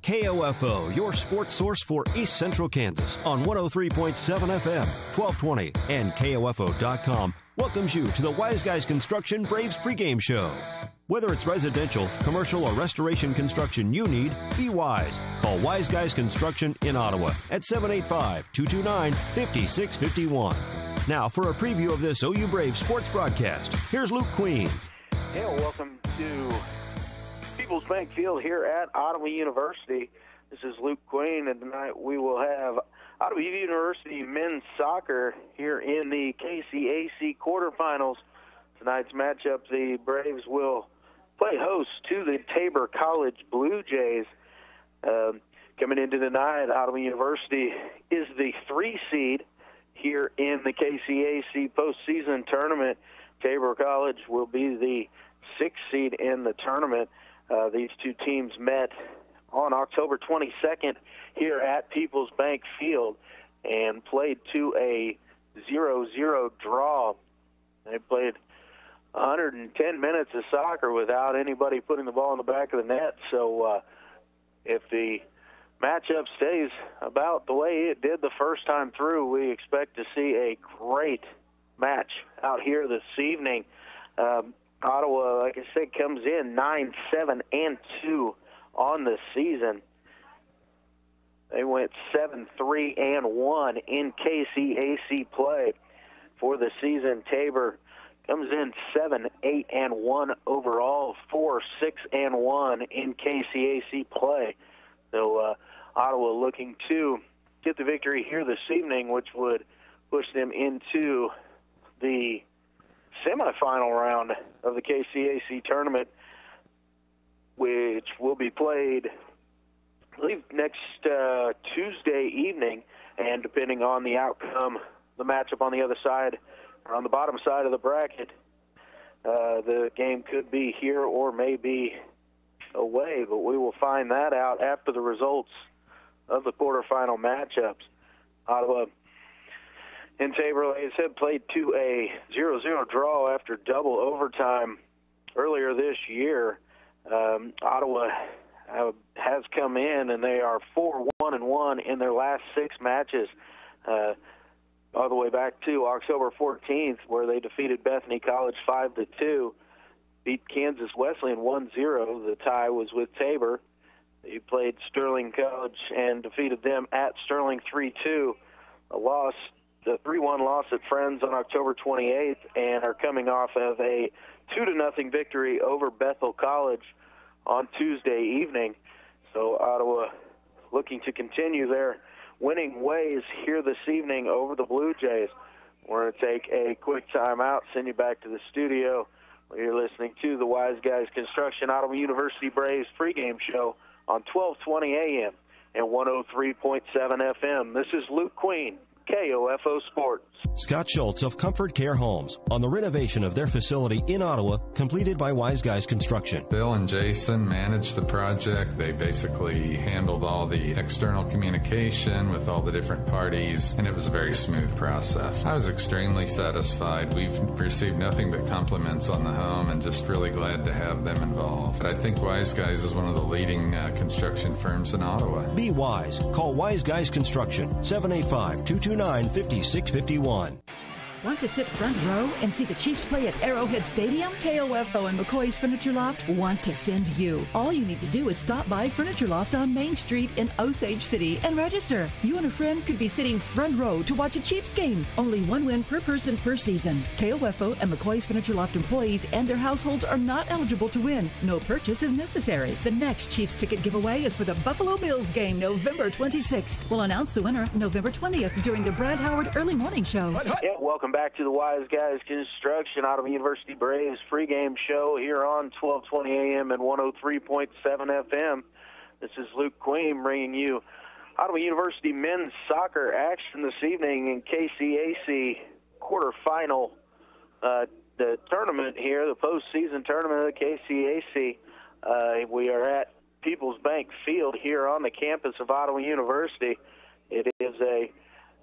KOFO, your sports source for East Central Kansas on 103.7 FM, 1220, and KOFO.com welcomes you to the Wise Guys Construction Braves pregame show. Whether it's residential, commercial, or restoration construction you need, be wise. Call Wise Guys Construction in Ottawa at 785-229-5651. Now for a preview of this OU Braves sports broadcast, here's Luke Queen. Yeah, welcome to People's Bank Field here at Ottawa University. This is Luke Queen, and tonight we will have Ottawa University men's soccer here in the KCAC quarterfinals. Tonight's matchup, the Braves will play host to the Tabor College Blue Jays. Coming into the night, Ottawa University is the 3 seed here in the KCAC postseason tournament. Tabor College will be the 6th seed in the tournament. These two teams met on October 22nd here at People's Bank Field and played to a 0-0 draw. They played 110 minutes of soccer without anybody putting the ball in the back of the net. So if the matchup stays about the way it did the first time through, we expect to see a great match out here this evening. Ottawa, like I said, comes in 9-7-2 on the season. They went 7-3-1 in KCAC play for the season. Tabor comes in 7-8-1 overall, 4-6-1 in KCAC play. So Ottawa looking to get the victory here this evening, which would push them into the semifinal round of the KCAC tournament, which will be played, I believe, next Tuesday evening. And depending on the outcome, the matchup on the other side, or on the bottom side of the bracket, the game could be here or maybe away. But we will find that out after the results of the quarterfinal matchups. Ottawa and Tabor, like I said, played to a 0-0 draw after double overtime earlier this year. Ottawa has come in, and they are 4-1-1 in their last 6 matches, all the way back to October 14th, where they defeated Bethany College 5-2, beat Kansas Wesleyan 1-0. The tie was with Tabor. They played Sterling College and defeated them at Sterling 3-2. The 3-1 loss at Friends on October 28th, and are coming off of a 2-0 victory over Bethel College on Tuesday evening. So Ottawa looking to continue their winning ways here this evening over the Blue Jays. We're going to take a quick timeout, send you back to the studio. You're listening to the Wise Guys Construction Ottawa University Braves pregame show on 1220 AM and 103.7 FM. This is Luke Queen, KOFO Sports. Scott Schultz of Comfort Care Homes on the renovation of their facility in Ottawa, completed by Wise Guys Construction. Bill and Jason managed the project. They basically handled all the external communication with all the different parties, and it was a very smooth process. I was extremely satisfied. We've received nothing but compliments on the home, and just really glad to have them involved. But I think Wise Guys is one of the leading construction firms in Ottawa. Be wise. Call Wise Guys Construction, 785-229-5651. Want to sit front row and see the Chiefs play at Arrowhead Stadium? KOFO and McCoy's Furniture Loft want to send you. All you need to do is stop by Furniture Loft on Main Street in Osage City and register. You and a friend could be sitting front row to watch a Chiefs game. Only 1 win per person per season. KOFO and McCoy's Furniture Loft employees and their households are not eligible to win. No purchase is necessary. The next Chiefs ticket giveaway is for the Buffalo Bills game November 26th. We'll announce the winner November 20th during the Brad Howard Early Morning Show. Yeah, welcome back to the Wise Guys Construction Ottawa University Braves pregame show here on 1220 AM and 103.7 FM. This is Luke Queen bringing you Ottawa University men's soccer action this evening in KCAC quarterfinal, the tournament here, the postseason tournament of the KCAC. We are at People's Bank Field here on the campus of Ottawa University. It is a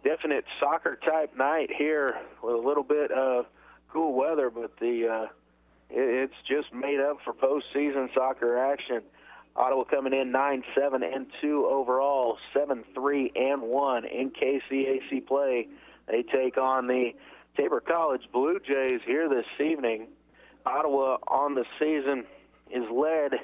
definite soccer-type night here with a little bit of cool weather, but it's just made up for postseason soccer action. Ottawa coming in 9-7-2 overall, 7-3-1 in KCAC play. They take on the Tabor College Blue Jays here this evening. Ottawa on the season is led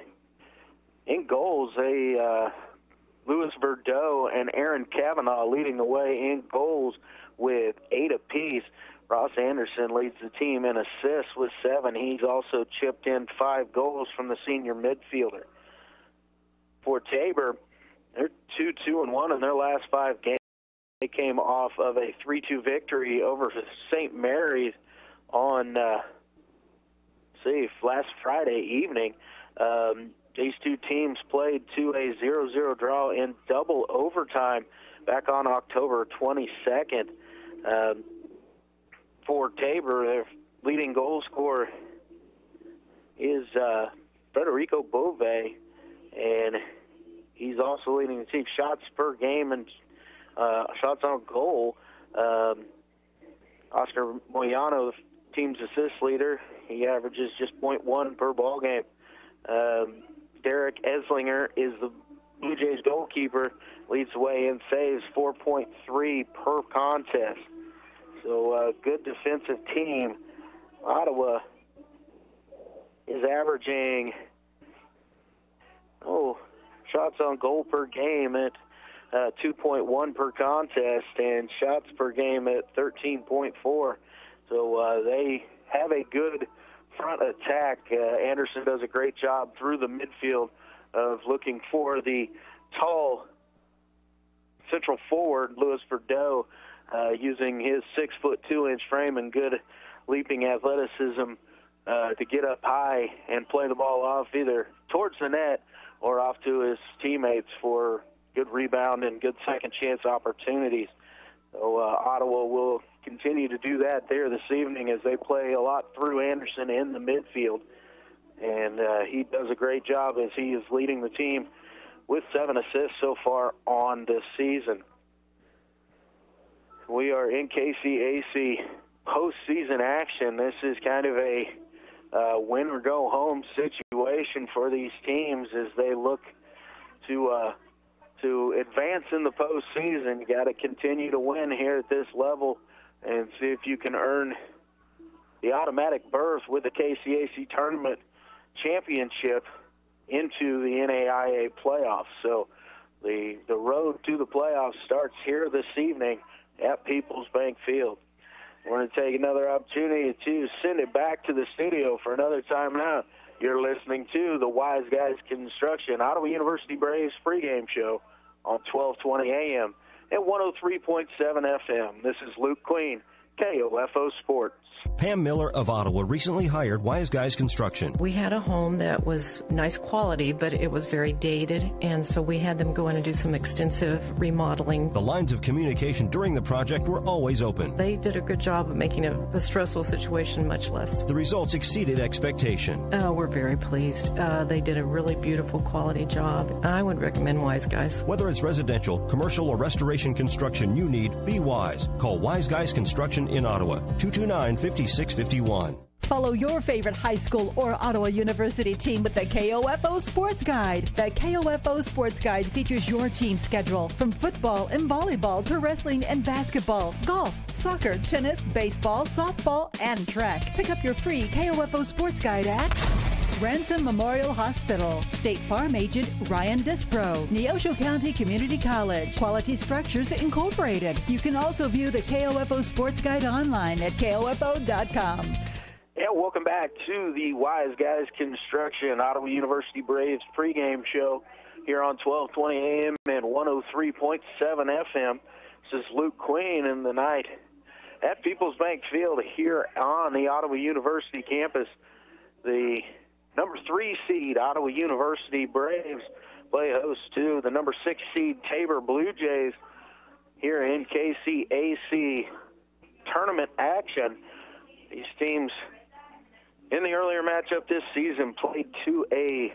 in goals. Louis Verdeau and Aaron Cavanaugh leading the way in goals with 8 apiece. Ross Anderson leads the team in assists with 7. He's also chipped in 5 goals from the senior midfielder. For Tabor, they're 2-2-1 in their last 5 games. They came off of a 3-2 victory over St. Mary's on last Friday evening. These two teams played to a 0-0 draw in double overtime back on October 22nd. For Tabor, their leading goal scorer is Federico Bove, and he's also leading the team shots per game and shots on goal. Oscar Moyano, the team's assist leader, he averages just 0.1 per ball game. Derek Eslinger is the Blue Jays goalkeeper, leads the way in saves, 4.3 per contest. So good defensive team. Ottawa is averaging shots on goal per game at 2.1 per contest and shots per game at 13.4. So they have a good front attack. Anderson does a great job through the midfield of looking for the tall central forward, Louis Verdeau, using his 6'2" frame and good leaping athleticism to get up high and play the ball off either towards the net or off to his teammates for good rebound and good second chance opportunities. So Ottawa will continue to do that there this evening as they play a lot through Anderson in the midfield. And he does a great job as he is leading the team with 7 assists so far on this season. We are in KCAC postseason action. This is kind of a win or go home situation for these teams as they look to advance in the postseason. You got to continue to win here at this level and see if you can earn the automatic berth with the KCAC tournament championship into the NAIA playoffs. So the road to the playoffs starts here this evening at Peoples Bank Field. We're going to take another opportunity to send it back to the studio for another timeout. You're listening to the Wise Guys Construction Ottawa University Braves pregame show on 1220 AM and 103.7 FM. This is Luke Queen, KOFO Sports. Pam Miller of Ottawa recently hired Wise Guys Construction. We had a home that was nice quality, but it was very dated, and so we had them go in and do some extensive remodeling. The lines of communication during the project were always open. They did a good job of making the stressful situation much less. The results exceeded expectation. We're very pleased. They did a really beautiful quality job. I would recommend Wise Guys. Whether it's residential, commercial, or restoration construction you need, be Wise. Call Wise Guys Construction in Ottawa, 229-5651. Follow your favorite high school or Ottawa University team with the KOFO Sports Guide. The KOFO Sports Guide features your team schedule from football and volleyball to wrestling and basketball, golf, soccer, tennis, baseball, softball, and track. Pick up your free KOFO Sports Guide at Ransom Memorial Hospital, State Farm Agent Ryan Dispro, Neosho County Community College, Quality Structures Incorporated. You can also view the KOFO Sports Guide online at KOFO.com. Yeah, welcome back to the Wise Guys Construction Ottawa University Braves pregame show here on 1220 AM and 103.7 FM. This is Luke Queen in the night at Peoples Bank Field here on the Ottawa University campus. The number 3 seed Ottawa University Braves play host to the number 6 seed Tabor Blue Jays here in KCAC tournament action. These teams in the earlier matchup this season played to a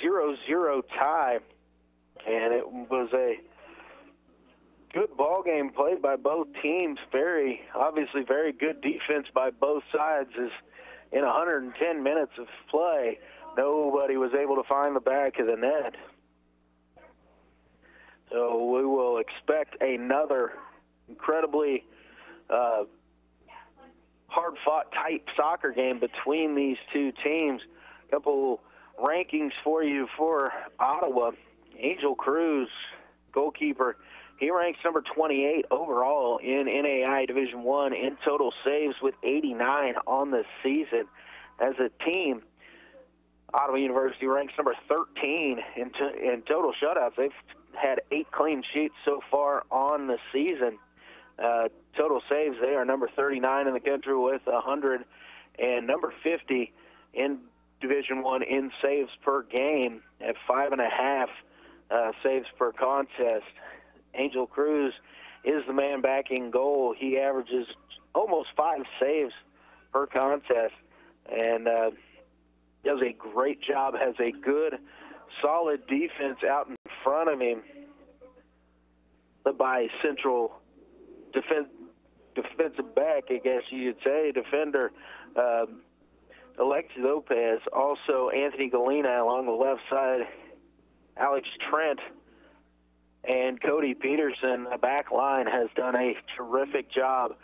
0-0 tie, and it was a good ball game played by both teams. Obviously very good defense by both sides. As in 110 minutes of play, nobody was able to find the back of the net. So we will expect another incredibly hard-fought, tight soccer game between these two teams. A couple rankings for you for Ottawa. Angel Cruz, goalkeeper, he ranks number 28 overall in NAI Division I in total saves with 89 on the season. As a team, Ottawa University ranks number 13 in total shutouts. They've had 8 clean sheets so far on the season. Total saves, they are number 39 in the country with 100, and number 50 in Division I in saves per game at 5.5 saves per contest. Angel Cruz is the man backing goal. He averages almost 5 saves per contest and does a great job, has a good, solid defense out in front of him by central defensive back, I guess you'd say, defender Alexi Lopez. Also, Anthony Galena along the left side, Alex Trent, and Cody Peterson. The back line has done a terrific job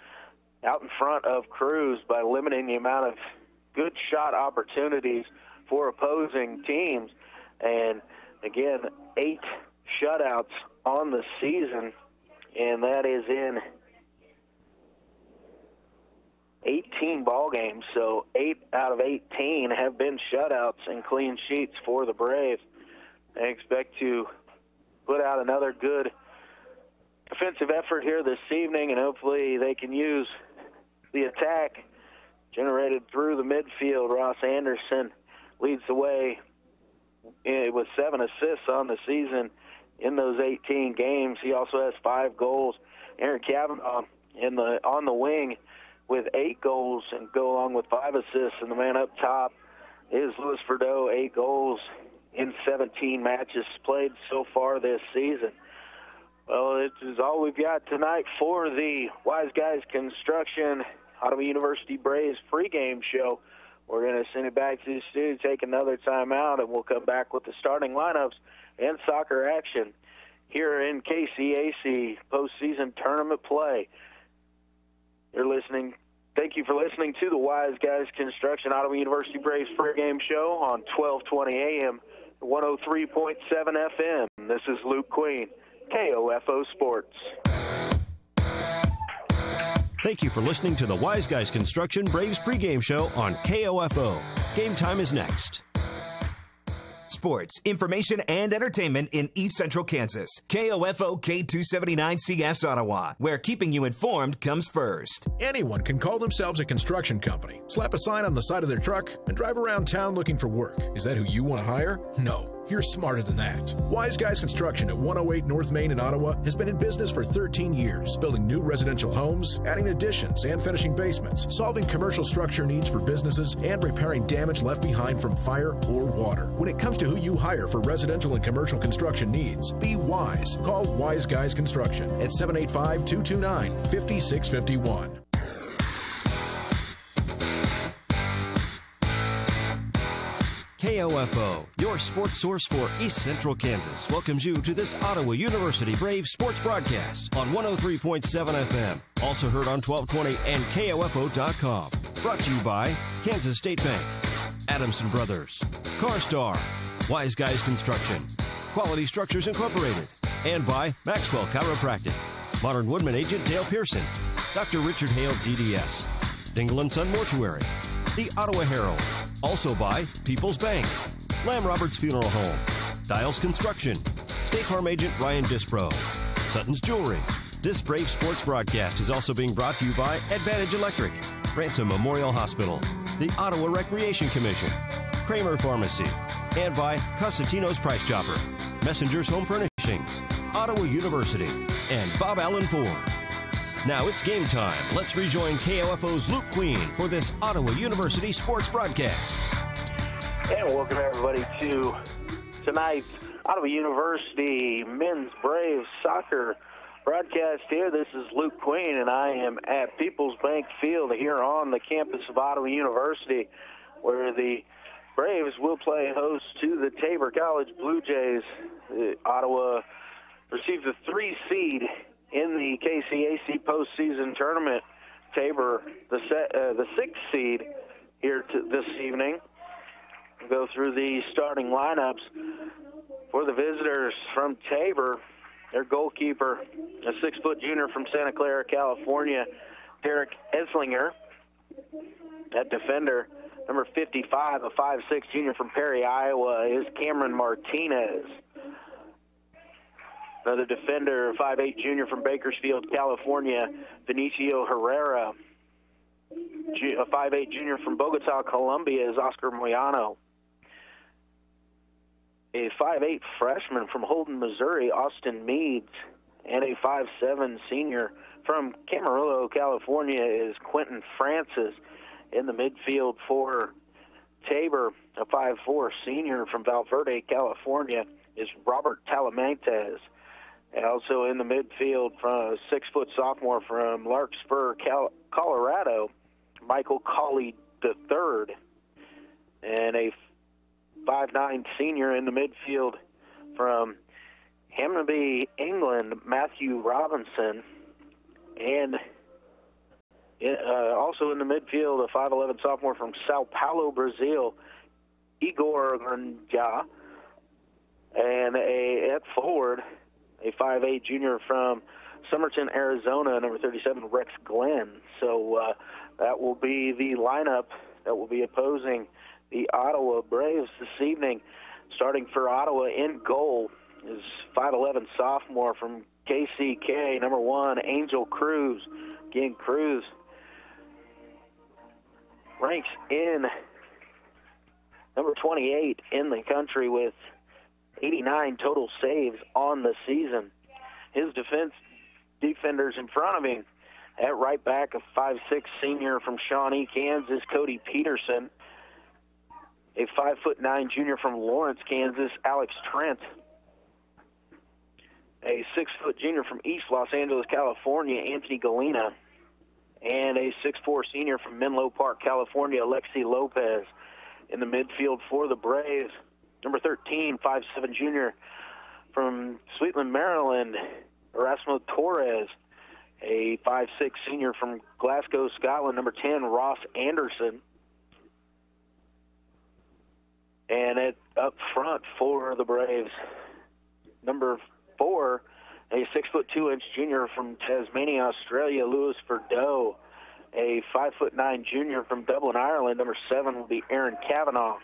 out in front of Cruz by limiting the amount of good shot opportunities for opposing teams. And, again, 8 shutouts on the season, and that is in 18 ball games. So 8 out of 18 have been shutouts and clean sheets for the Braves. They expect to put out another good offensive effort here this evening, and hopefully they can use the attack generated through the midfield. Ross Anderson leads the way with 7 assists on the season in those 18 games. He also has 5 goals. Aaron Kavanaugh on the wing with 8 goals and go along with 5 assists. And the man up top is Louis Verdot, 8 goals in 17 matches played so far this season. Well, this is all we've got tonight for the Wise Guys Construction Ottawa University Braves pregame show. We're going to send it back to the studio, take another timeout, and we'll come back with the starting lineups and soccer action here in KCAC postseason tournament play. You're listening. Thank you for listening to the Wise Guys Construction Ottawa University Braves pregame show on 1220 AM, 103.7 FM. This is Luke Queen, KOFO Sports. Thank you for listening to the Wise Guys Construction Braves pregame show on KOFO. Game time is next. Sports, information, and entertainment in East Central Kansas. KOFO K279CS Ottawa, where keeping you informed comes first. Anyone can call themselves a construction company, slap a sign on the side of their truck, and drive around town looking for work. Is that who you want to hire? No. You're smarter than that. Wise Guys Construction at 108 North Main in Ottawa has been in business for 13 years, building new residential homes, adding additions and finishing basements, solving commercial structure needs for businesses, and repairing damage left behind from fire or water. When it comes to who you hire for residential and commercial construction needs, be wise. Call Wise Guys Construction at 785-229-5651. KOFO, your sports source for East Central Kansas, welcomes you to this Ottawa University Braves sports broadcast on 103.7 FM. Also heard on 1220 and KOFO.com. Brought to you by Kansas State Bank, Adamson Brothers, CarStar, Wise Guys Construction, Quality Structures Incorporated, and by Maxwell Chiropractic, Modern Woodman Agent Dale Pearson, Dr. Richard Hale DDS, Dingle & Son Mortuary, the Ottawa Herald, also by People's Bank, Lamb Roberts Funeral Home, Dials Construction, State Farm Agent Ryan Dispro, Sutton's Jewelry. This Brave Sports broadcast is also being brought to you by Advantage Electric, Ransom Memorial Hospital, the Ottawa Recreation Commission, Kramer Pharmacy, and by Cosentino's Price Chopper, Messenger's Home Furnishings, Ottawa University, and Bob Allen Ford. Now it's game time. Let's rejoin KOFO's Luke Queen for this Ottawa University sports broadcast. And welcome everybody to tonight's Ottawa University Men's Braves soccer broadcast here. This is Luke Queen, and I am at People's Bank Field here on the campus of Ottawa University, where the Braves will play host to the Tabor College Blue Jays. Ottawa received the 3 seed in the KCAC postseason tournament. Tabor, the 6th seed here this evening. We'll go through the starting lineups for the visitors from Tabor. Their goalkeeper, a 6-foot junior from Santa Clara, California, Derek Eslinger. That defender, number 55, a 5'6 junior from Perry, Iowa, is Cameron Martinez. Another defender, 5'8 junior from Bakersfield, California, Benicio Herrera. A 5'8 junior from Bogota, Colombia, is Oscar Moyano. A 5'8 freshman from Holden, Missouri, Austin Meads. And a 5'7 senior from Camarillo, California, is Quentin Francis. In the midfield for Tabor, a 5'4 senior from Valverde, California, is Robert Talamantes. And also in the midfield, from a 6-foot sophomore from Larkspur, Colorado, Michael Colley III. And a 5'9 senior in the midfield from Hammarby, England, Matthew Robinson. And also in the midfield, a 5'11 sophomore from Sao Paulo, Brazil, Igor Granja. And at forward, a 5'8 junior from Somerton, Arizona, number 37, Rex Glenn. So that will be the lineup that will be opposing the Ottawa Braves this evening. Starting for Ottawa in goal is 5'11 sophomore from KCAC, number 1, Angel Cruz. Again, Cruz ranks in number 28 in the country with 89 total saves on the season. His defenders in front of him at right back, a 5'6 senior from Shawnee, Kansas, Cody Peterson. A 5'9 junior from Lawrence, Kansas, Alex Trent. A 6-foot junior from East Los Angeles, California, Anthony Galena. And a 6'4 senior from Menlo Park, California, Alexi Lopez. In the midfield for the Braves, number 13, 5'7 junior from Sweetland, Maryland, Erasmo Torres. A 5'6 senior from Glasgow, Scotland, number 10, Ross Anderson. And up front for the Braves, number 4, a 6'2" junior from Tasmania, Australia, Lewis Verdot. A 5'9" junior from Dublin, Ireland, number 7 will be Aaron Cavanaugh.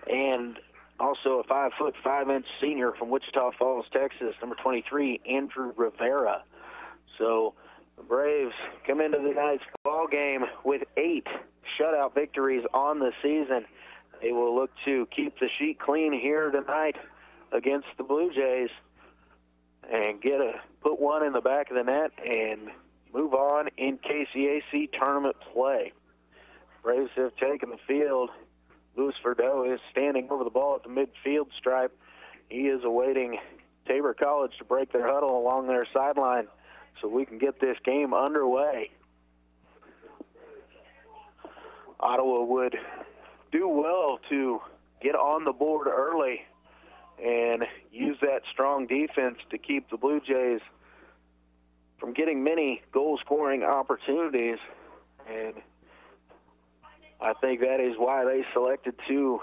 And also a 5'5" senior from Wichita Falls, Texas, number 23, Andrew Rivera. So the Braves come into the night's ball game with 8 shutout victories on the season. They will look to keep the sheet clean here tonight against the Blue Jays and put one in the back of the net and move on in KCAC tournament play. Braves have taken the field. Louis Verdot is standing over the ball at the midfield stripe. He is awaiting Tabor College to break their huddle along their sideline so we can get this game underway. Ottawa would do well to get on the board early and use that strong defense to keep the Blue Jays from getting many goal-scoring opportunities. And I think that is why they selected to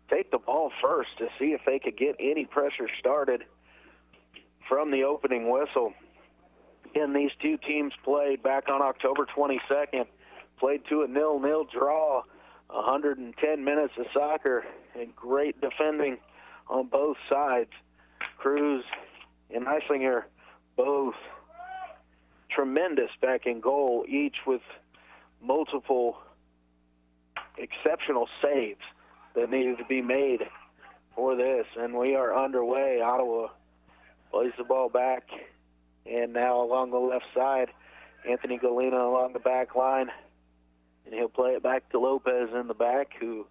take the ball first, to see if they could get any pressure started from the opening whistle. And these two teams played back on October 22nd, played to a 0-0 draw, 110 minutes of soccer, and great defending on both sides. Cruz and Eislinger both tremendous back in goal, each with multiple exceptional saves that needed to be made for this. And we are underway. Ottawa plays the ball back, and now along the left side, Anthony Galena along the back line, and he'll play it back to Lopez in the back, who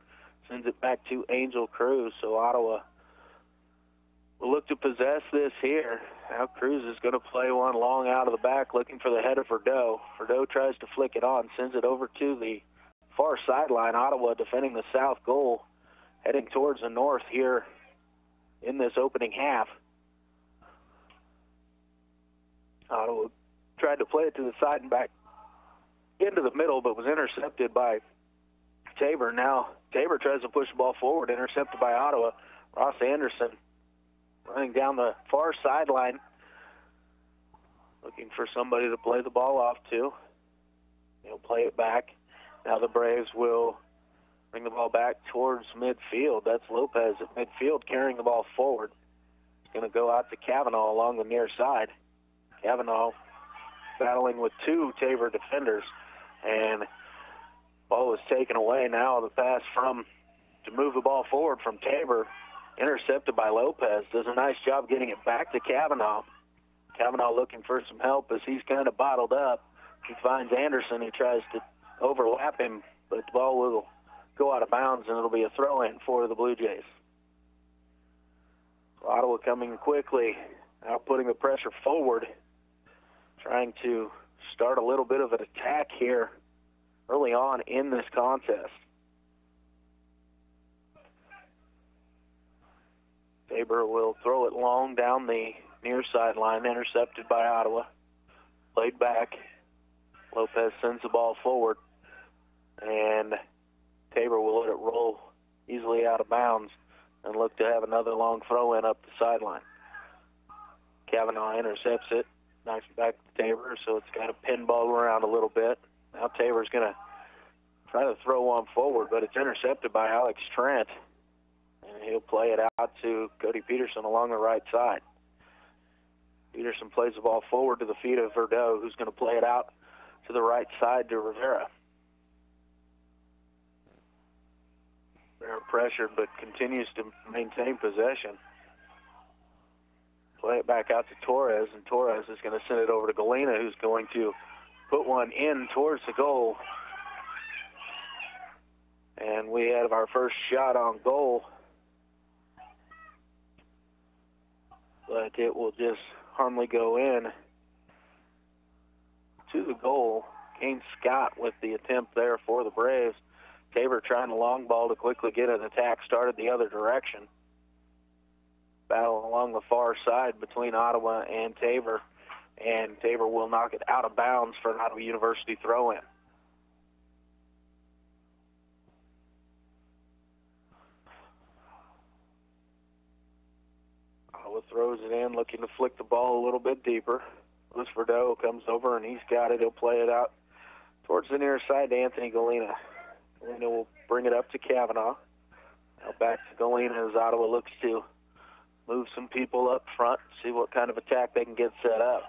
sends it back to Angel Cruz. So Ottawa will look to possess this here. Now Cruz is going to play one long out of the back, looking for the head of Verdot. Verdot tries to flick it on, sends it over to the far sideline. Ottawa defending the south goal heading towards the north here in this opening half. Ottawa tried to play it to the side and back into the middle, but was intercepted by Tabor. Now Tabor tries to push the ball forward, intercepted by Ottawa. Ross Anderson running down the far sideline, looking for somebody to play the ball off to. He'll play it back. Now the Braves will bring the ball back towards midfield. That's Lopez at midfield carrying the ball forward. It's going to go out to Kavanaugh along the near side. Kavanaugh battling with two Tabor defenders, and ball was taken away. Now the pass to move the ball forward from Tabor, intercepted by Lopez. Does a nice job getting it back to Kavanaugh. Kavanaugh looking for some help as he's kind of bottled up. He finds Anderson. He tries to overlap him, but the ball will go out of bounds, and it'll be a throw-in for the Blue Jays. So Ottawa coming quickly, out putting the pressure forward, trying to start a little bit of an attack here early on in this contest. Tabor will throw it long down the near sideline, intercepted by Ottawa. Played back. Lopez sends the ball forward, and Tabor will let it roll easily out of bounds and look to have another long throw-in up the sideline. Kavanaugh intercepts it, knocks it back to Tabor, so it's got to pinball around a little bit. Now Tabor's going to try to throw one forward, but it's intercepted by Alex Trent, and he'll play it out to Cody Peterson along the right side. Peterson plays the ball forward to the feet of Verdeaux, who's going to play it out to the right side to Rivera. They're pressured, but continues to maintain possession. Play it back out to Torres, and Torres is going to send it over to Galena, who's going to put one in towards the goal. And we have our first shot on goal, but it will just harmlessly go in to the goal. Kane Scott with the attempt there for the Braves. Tabor trying the long ball to quickly get an attack started the other direction. Battle along the far side between Ottawa and Tabor will knock it out of bounds for an Ottawa University throw-in. Ottawa throws it in, looking to flick the ball a little bit deeper. Luis Verdeaux comes over, and he's got it. He'll play it out towards the near side to Anthony Galena. Galena will bring it up to Kavanaugh. Now back to Galena as Ottawa looks to move some people up front, see what kind of attack they can get set up.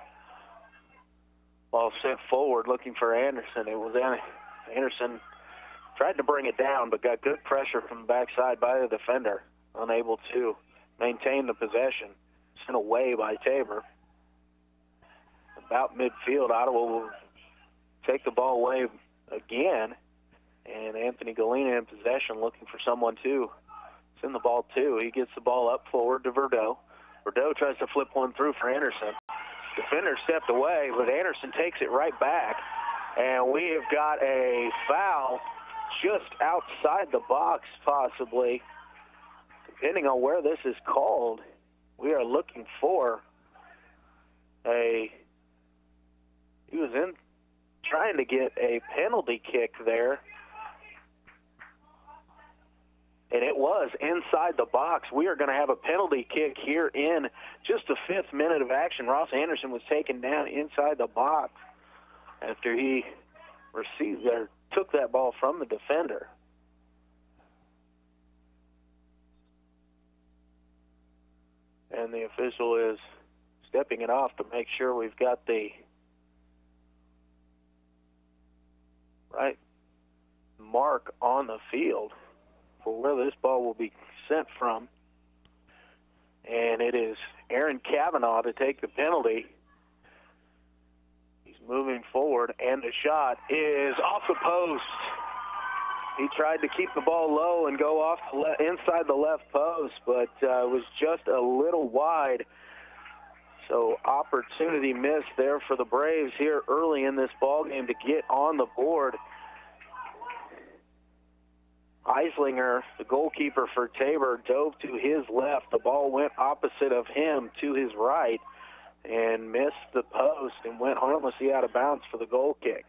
Ball sent forward looking for Anderson. It was Anderson tried to bring it down, but got good pressure from the backside by the defender, unable to maintain the possession. Sent away by Tabor. About midfield, Ottawa will take the ball away again, and Anthony Galena in possession, looking for someone to send the ball to. He gets the ball up forward to Verdeaux. Verdeaux tries to flip one through for Anderson. Defender stepped away, but Anderson takes it right back, and we have got a foul just outside the box, possibly. Depending on where this is called, we are looking for he was trying to get a penalty kick there, and it was inside the box. We are going to have a penalty kick here in just the 5th minute of action. Ross Anderson was taken down inside the box after he took that ball from the defender. And the official is stepping it off to make sure we've got the right mark on the field for where this ball will be sent from. And it is Aaron Kavanaugh to take the penalty. He's moving forward, and the shot is off the post. He tried to keep the ball low and go off inside the left post, but was just a little wide. So opportunity missed there for the Braves here early in this ball game to get on the board. Eislinger, the goalkeeper for Tabor, dove to his left. The ball went opposite of him to his right and missed the post and went harmlessly out of bounds for the goal kick.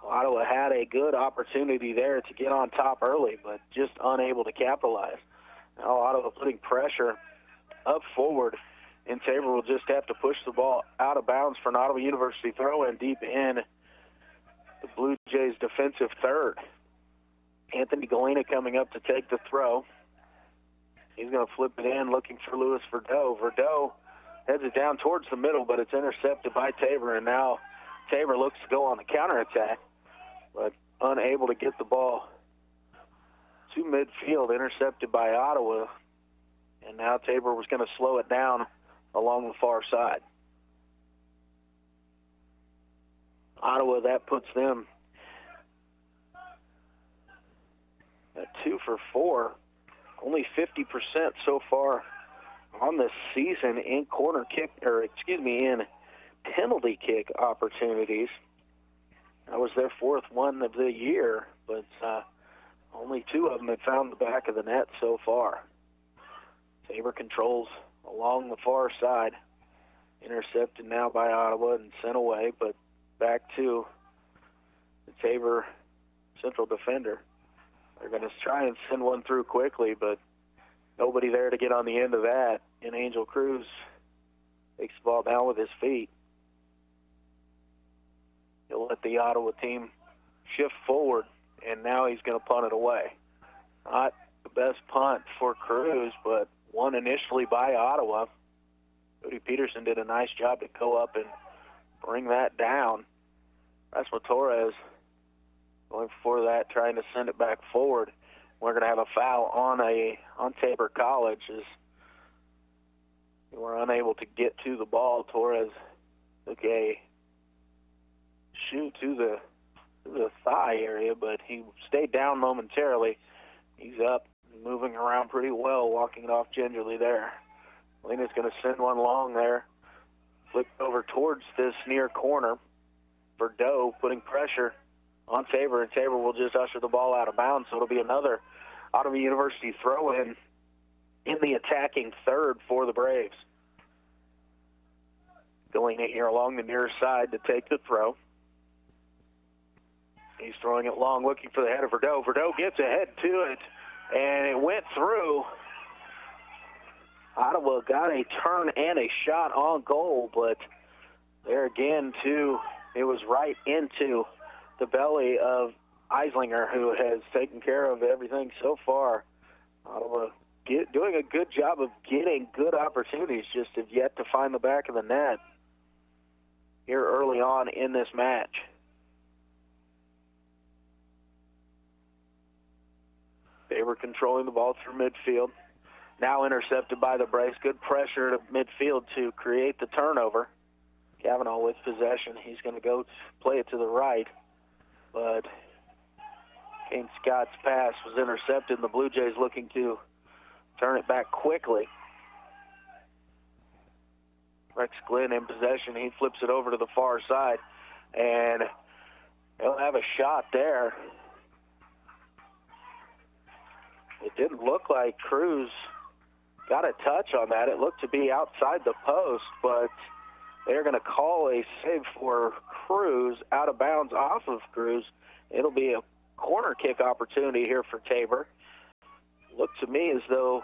Ottawa had a good opportunity there to get on top early, but just unable to capitalize. Now Ottawa putting pressure up forward, and Tabor will just have to push the ball out of bounds for an Ottawa University throw-in deep in the Blue Jays' defensive third. Anthony Galena coming up to take the throw. He's going to flip it in, looking for Louis Verdeau. Verdeau heads it down towards the middle, but it's intercepted by Tabor, and now Tabor looks to go on the counterattack, but unable to get the ball to midfield, intercepted by Ottawa, and now Tabor was going to slow it down along the far side. Ottawa, that puts them at 2 for 4, only 50% so far on this season in in penalty kick opportunities. That was their 4th one of the year, but only 2 of them have found the back of the net so far. Tabor controls along the far side, intercepted now by Ottawa and sent away, but back to the Tabor central defender. They're going to try and send one through quickly, but nobody there to get on the end of that. And Angel Cruz takes the ball down with his feet. He'll let the Ottawa team shift forward, and now he's going to punt it away. Not the best punt for Cruz, but one initially by Ottawa. Cody Peterson did a nice job to go up and bring that down. Rasmus Torres going for that, trying to send it back forward. We're going to have a foul on Tabor College as they were unable to get to the ball. Torres took a shoot to the thigh area, but he stayed down momentarily. He's up, moving around pretty well, walking it off gingerly there. Lena's going to send one long there. Flipped over towards this near corner. Verdeau putting pressure on Tabor, and Tabor will just usher the ball out of bounds, so it'll be another Ottawa University throw-in in the attacking third for the Braves. Going in here along the near side to take the throw. He's throwing it long, looking for the head of Verdeau. Verdeau gets ahead to it, and it went through. Ottawa got a turn and a shot on goal, but there again, too, it was right into the belly of Eislinger, who has taken care of everything so far. Ottawa doing a good job of getting good opportunities, just have yet to find the back of the net here early on in this match. They were controlling the ball through midfield. Now intercepted by the Braves. Good pressure to midfield to create the turnover. Cavanaugh with possession. He's going to go play it to the right. But Kane Scott's pass was intercepted, and the Blue Jays looking to turn it back quickly. Rex Glenn in possession. He flips it over to the far side, and they'll have a shot there. It didn't look like Cruz got a touch on that. It looked to be outside the post, but they're going to call a save for Cruz, out of bounds off of Cruz. It'll be a corner kick opportunity here for Tabor. Looked to me as though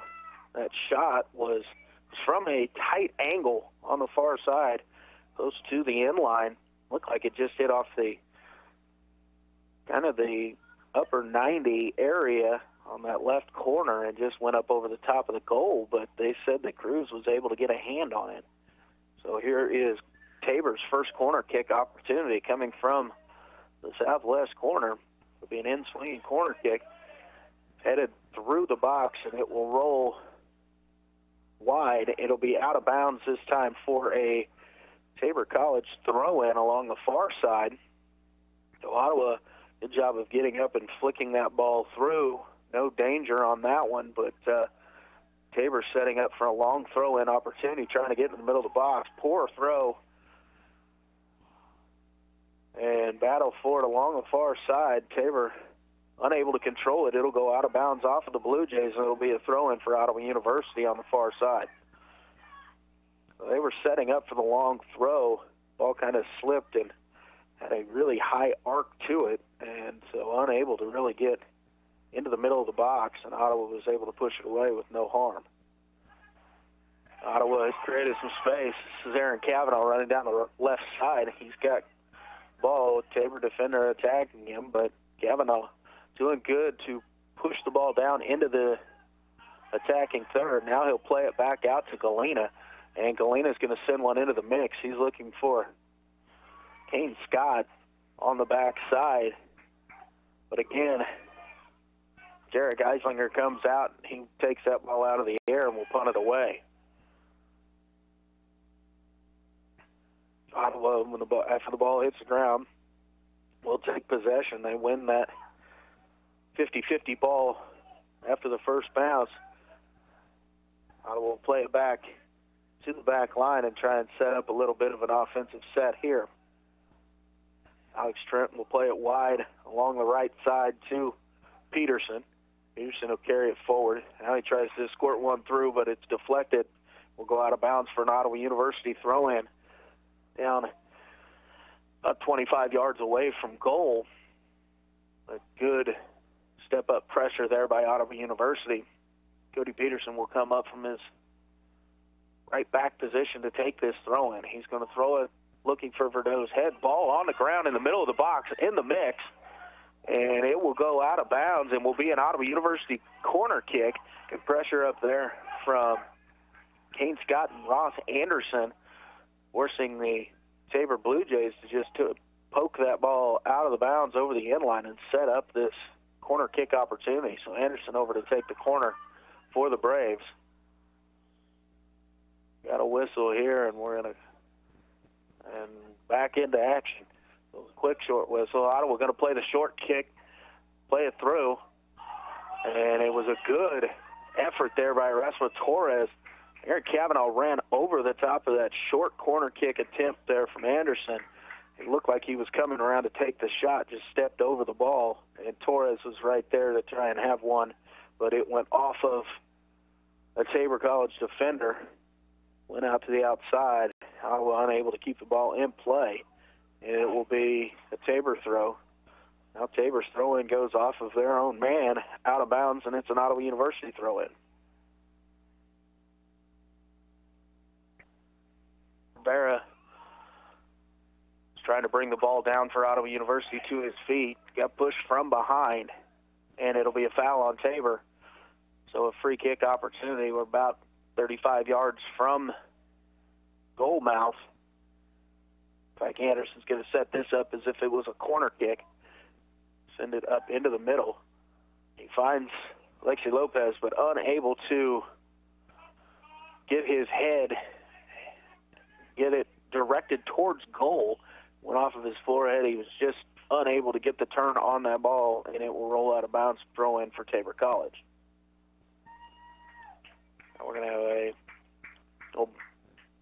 that shot was from a tight angle on the far side, close to the end line. Looked like it just hit off the kind of the upper 90 area on that left corner and just went up over the top of the goal, but they said that Cruz was able to get a hand on it. So here is Tabor's first corner kick opportunity coming from the southwest corner. It'll be an in-swinging corner kick headed through the box, and it will roll wide. It'll be out of bounds this time for a Tabor College throw-in along the far side. So Ottawa, good job of getting up and flicking that ball through. No danger on that one, but Tabor setting up for a long throw-in opportunity, trying to get in the middle of the box. Poor throw. And battle for it along the far side. Tabor unable to control it. It'll go out of bounds off of the Blue Jays, and it'll be a throw-in for Ottawa University on the far side. So they were setting up for the long throw. Ball kind of slipped and had a really high arc to it, and so unable to really get into the middle of the box, and Ottawa was able to push it away with no harm. Ottawa has created some space. This is Aaron Cavanaugh running down the left side. He's got ball, Tabor defender attacking him, but Cavanaugh doing good to push the ball down into the attacking third. Now he'll play it back out to Galena, and Galena's going to send one into the mix. He's looking for Kane Scott on the back side. But again, Jared Geislinger comes out, and he takes that ball out of the air and will punt it away. Ottawa, after the ball hits the ground, will take possession. They win that 50-50 ball after the first bounce. Ottawa will play it back to the back line and try and set up a little bit of an offensive set here. Alex Trent will play it wide along the right side to Peterson. Peterson will carry it forward. Now he tries to squirt one through, but it's deflected. Will go out of bounds for an Ottawa University throw-in down about 25 yards away from goal. A good step-up pressure there by Ottawa University. Cody Peterson will come up from his right back position to take this throw-in. He's going to throw it looking for Verdot's head. Ball on the ground in the middle of the box in the mix, and it will go out of bounds and will be an Ottawa University corner kick. Good pressure up there from Kane Scott and Ross Anderson, forcing the Tabor Blue Jays to just poke that ball out of the bounds over the end line and set up this corner kick opportunity. So Anderson over to take the corner for the Braves. Got a whistle here, and we're going to back into action. So quick short whistle. Ottawa going to play the short kick, play it through, and it was a good effort there by Erasmo Torres. Eric Cavanaugh ran over the top of that short corner kick attempt there from Anderson. It looked like he was coming around to take the shot, just stepped over the ball, and Torres was right there to try and have one, but it went off of a Tabor College defender, went out to the outside. Ottawa unable to keep the ball in play, and it will be a Tabor throw. Now Tabor's throw-in goes off of their own man, out of bounds, and it's an Ottawa University throw-in. Rivera is trying to bring the ball down for Ottawa University to his feet. Got pushed from behind, and it'll be a foul on Tabor. So a free kick opportunity. We're about 35 yards from goal mouth. In fact, Anderson's going to set this up as if it was a corner kick. Send it up into the middle. He finds Alexi Lopez, but unable to get his head, get it directed towards goal. Went off of his forehead. He was just unable to get the turn on that ball, and it will roll out of bounds, throw in for Tabor College. Now we're going to have a little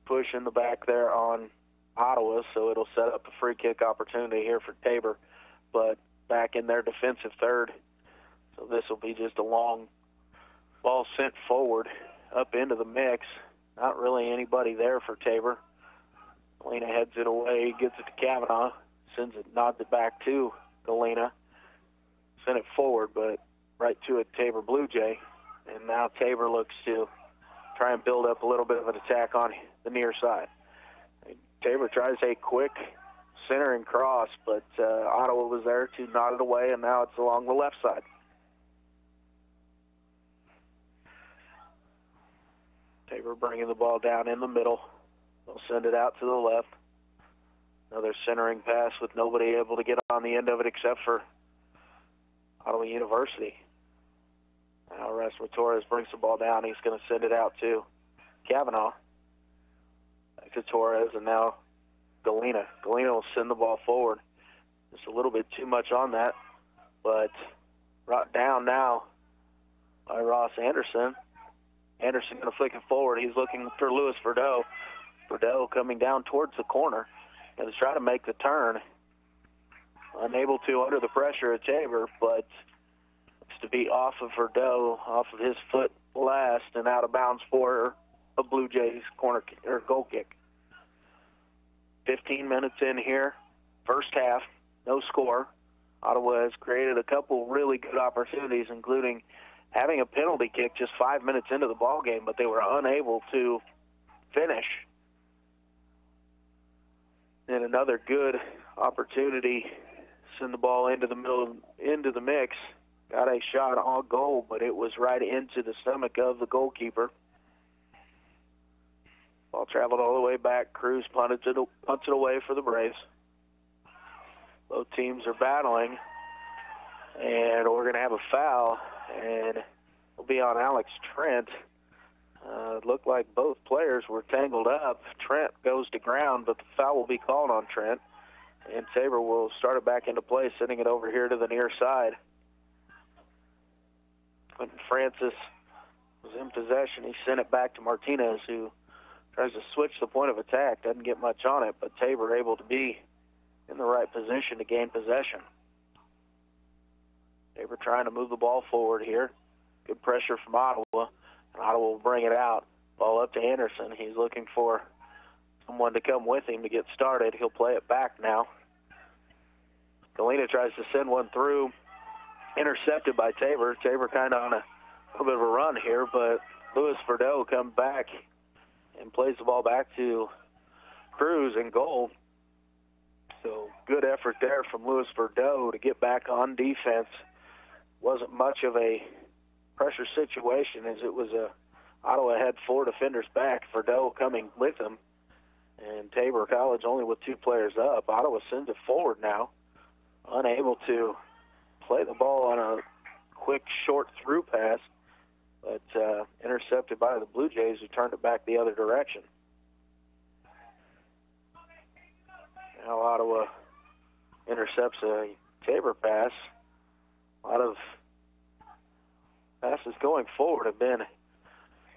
push in the back there on Ottawa, so it'll set up a free kick opportunity here for Tabor, but back in their defensive third. So this will be just a long ball sent forward up into the mix. Not really anybody there for Tabor. Galena heads it away, gets it to Cavanaugh, sends it, nods it back to Galena. Sent it forward, but right to a Tabor Blue Jay. And now Tabor looks to try and build up a little bit of an attack on the near side. Tabor tries a quick center and cross, but Ottawa was there to nod it away, and now it's along the left side. Tabor bringing the ball down in the middle. They'll send it out to the left. Another centering pass with nobody able to get on the end of it except for Ottawa University. Now Erasmo Torres brings the ball down. He's going to send it out to Cavanaugh. Back to Torres, and now Galena. Galena will send the ball forward. Just a little bit too much on that, but brought down now by Ross Anderson. Anderson going to flick it forward. He's looking for Louis Verdot. Verdot coming down towards the corner. Going to try to make the turn. Unable to under the pressure of Tabor, but to be off of Verdeaux, off of his foot last, and out of bounds for a Blue Jays corner or goal kick. 15 minutes in here, first half, no score. Ottawa has created a couple really good opportunities, including having a penalty kick just 5 minutes into the ball game, but they were unable to finish. And another good opportunity, send the ball into the mix. Got a shot on goal, but it was right into the stomach of the goalkeeper. Ball traveled all the way back. Cruz punts it away for the Braves. Both teams are battling, and we're going to have a foul, and it'll be on Alex Trent. It looked like both players were tangled up. Trent goes to ground, but the foul will be called on Trent, and Tabor will start it back into play, sending it over here to the near side. When Francis was in possession, he sent it back to Martinez, who tries to switch the point of attack. Doesn't get much on it, but Tabor able to be in the right position to gain possession. Tabor trying to move the ball forward here. Good pressure from Ottawa, and Ottawa will bring it out. Ball up to Anderson. He's looking for someone to come with him to get started. He'll play it back now. Galena tries to send one through. Intercepted by Tabor. Tabor kind of on a little bit of a run here, but Louis Verdeaux comes back and plays the ball back to Cruz in goal. So good effort there from Louis Verdeaux to get back on defense. Wasn't much of a pressure situation, as it was Ottawa had 4 defenders back, Verdeaux coming with him, and Tabor College only with 2 players up. Ottawa sends it forward now, unable to play the ball on a quick short through pass, but intercepted by the Blue Jays, who turned it back the other direction. Now Ottawa intercepts a Tabor pass. A lot of passes going forward have been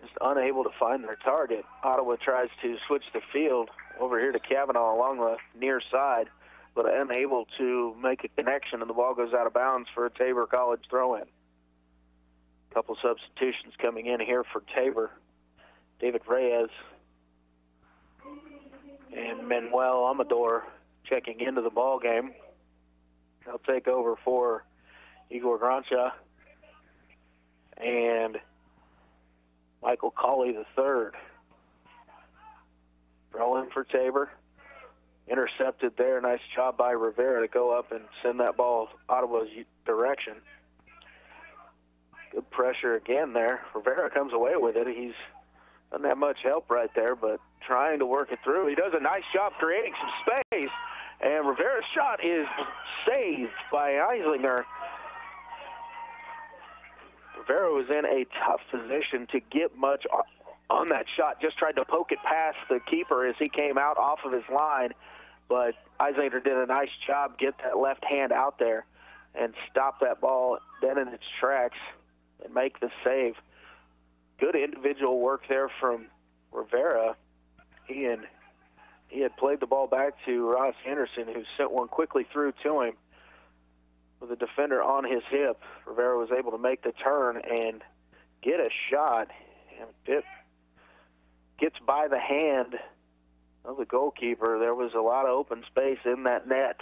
just unable to find their target. Ottawa tries to switch the field over here to Kavanaugh along the near side, but unable to make a connection, and the ball goes out of bounds for a Tabor College throw-in. A couple substitutions coming in here for Tabor. David Reyes and Manuel Amador checking into the ball game. They'll take over for Igor Grancha and Michael Colley III. Throw in for Tabor. Intercepted there. Nice job by Rivera to go up and send that ball Ottawa's direction. Good pressure again there. Rivera comes away with it. He's doesn't have much help right there, but trying to work it through. He does a nice job creating some space, and Rivera's shot is saved by Eislinger. Rivera was in a tough position to get much on that shot. Just tried to poke it past the keeper as he came out off of his line, but Eislinger did a nice job, get that left hand out there and stop that ball dead in its tracks and make the save. Good individual work there from Rivera. He had played the ball back to Ross Anderson, who sent one quickly through to him with a defender on his hip. Rivera was able to make the turn and get a shot, and it gets by the hand of the goalkeeper. There was a lot of open space in that net.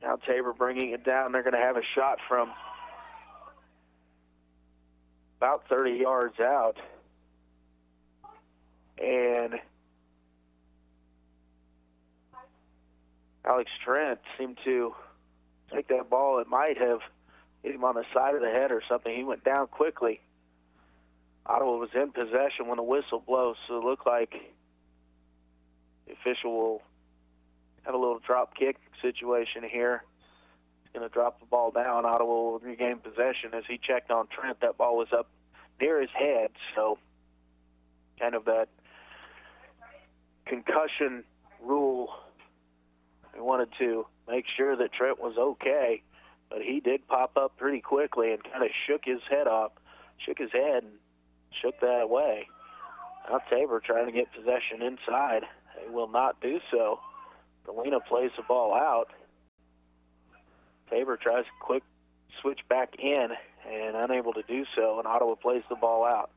Now Tabor bringing it down. They're going to have a shot from about 30 yards out. And Alex Trent seemed to take that ball. It might have hit him on the side of the head or something. He went down quickly. Ottawa was in possession when the whistle blows, so it looked like the official will have a little drop kick situation here. He's going to drop the ball down. Ottawa will regain possession. As he checked on Trent, that ball was up near his head, so kind of that concussion rule. They wanted to make sure that Trent was okay, but he did pop up pretty quickly and kind of shook his head and shook that away. Now Tabor trying to get possession inside. They will not do so. Galena plays the ball out. Tabor tries a quick switch back in and unable to do so, and Ottawa plays the ball out.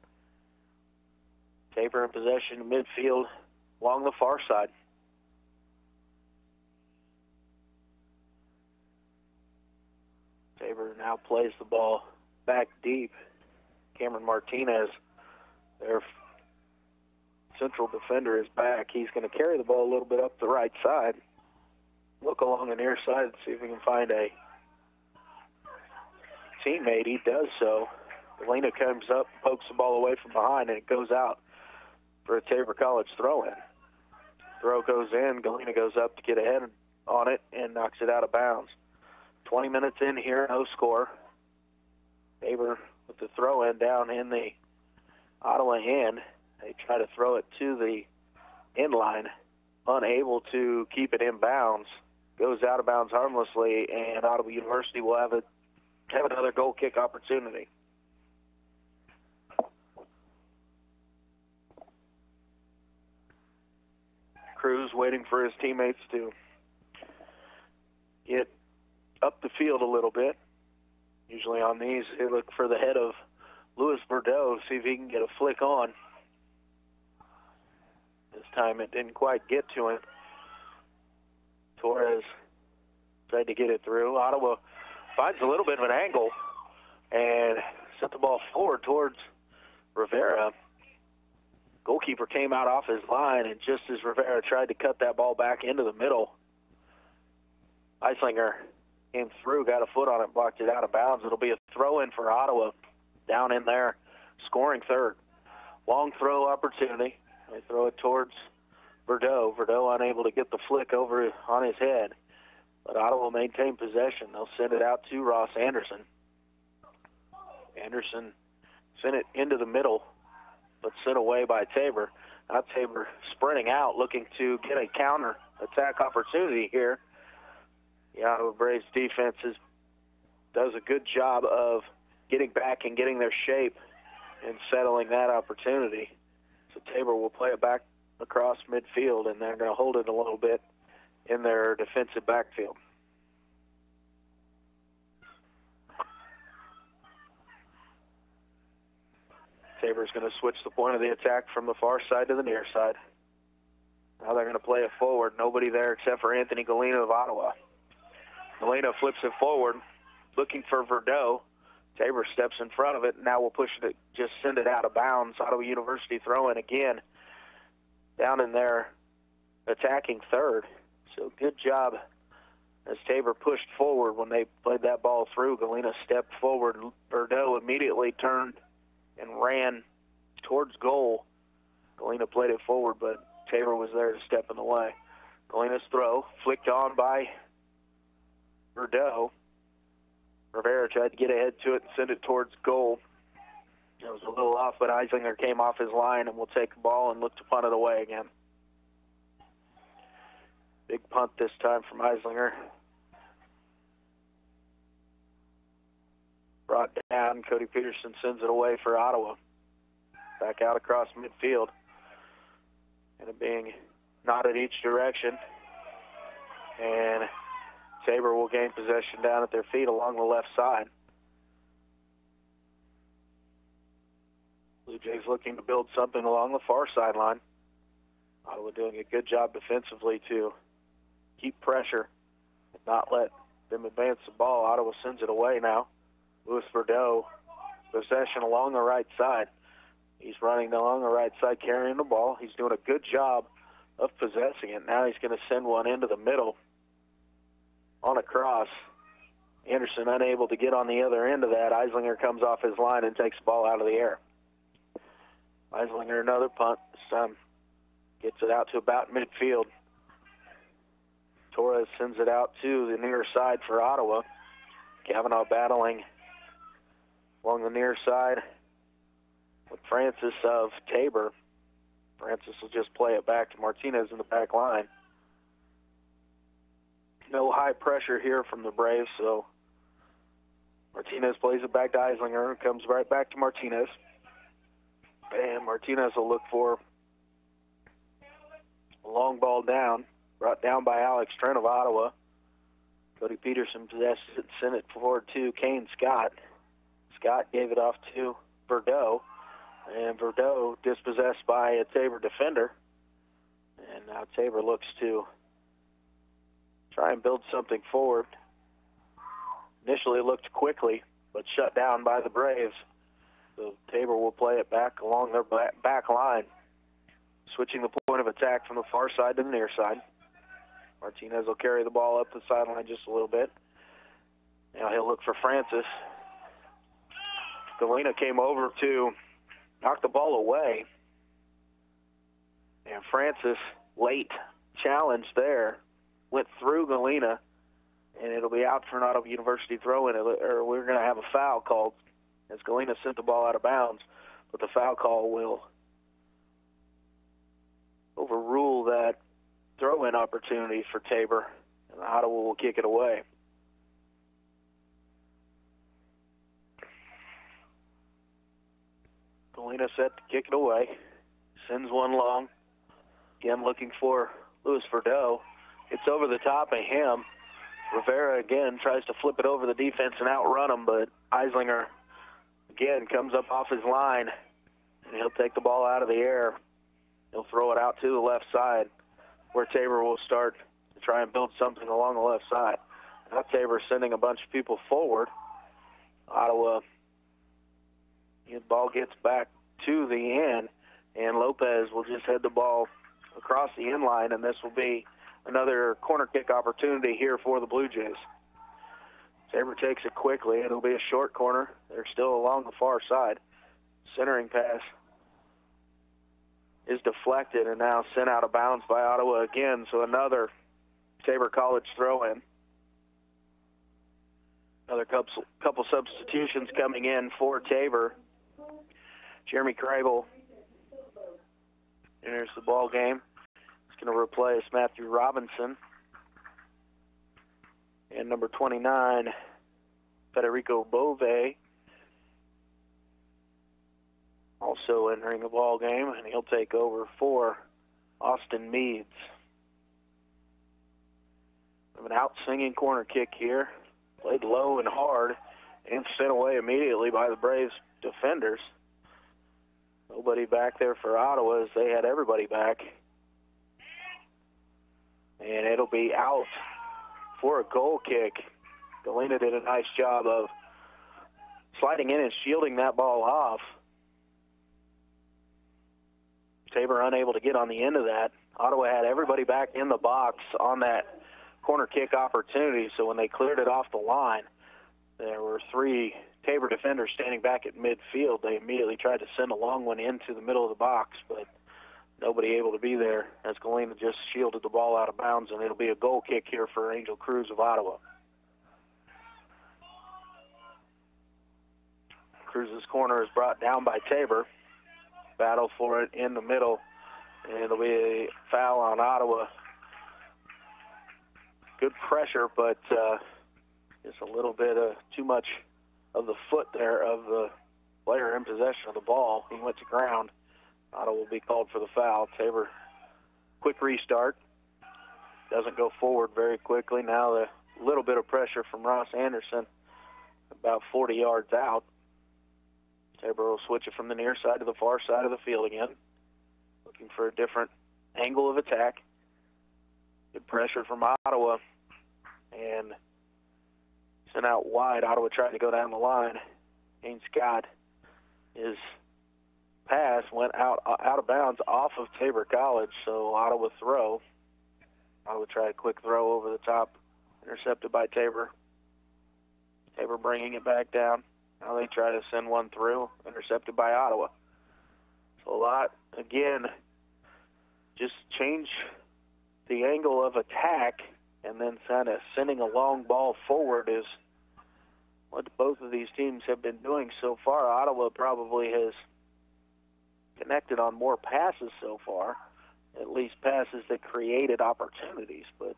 Tabor in possession midfield along the far side. Tabor now plays the ball back deep. Cameron Martinez, their central defender, is back. He's going to carry the ball a little bit up the right side. Look along the near side and see if he can find a teammate. He does so. Galena comes up, pokes the ball away from behind, and it goes out for a Tabor College throw-in. Throw goes in. Galena goes up to get ahead on it and knocks it out of bounds. 20 minutes in here, no score. Tabor with the throw-in down in the Ottawa end. They try to throw it to the end line, unable to keep it in bounds. Goes out of bounds harmlessly, and Ottawa University will have another goal kick opportunity. Cruz waiting for his teammates to get up the field a little bit. Usually on these, they look for the head of Louis Bordeaux, see if he can get a flick on. This time it didn't quite get to him. Torres tried to get it through. Ottawa finds a little bit of an angle and sent the ball forward towards Rivera. Goalkeeper came out off his line, and just as Rivera tried to cut that ball back into the middle, Eislinger came through, got a foot on it, blocked it out of bounds. It'll be a throw-in for Ottawa down in there, scoring third. Long throw opportunity. They throw it towards Bordeaux. Bordeaux unable to get the flick over on his head. But Ottawa will maintain possession. They'll send it out to Ross Anderson. Anderson sent it into the middle, but sent away by Tabor. Now Tabor sprinting out, looking to get a counter attack opportunity here. The Ottawa Braves defense does a good job of getting back and getting their shape and settling that opportunity. So Tabor will play it back across midfield, and they're going to hold it a little bit in their defensive backfield. Tabor's going to switch the point of the attack from the far side to the near side. Now they're going to play it forward. Nobody there except for Anthony Galena of Ottawa. Galena flips it forward, looking for Bordeaux. Tabor steps in front of it, and now we'll push it, just send it out of bounds. Ottawa University throw-in again down in there, attacking third. So good job as Tabor pushed forward when they played that ball through. Galena stepped forward. Bordeaux immediately turned and ran towards goal. Galena played it forward, but Tabor was there to step in the way. Galena's throw, flicked on by Bordeaux. Rivera tried to get ahead to it and send it towards goal. It was a little off, but Eislinger came off his line and will take the ball and look to punt it away again. Big punt this time from Eislinger. Brought down. Cody Peterson sends it away for Ottawa. Back out across midfield. And it being nodded each direction. And Tabor will gain possession down at their feet along the left side. Blue Jays looking to build something along the far sideline. Ottawa doing a good job defensively to keep pressure and not let them advance the ball. Ottawa sends it away now. Louis Bordeaux, possession along the right side. He's running along the right side, carrying the ball. He's doing a good job of possessing it. Now he's going to send one into the middle on a cross. Anderson unable to get on the other end of that. Eislinger comes off his line and takes the ball out of the air. Eislinger another punt. This time gets it out to about midfield. Torres sends it out to the near side for Ottawa. Kavanaugh battling along the near side with Francis of Tabor. Francis will just play it back to Martinez in the back line. No high pressure here from the Braves, so Martinez plays it back to Eislinger. Comes right back to Martinez. And Martinez will look for a long ball down, brought down by Alex Trent of Ottawa. Cody Peterson possesses it, sent it forward to Kane Scott. Scott gave it off to Verdeaux, and Verdeaux dispossessed by a Tabor defender. And now Tabor looks to try and build something forward. Initially looked quickly, but shut down by the Braves. So Tabor will play it back along their back line, switching the point of attack from the far side to the near side. Martinez will carry the ball up the sideline just a little bit. Now he'll look for Francis. Galena came over to knock the ball away. And Francis, late challenge there, went through Galena, and it'll be out for an Ottawa University throw-in, or we're going to have a foul called as Galena sent the ball out of bounds, but the foul call will overrule that throw-in opportunity for Tabor, and Ottawa will kick it away. Galena set to kick it away. Sends one long. Again looking for Louis Verdeaux. It's over the top of him. Rivera again tries to flip it over the defense and outrun him, but Eislinger again comes up off his line, and he'll take the ball out of the air. He'll throw it out to the left side, where Tabor will start to try and build something along the left side. Now Tabor sending a bunch of people forward. Ottawa, the ball gets back to the end, and Lopez will just head the ball across the end line, and this will be another corner kick opportunity here for the Blue Jays. Tabor takes it quickly. It'll be a short corner. They're still along the far side. Centering pass is deflected and now sent out of bounds by Ottawa again, so another Tabor College throw-in. Another couple substitutions coming in for Tabor. Jeremy Crable enters the ball game. He's going to replace Matthew Robinson. And number 29, Federico Bove, also entering the ball game, and he'll take over for Austin Meads. We have an out-swinging corner kick here, played low and hard, and sent away immediately by the Braves defenders. Nobody back there for Ottawa as they had everybody back. And it'll be out for a goal kick. Galena did a nice job of sliding in and shielding that ball off. Tabor unable to get on the end of that. Ottawa had everybody back in the box on that corner kick opportunity, so when they cleared it off the line, there were three Tabor defenders standing back at midfield. They immediately tried to send a long one into the middle of the box, but nobody able to be there as Galena just shielded the ball out of bounds, and it'll be a goal kick here for Angel Cruz of Ottawa. Cruz's corner is brought down by Tabor. Battle for it in the middle, and it'll be a foul on Ottawa. Good pressure, but just a little bit too much of the foot there of the player in possession of the ball. He went to ground. Ottawa will be called for the foul. Tabor, quick restart. Doesn't go forward very quickly. Now the little bit of pressure from Ross Anderson, about 40 yards out. Tabor will switch it from the near side to the far side of the field again, looking for a different angle of attack. Good pressure from Ottawa, and sent out wide. Ottawa tried to go down the line. Kane Scott, his pass went out of bounds off of Tabor College, so Ottawa throw. Ottawa tried a quick throw over the top, intercepted by Tabor. Tabor bringing it back down. Now they try to send one through, intercepted by Ottawa. So a lot, again, just change the angle of attack and then kind of sending a long ball forward is what both of these teams have been doing so far. Ottawa probably has connected on more passes so far, at least passes that created opportunities, but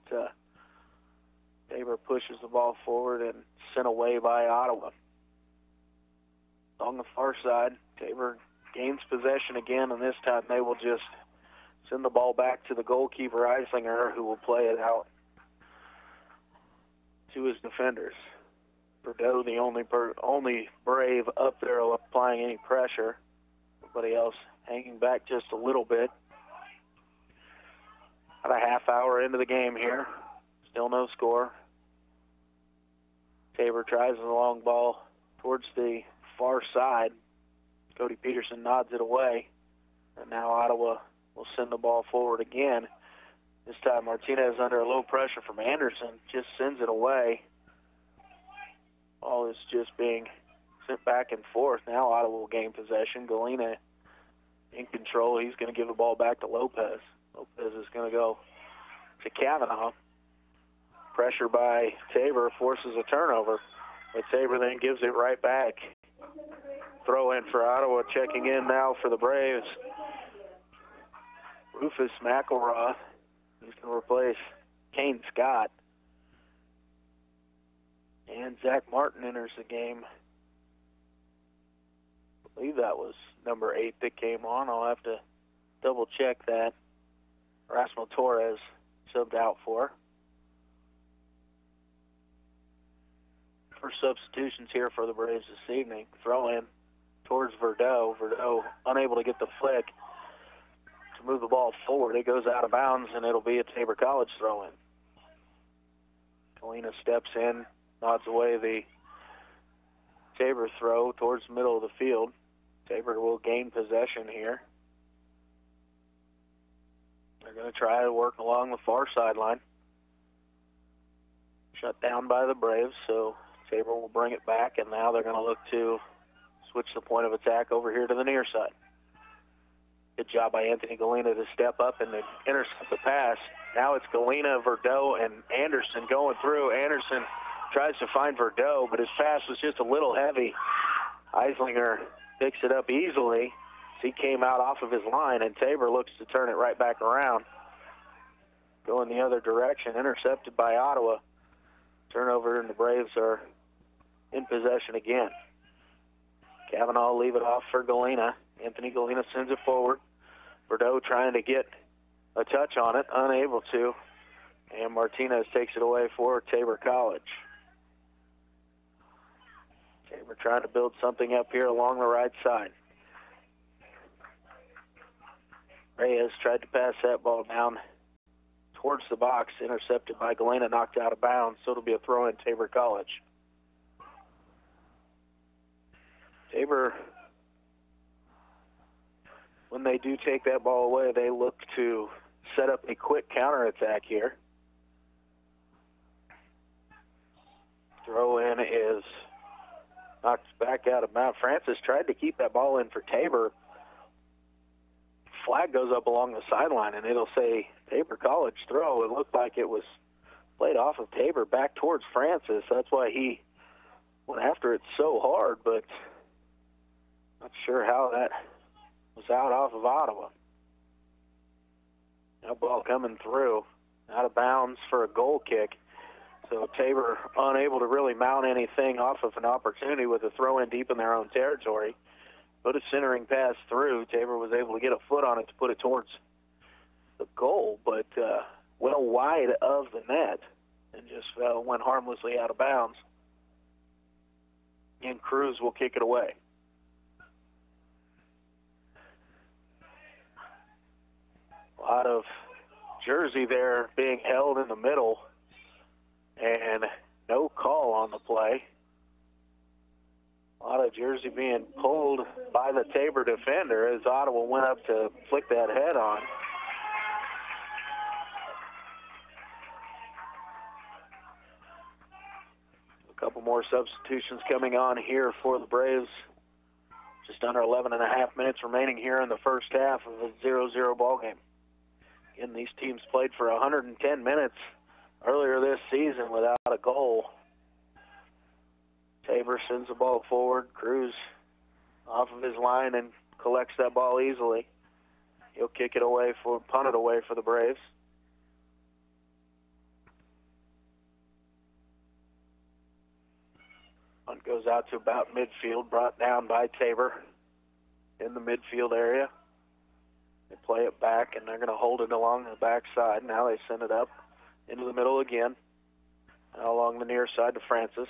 Tabor pushes the ball forward and sent away by Ottawa. On the far side, Tabor gains possession again, and this time they will just send the ball back to the goalkeeper, Eislinger, who will play it out to his defenders. Bordeaux, the only Brave up there applying any pressure. Everybody else hanging back just a little bit. About a half hour into the game here. Still no score. Tabor tries the long ball towards the far side. Cody Peterson nods it away. And now Ottawa will send the ball forward again. This time Martinez under a little pressure from Anderson. Just sends it away. Ball is just being sent back and forth. Now Ottawa will gain possession. Galena in control. He's going to give the ball back to Lopez. Lopez is going to go to Kavanaugh. Pressure by Tabor forces a turnover, but Tabor then gives it right back. Throw in for Ottawa. Checking in now for the Braves. Rufus McElroth. He's going to replace Kane Scott. And Zach Martin enters the game. I believe that was number 8 that came on. I'll have to double check that. Erasmo Torres subbed out for. First substitutions here for the Braves this evening. Throw in towards Bordeaux. Bordeaux unable to get the flick to move the ball forward. It goes out of bounds, and it'll be a Tabor College throw-in. Galena steps in, nods away the Tabor throw towards the middle of the field. Tabor will gain possession here. They're going to try to work along the far sideline. Shut down by the Braves, so Tabor will bring it back, and now they're going to look to switch the point of attack over here to the near side. Good job by Anthony Galena to step up and intercept the pass. Now it's Galena, Bordeaux, and Anderson going through. Anderson tries to find Bordeaux, but his pass was just a little heavy. Eislinger picks it up easily. He came out off of his line, and Tabor looks to turn it right back around. Going the other direction, intercepted by Ottawa. Turnover, and the Braves are in possession again. Kavanaugh will leave it off for Galena. Anthony Galena sends it forward. Bordeaux trying to get a touch on it, unable to. And Martinez takes it away for Tabor College. Tabor trying to build something up here along the right side. Reyes tried to pass that ball down towards the box, intercepted by Galena, knocked out of bounds, so it'll be a throw in Tabor College. Tabor, when they do take that ball away, they look to set up a quick counterattack here. Throw in is knocked back out of bounds. Francis tried to keep that ball in for Tabor. Flag goes up along the sideline, and it'll say Tabor College throw. It looked like it was played off of Tabor back towards Francis. That's why he went after it so hard, but not sure how that was out off of Ottawa. Now ball coming through, out of bounds for a goal kick. So Tabor unable to really mount anything off of an opportunity with a throw-in deep in their own territory. Put a centering pass through. Tabor was able to get a foot on it to put it towards the goal, but well wide of the net and just went harmlessly out of bounds. And Cruz will kick it away. A lot of jersey there being held in the middle, and no call on the play. A lot of jersey being pulled by the Tabor defender as Ottawa went up to flick that head on. A couple more substitutions coming on here for the Braves. Just under 11 and a half minutes remaining here in the first half of a 0-0 ball game. Again, these teams played for 110 minutes earlier this season without a goal. Tabor sends the ball forward. Cruz off of his line and collects that ball easily. He'll kick it away punt it away for the Braves. Punt goes out to about midfield, brought down by Tabor in the midfield area. They play it back, and they're going to hold it along the backside. Now they send it up into the middle again. Now along the near side to Francis.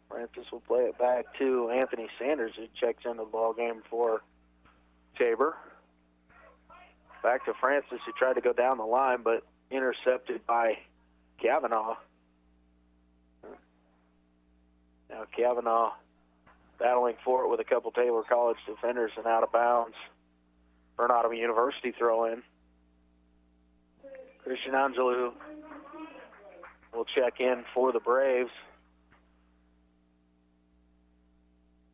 Francis will play it back to Anthony Sanders, who checks into the ball game for Tabor. Back to Francis, who tried to go down the line, but intercepted by Kavanaugh. Now Kavanaugh battling for it with a couple Tabor College defenders and out of bounds for an Ottawa University throw-in. Christian Angelou will check in for the Braves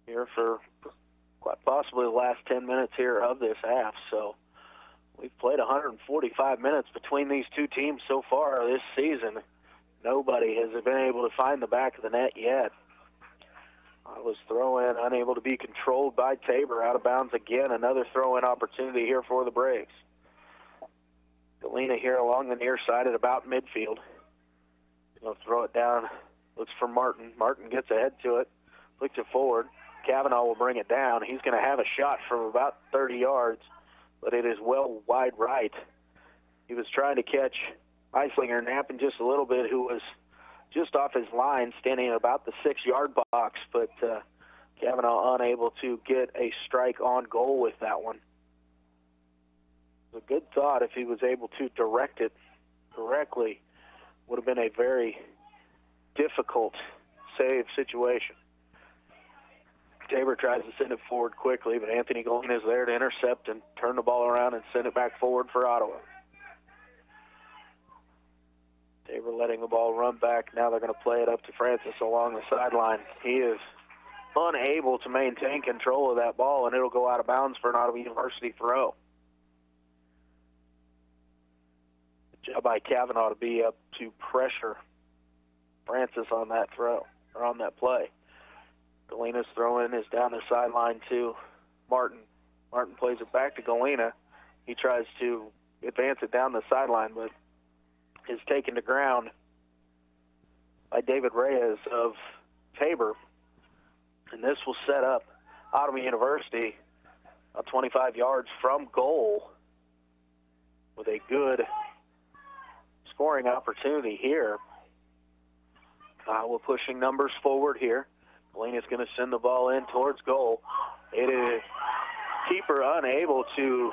here for quite possibly the last 10 minutes here of this half. So we've played 145 minutes between these two teams so far this season. Nobody has been able to find the back of the net yet. I was throw-in, unable to be controlled by Tabor. Out of bounds again. Another throw-in opportunity here for the Braves. Galena here along the near side at about midfield. He'll throw it down. Looks for Martin. Martin gets ahead to it. Flicks it forward. Kavanaugh will bring it down. He's going to have a shot from about 30 yards, but it is well wide right. He was trying to catch Eislinger napping just a little bit, who was just off his line, standing at about the 6-yard box, but Kavanaugh unable to get a strike on goal with that one. It was a good thought if he was able to direct it correctly. Would have been a very difficult save situation. Tabor tries to send it forward quickly, but Anthony Galena is there to intercept and turn the ball around and send it back forward for Ottawa. Tabor letting the ball run back. Now they're going to play it up to Francis along the sideline. He is unable to maintain control of that ball, and it'll go out of bounds for an Ottawa University throw. Good job by Kavanaugh to be up to pressure Francis on that throw, or on that play. Galena's throw-in is down the sideline to Martin. Martin plays it back to Galena. He tries to advance it down the sideline, but is taken to ground by David Reyes of Tabor. And this will set up Ottawa University 25 yards from goal with a good scoring opportunity here. We're pushing numbers forward here. Galena's going to send the ball in towards goal. It is keeper unable to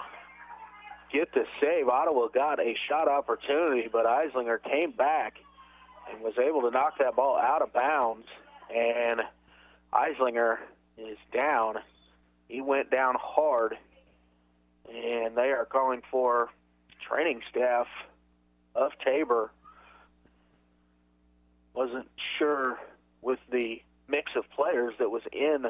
get the save. Ottawa got a shot opportunity, but Eislinger came back and was able to knock that ball out of bounds. And Eislinger is down. He went down hard, and they are calling for training staff of Tabor. Wasn't sure with the mix of players that was in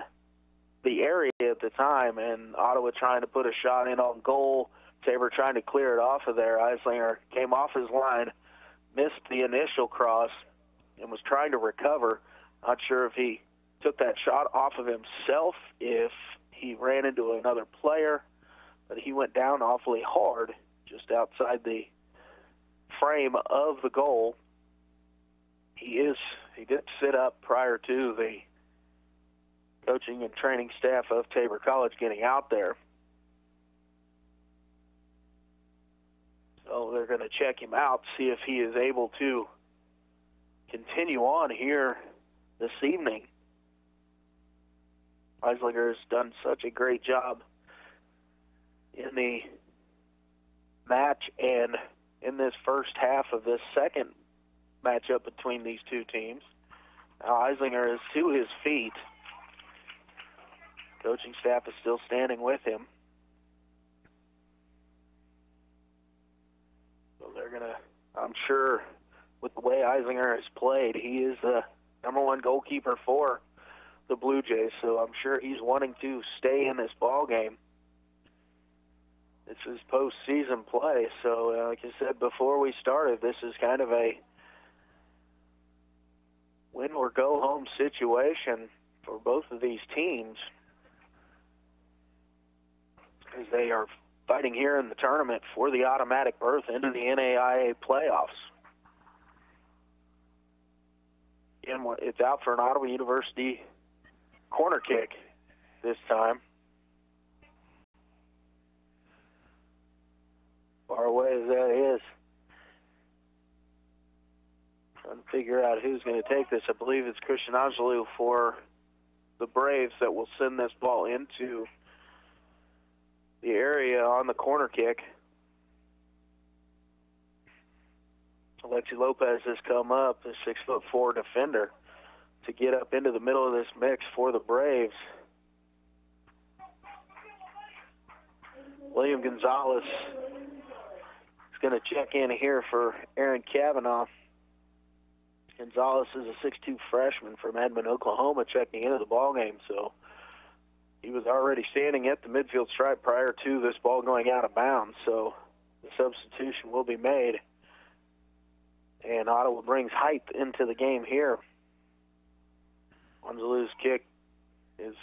the area at the time, and Ottawa trying to put a shot in on goal. Tabor trying to clear it off of there. Eislinger came off his line, missed the initial cross, and was trying to recover. Not sure if he took that shot off of himself, if he ran into another player, but he went down awfully hard just outside the frame of the goal. He did sit up prior to the coaching and training staff of Tabor College getting out there. So they're going to check him out, see if he is able to continue on here this evening. Eislinger has done such a great job in the match and in this first half of this second matchup between these two teams. Now Eislinger is to his feet. Coaching staff is still standing with him. So they're going to, I'm sure, with the way Eislinger has played, he is the number one goalkeeper for the Blue Jays, so I'm sure he's wanting to stay in this ball game. This is postseason play, so like I said before we started, this is kind of a win or go home situation for both of these teams, as they are fighting here in the tournament for the automatic berth into the NAIA playoffs. And it's out for an Ottawa University corner kick this time. Far away as that is. figure out who's going to take this. I believe it's Christian Angelou for the Braves that will send this ball into the area on the corner kick. Alexi Lopez has come up, the 6'4" defender, to get up into the middle of this mix for the Braves. William Gonzalez is going to check in here for Aaron Cavanaugh. Gonzalez is a 6'2" freshman from Edmond, Oklahoma, checking into the ballgame. So he was already standing at the midfield stripe prior to this ball going out of bounds. So the substitution will be made. And Ottawa brings height into the game here. Angelou's kick is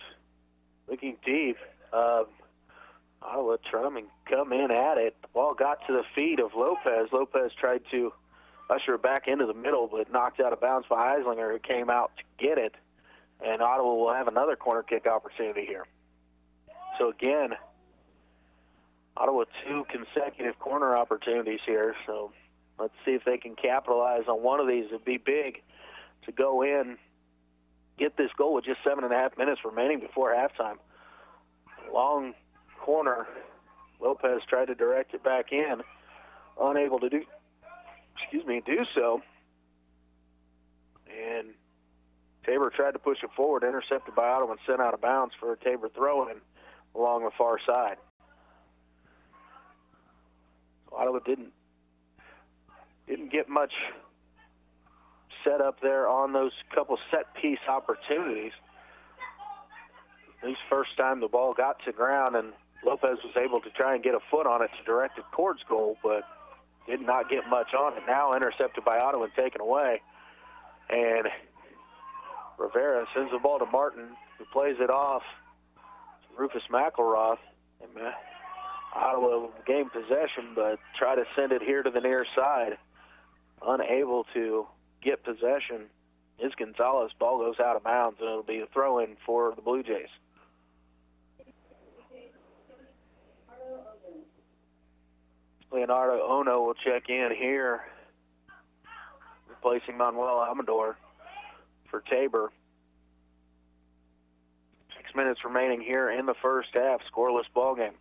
looking deep. Ottawa trying to come in at it. The ball got to the feet of Lopez. Lopez tried to usher it back into the middle, but knocked out of bounds by Eislinger, who came out to get it. And Ottawa will have another corner kick opportunity here. So again, Ottawa 2 consecutive corner opportunities here. So let's see if they can capitalize on one of these. It'd be big to go in, get this goal with just 7.5 minutes remaining before halftime. Long corner. Lopez tried to direct it back in, unable to do so. And Tabor tried to push it forward, intercepted by Ottawa and sent out of bounds for a Tabor throw-in along the far side. So Ottawa didn't get much set up there on those couple set-piece opportunities. At least first time the ball got to ground, and Lopez was able to try and get a foot on it to direct it towards goal, but did not get much on it. Now intercepted by Ottawa and taken away. And Rivera sends the ball to Martin, who plays it off to Rufus McElroth. And Ottawa will gain possession, but try to send it here to the near side. Unable to get possession is Gonzalez. Ball goes out of bounds, and it'll be a throw-in for the Blue Jays. Leonardo Ono will check in here, replacing Manuel Amador for Tabor. 6 minutes remaining here in the first half, scoreless ball game.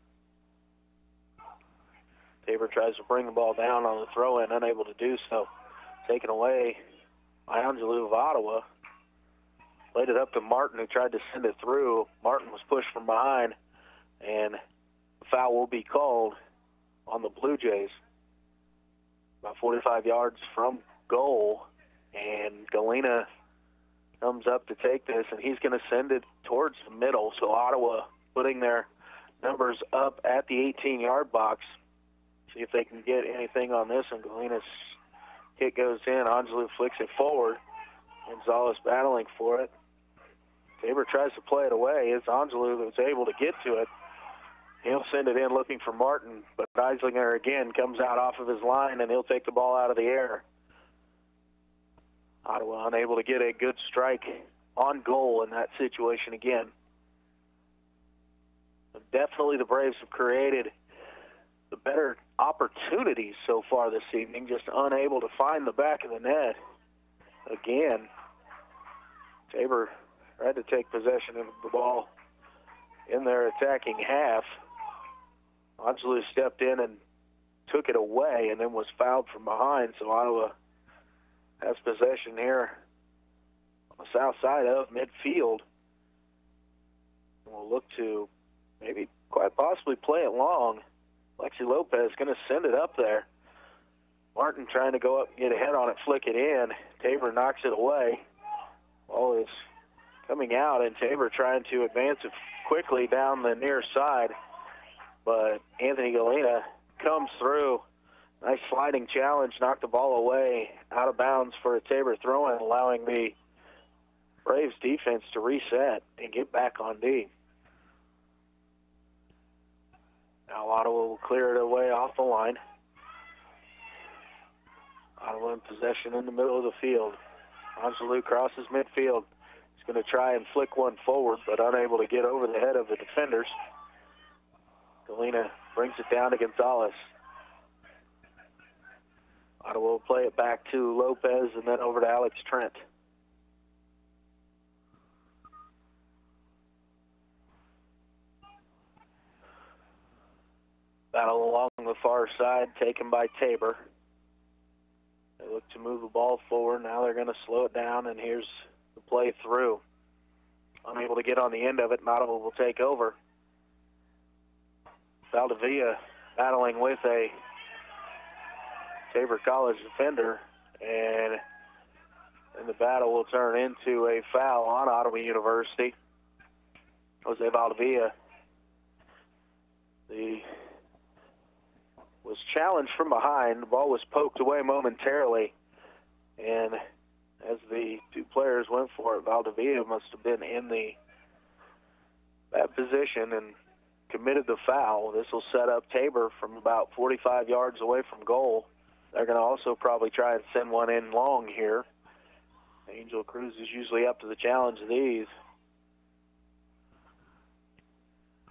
Tabor tries to bring the ball down on the throw-in, unable to do so. Taken away by Angelou of Ottawa. Played it up to Martin, who tried to send it through. Martin was pushed from behind, and the foul will be called on the Blue Jays. About 45 yards from goal, and Galena comes up to take this, and he's going to send it towards the middle. So Ottawa putting their numbers up at the 18-yard box. See if they can get anything on this, and Galena's kick goes in. Angelou flicks it forward. Gonzalez battling for it. Tabor tries to play it away. It's Angelou that was able to get to it. He'll send it in looking for Martin, but Eislinger again comes out off of his line, and he'll take the ball out of the air. Ottawa unable to get a good strike on goal in that situation again. But definitely the Braves have created the better opportunities so far this evening, just unable to find the back of the net. Again, Tabor tried to take possession of the ball in their attacking half. Angelou stepped in and took it away and then was fouled from behind, so Ottawa has possession here on the south side of midfield. We'll look to maybe quite possibly play it long. Alexi Lopez going to send it up there. Martin trying to go up and get ahead on it, flick it in. Tabor knocks it away. Ball is coming out, and Tabor trying to advance it quickly down the near side. But Anthony Galena comes through. Nice sliding challenge, knocked the ball away, out of bounds for a Tabor throw-in, allowing the Braves defense to reset and get back on D. Now Ottawa will clear it away off the line. Ottawa in possession in the middle of the field. Angelou crosses midfield. He's going to try and flick one forward, but unable to get over the head of the defenders. Galena brings it down to Gonzalez. Ottawa will play it back to Lopez and then over to Alex Trent. Battle along the far side, taken by Tabor. They look to move the ball forward. Now they're going to slow it down, and here's the play through. Unable to get on the end of it, and Ottawa will take over. Valdivia battling with a Tabor College defender, and the battle will turn into a foul on Ottawa University. Jose Valdivia was challenged from behind. The ball was poked away momentarily, and as the two players went for it, Valdivia must have been in that position and committed the foul. This will set up Tabor from about 45 yards away from goal. They're going to also probably try and send one in long here. Angel Cruz is usually up to the challenge of these.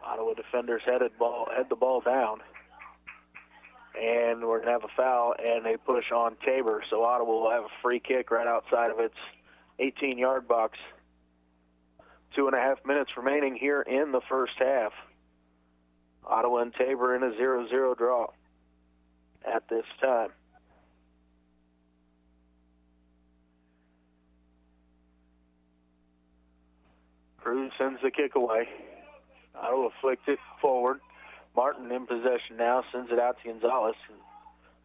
Ottawa defenders head the ball down. And we're going to have a foul, and they push on Tabor. So Ottawa will have a free kick right outside of its 18-yard box. 2.5 minutes remaining here in the first half. Ottawa and Tabor in a 0-0 draw at this time. Cruz sends the kick away. Ottawa flicked it forward. Martin in possession now, sends it out to Gonzalez.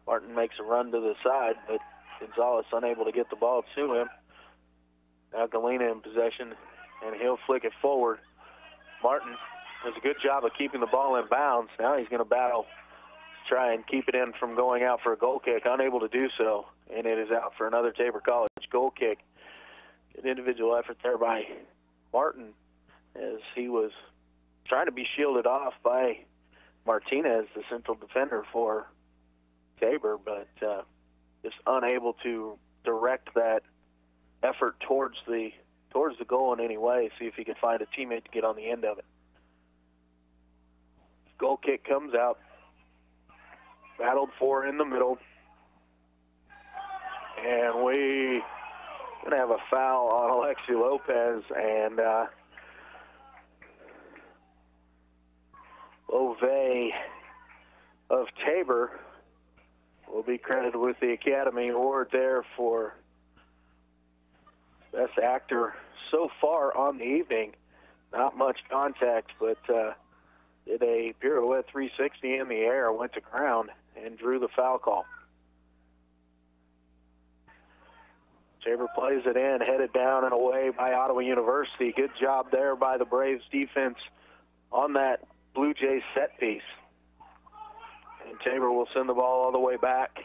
Martin makes a run to the side, but Gonzalez unable to get the ball to him. Now Galena in possession, and he'll flick it forward. Martin does a good job of keeping the ball in bounds. Now he's going to battle to try and keep it in from going out for a goal kick. Unable to do so, and it is out for another Tabor College goal kick. Good individual effort there by Martin as he was trying to be shielded off by Martinez, the central defender for Tabor, but just unable to direct that effort towards the goal in any way, see if he could find a teammate to get on the end of it. Goal kick comes out, battled for in the middle, and we're going to have a foul on Alexi Lopez, and Ove of Tabor will be credited with the Academy Award there for Best Actor so far on the evening. Not much contact, but did a pirouette 360 in the air, went to ground, and drew the foul call. Tabor plays it in, headed down and away by Ottawa University. Good job there by the Braves defense on that Blue Jays set piece. And Tabor will send the ball all the way back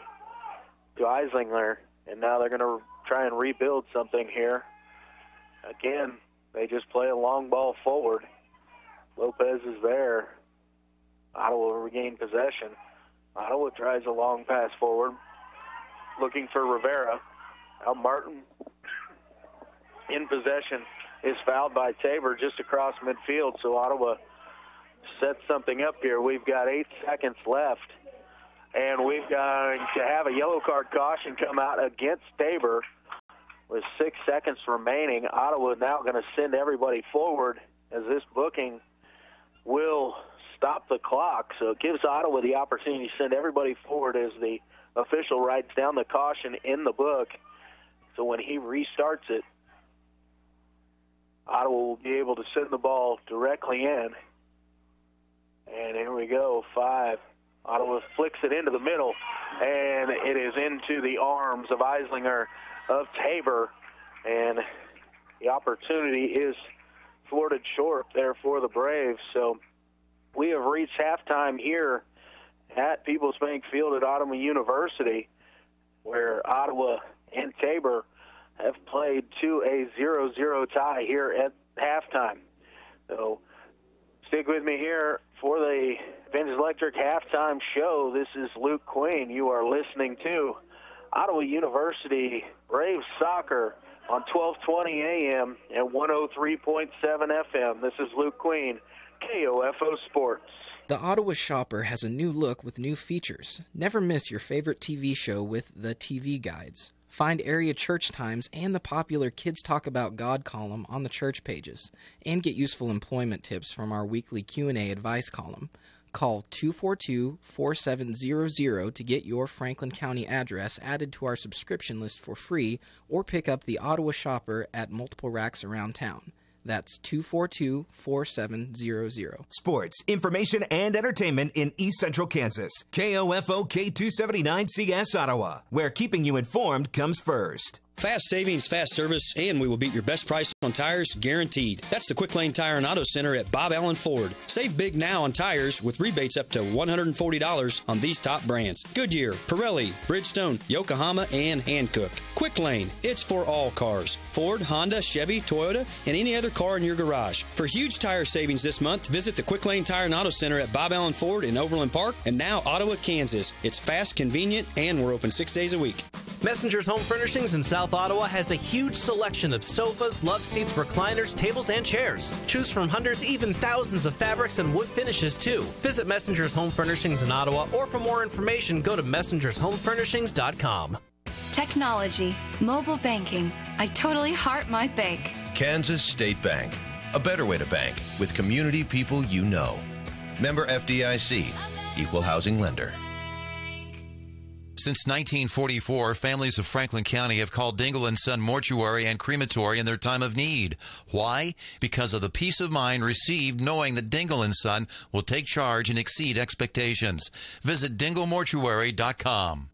to Eislinger, and now they're going to try and rebuild something here. Again, they just play a long ball forward. Lopez is there. Ottawa will regain possession. Ottawa tries a long pass forward, looking for Rivera. Now Martin in possession is fouled by Tabor just across midfield, so Ottawa set something up here. We've got 8 seconds left, and we've got to have a yellow card caution come out against Tabor with 6 seconds remaining. Ottawa now going to send everybody forward as this booking will stop the clock. So it gives Ottawa the opportunity to send everybody forward as the official writes down the caution in the book. So when he restarts it, Ottawa will be able to send the ball directly in. And here we go, 5. Ottawa flicks it into the middle, and it is into the arms of Eislinger of Tabor. And the opportunity is thwarted short there for the Braves. So we have reached halftime here at Peoples Bank Field at Ottawa University, where Ottawa and Tabor have played to a 0-0 tie here at halftime. So stick with me here for the Vintage Electric halftime show. This is Luke Queen. You are listening to Ottawa University Braves Soccer on 1220 AM and 103.7 FM. This is Luke Queen, KOFO Sports. The Ottawa Shopper has a new look with new features. Never miss your favorite TV show with the TV Guides. Find area church times and the popular Kids Talk About God column on the church pages, and get useful employment tips from our weekly Q&A advice column. Call 242-4700 to get your Franklin County address added to our subscription list for free, or pick up the Ottawa Shopper at multiple racks around town. That's 242-4700. Sports, information, and entertainment in East Central Kansas. KOFO K279CS Ottawa, where keeping you informed comes first. Fast savings, fast service, and we will beat your best price on tires guaranteed. That's the Quick Lane Tire and Auto Center at Bob Allen Ford. Save big now on tires with rebates up to $140 on these top brands: Goodyear, Pirelli, Bridgestone, Yokohama, and Hankook. Quick Lane, it's for all cars: Ford, Honda, Chevy, Toyota, and any other car in your garage. For huge tire savings this month, visit the Quick Lane Tire and Auto Center at Bob Allen Ford in Overland Park and now Ottawa, Kansas. It's fast, convenient, and we're open 6 days a week. Messenger's Home Furnishings in South Ottawa has a huge selection of sofas, love seats, recliners, tables, and chairs. Choose from hundreds, even thousands of fabrics and wood finishes, too. Visit Messenger's Home Furnishings in Ottawa, or for more information, go to messengershomefurnishings.com. Technology, mobile banking. I totally heart my bank. Kansas State Bank. A better way to bank with community people you know. Member FDIC. Equal housing lender. Since 1944, families of Franklin County have called Dingle & Son Mortuary and Crematory in their time of need. Why? Because of the peace of mind received knowing that Dingle & Son will take charge and exceed expectations. Visit dinglemortuary.com.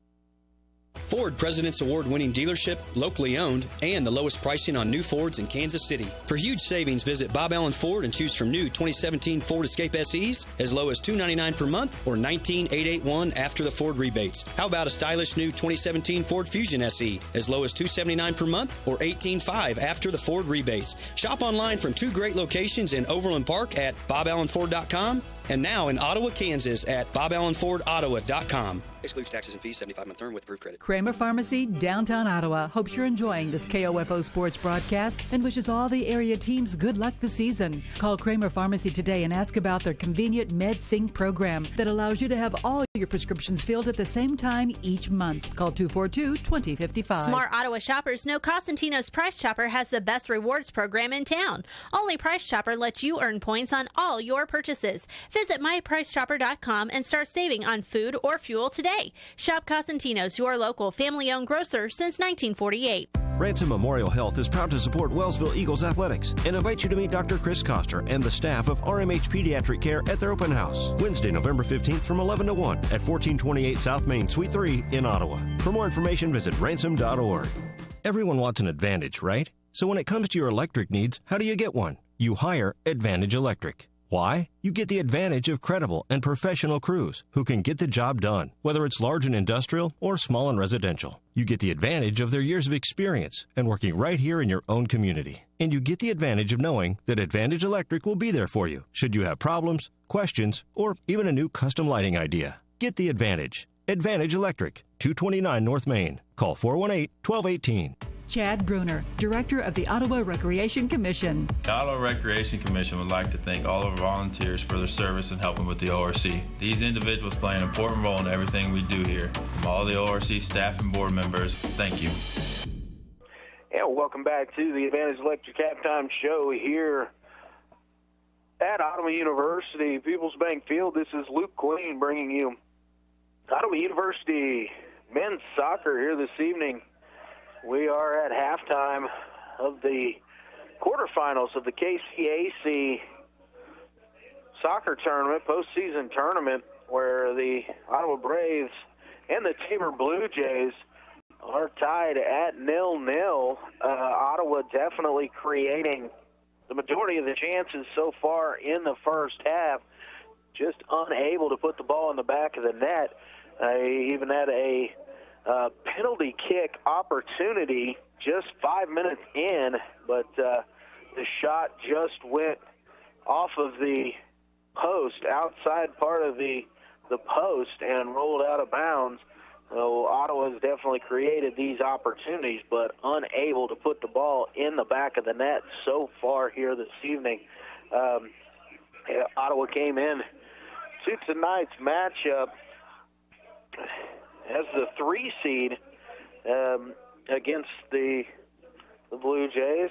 Ford President's Award-winning dealership, locally owned, and the lowest pricing on new Fords in Kansas City. For huge savings, visit Bob Allen Ford and choose from new 2017 Ford Escape SEs as low as $299 per month or $19,881 after the Ford rebates. How about a stylish new 2017 Ford Fusion SE as low as $279 per month or $18,500 after the Ford rebates? Shop online from 2 great locations in Overland Park at boballenford.com and now in Ottawa, Kansas at boballenfordottawa.com. Excludes taxes and fees, 75-month term with approved credit. Kramer Pharmacy, downtown Ottawa, hopes you're enjoying this KOFO sports broadcast and wishes all the area teams good luck this season. Call Kramer Pharmacy today and ask about their convenient MedSync program that allows you to have all your prescriptions filled at the same time each month. Call 242-2055. Smart Ottawa shoppers know Costantino's Price Chopper has the best rewards program in town. Only Price Chopper lets you earn points on all your purchases. Visit mypricechopper.com and start saving on food or fuel today. Shop Costantino's, your local family-owned grocer since 1948. Ransom Memorial Health is proud to support Wellsville Eagles athletics and invites you to meet Dr. Chris Koster and the staff of RMH Pediatric Care at their open house, Wednesday, November 15th from 11 to 1 at 1428 South Main, Suite 3 in Ottawa. For more information, visit ransom.org. Everyone wants an Advantage, right? So when it comes to your electric needs, how do you get one? You hire Advantage Electric. Why? You get the advantage of credible and professional crews who can get the job done, whether it's large and industrial or small and residential. You get the advantage of their years of experience and working right here in your own community. And you get the advantage of knowing that Advantage Electric will be there for you should you have problems, questions, or even a new custom lighting idea. Get the advantage. Advantage Electric, 229 North Main. Call 418-1218. Chad Bruner, Director of the Ottawa Recreation Commission. The Ottawa Recreation Commission would like to thank all of our volunteers for their service in helping with the ORC. These individuals play an important role in everything we do here. From all the ORC staff and board members, thank you. And welcome back to the Advantage Electric Halftime Show here at Ottawa University, People's Bank Field. This is Luke Queen bringing you Ottawa University men's soccer here this evening. We are at halftime of the quarterfinals of the KCAC soccer tournament, postseason tournament, where the Ottawa Braves and the Tabor Blue Jays are tied at 0-0. Ottawa definitely creating the majority of the chances so far in the first half, just unable to put the ball in the back of the net. Even had a penalty kick opportunity just 5 minutes in, but the shot just went off of the post, outside part of the post, and rolled out of bounds. So Ottawa's definitely created these opportunities, but unable to put the ball in the back of the net so far here this evening. Ottawa came in to tonight's matchup as the 3 seed against the Blue Jays.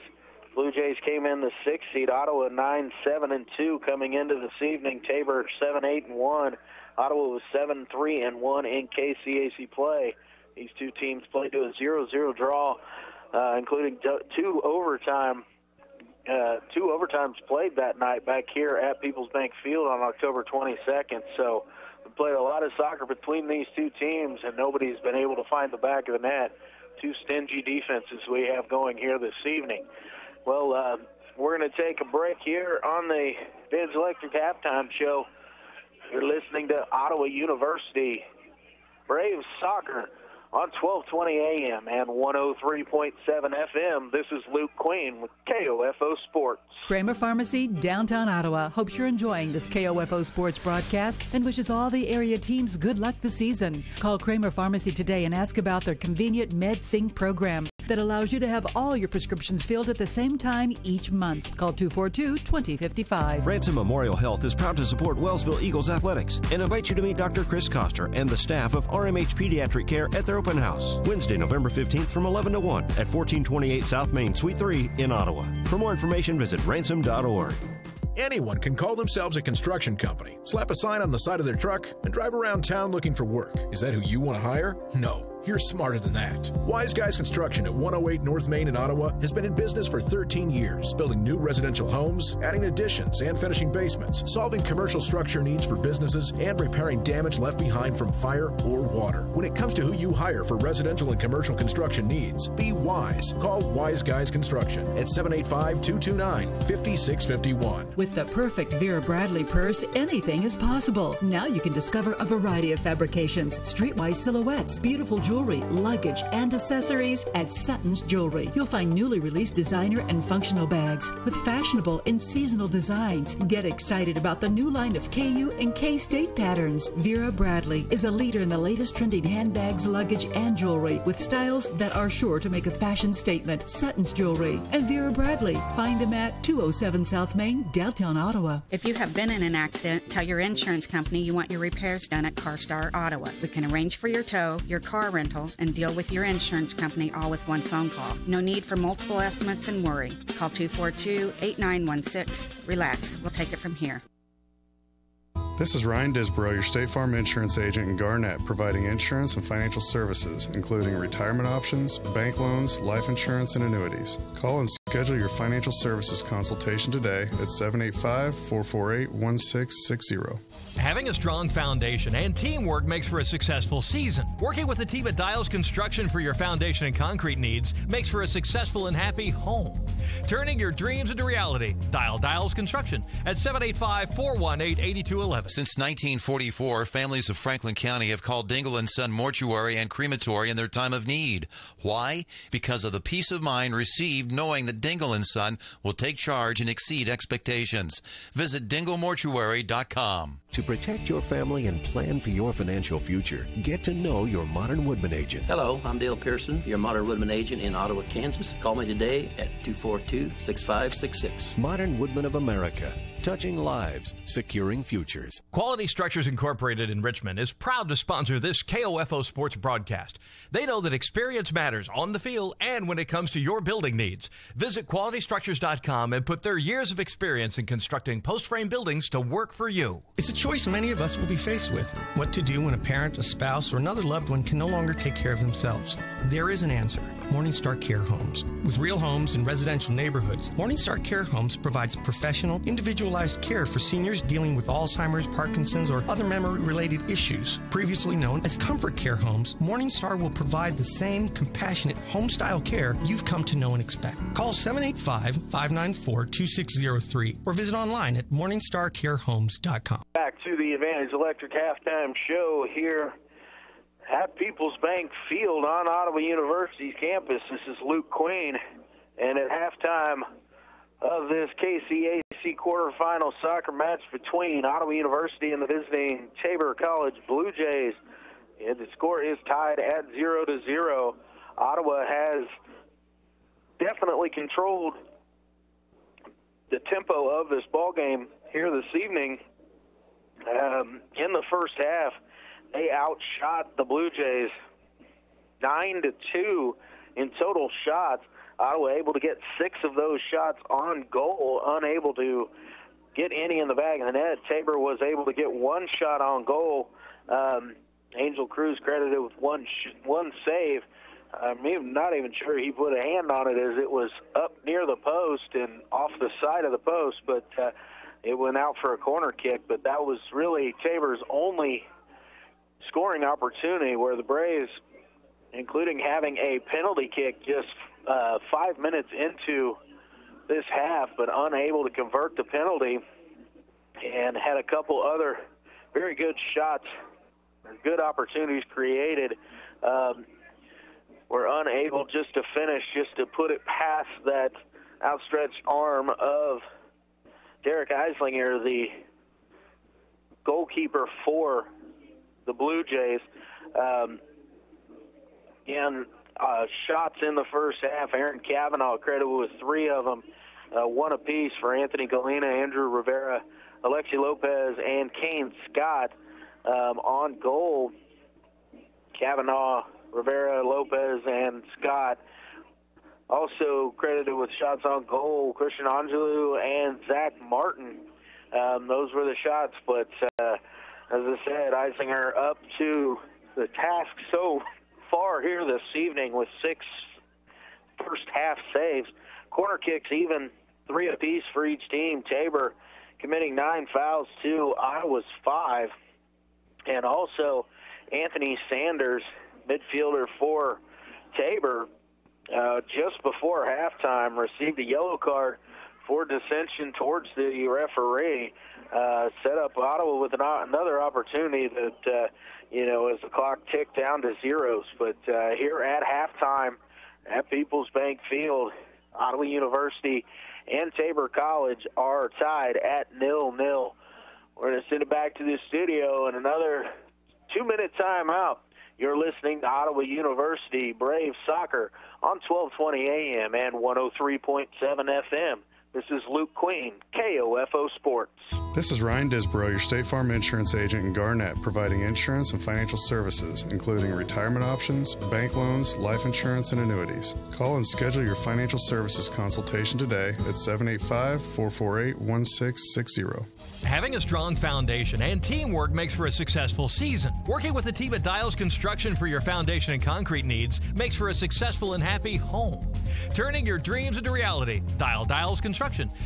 Blue Jays came in the 6 seed. Ottawa 9-7-2 coming into this evening. Tabor 7-8-1. Ottawa was 7-3-1 in KCAC play. These two teams played to a 0-0 draw, including two overtimes played that night back here at Peoples Bank Field on October 22nd. So we played a lot of soccer between these two teams, and nobody's been able to find the back of the net. Two stingy defenses we have going here this evening. Well, we're going to take a break here on the Advantage Electric Halftime Show. You're listening to Ottawa University Braves Soccer on 1220 AM and 103.7 FM. This is Luke Queen with KOFO Sports. Kramer Pharmacy, downtown Ottawa, hopes you're enjoying this KOFO Sports broadcast and wishes all the area teams good luck this season. Call Kramer Pharmacy today and ask about their convenient MedSync program that allows you to have all your prescriptions filled at the same time each month. Call 242-2055. Ransom Memorial Health is proud to support Wellsville Eagles Athletics and invites you to meet Dr. Chris Koster and the staff of RMH Pediatric Care at their open house, Wednesday, November 15th from 11 to 1 at 1428 South Main, Suite 3 in Ottawa. For more information, visit ransom.org. Anyone can call themselves a construction company, slap a sign on the side of their truck, and drive around town looking for work. Is that who you want to hire? No. You're smarter than that. Wise Guys Construction at 108 North Main in Ottawa has been in business for 13 years, building new residential homes, adding additions, and finishing basements, solving commercial structure needs for businesses, and repairing damage left behind from fire or water. When it comes to who you hire for residential and commercial construction needs, be wise. Call Wise Guys Construction at 785-229-5651. With the perfect Vera Bradley purse, anything is possible. Now you can discover a variety of fabrications, streetwise silhouettes, beautiful jewelry, luggage, and accessories at Sutton's Jewelry. You'll find newly released designer and functional bags with fashionable and seasonal designs. Get excited about the new line of KU and K-State patterns. Vera Bradley is a leader in the latest trending handbags, luggage, and jewelry with styles that are sure to make a fashion statement. Sutton's Jewelry and Vera Bradley. Find them at 207 South Main, downtown Ottawa. If you have been in an accident, tell your insurance company you want your repairs done at CarStar Ottawa. We can arrange for your tow, your car rental, and deal with your insurance company all with one phone call. No need for multiple estimates and worry. Call 242-8916. Relax. We'll take it from here. This is Ryan Disborough, your State Farm insurance agent in Garnett, providing insurance and financial services, including retirement options, bank loans, life insurance, and annuities. Call and schedule your financial services consultation today at 785-448-1660. Having a strong foundation and teamwork makes for a successful season. Working with the team at Dials Construction for your foundation and concrete needs makes for a successful and happy home. Turning your dreams into reality. Dial Dials Construction at 785-418-8211. Since 1944, families of Franklin County have called Dingle & Son Mortuary and Crematory in their time of need. Why? Because of the peace of mind received knowing that Dingle & Son will take charge and exceed expectations. Visit dinglemortuary.com. To protect your family and plan for your financial future, get to know your Modern Woodman agent. Hello, I'm Dale Pearson, your Modern Woodman agent in Ottawa, Kansas. Call me today at 242-6566. Modern Woodman of America. Touching lives, securing futures. Quality Structures Incorporated in Richmond is proud to sponsor this KOFO Sports broadcast. They know that experience matters on the field and when it comes to your building needs. Visit qualitystructures.com and put their years of experience in constructing post-frame buildings to work for you. It's a choice many of us will be faced with. What to do when a parent, a spouse, or another loved one can no longer take care of themselves. There is an answer. Morningstar Care Homes. With real homes in residential neighborhoods, Morningstar Care Homes provides professional, individualized care for seniors dealing with Alzheimer's, Parkinson's, or other memory-related issues. Previously known as Comfort Care Homes, Morningstar will provide the same compassionate home-style care you've come to know and expect. Call 785-594-2603 or visit online at morningstarcarehomes.com. Back to the Advantage Electric Halftime Show here at Peoples Bank Field on Ottawa University's campus. This is Luke Queen, and at halftime of this KCAC quarterfinal soccer match between Ottawa University and the visiting Tabor College Blue Jays, and the score is tied at 0-0. Ottawa has definitely controlled the tempo of this ball game here this evening, In the first half, they outshot the Blue Jays 9-2 in total shots. Ottawa able to get 6 of those shots on goal, unable to get any in the back of the net. Tabor was able to get 1 shot on goal. Angel Cruz credited with one save. I'm not even sure he put a hand on it, as it was up near the post and off the side of the post, but it went out for a corner kick. But that was really Tabor's only scoring opportunity, where the Braves, including having a penalty kick just 5 minutes into this half, but unable to convert the penalty, and had a couple other very good shots, good opportunities created, were unable just to finish, just to put it past that outstretched arm of Derek Eislinger, the goalkeeper for the Blue Jays. Shots in the first half, Aaron Cavanaugh credited with 3 of them, 1 apiece for Anthony Galena, Andrew Rivera, Alexi Lopez, and Kane Scott. On goal, Cavanaugh, Rivera, Lopez, and Scott. Also credited with shots on goal, Christian Angelou and Zach Martin. Those were the shots, but as I said, Eisinger up to the task so far here this evening with 6 first-half saves. Corner kicks even 3 apiece for each team. Tabor committing 9 fouls to Ottawa's 5. And also Anthony Sanders, midfielder for Tabor, just before halftime received a yellow card for dissension towards the referee. Set up Ottawa with another opportunity that, as the clock ticked down to zeros. But here at halftime at Peoples Bank Field, Ottawa University and Tabor College are tied at 0-0. We're going to send it back to the studio in another 2-minute timeout. You're listening to Ottawa University Braves Soccer on 1220 AM and 103.7 FM. This is Luke Queen, KOFO Sports. This is Ryan Disborough, your State Farm insurance agent in Garnett, providing insurance and financial services, including retirement options, bank loans, life insurance, and annuities. Call and schedule your financial services consultation today at 785-448-1660. Having a strong foundation and teamwork makes for a successful season. Working with a team at Dials Construction for your foundation and concrete needs makes for a successful and happy home. Turning your dreams into reality. Dial Dials Construction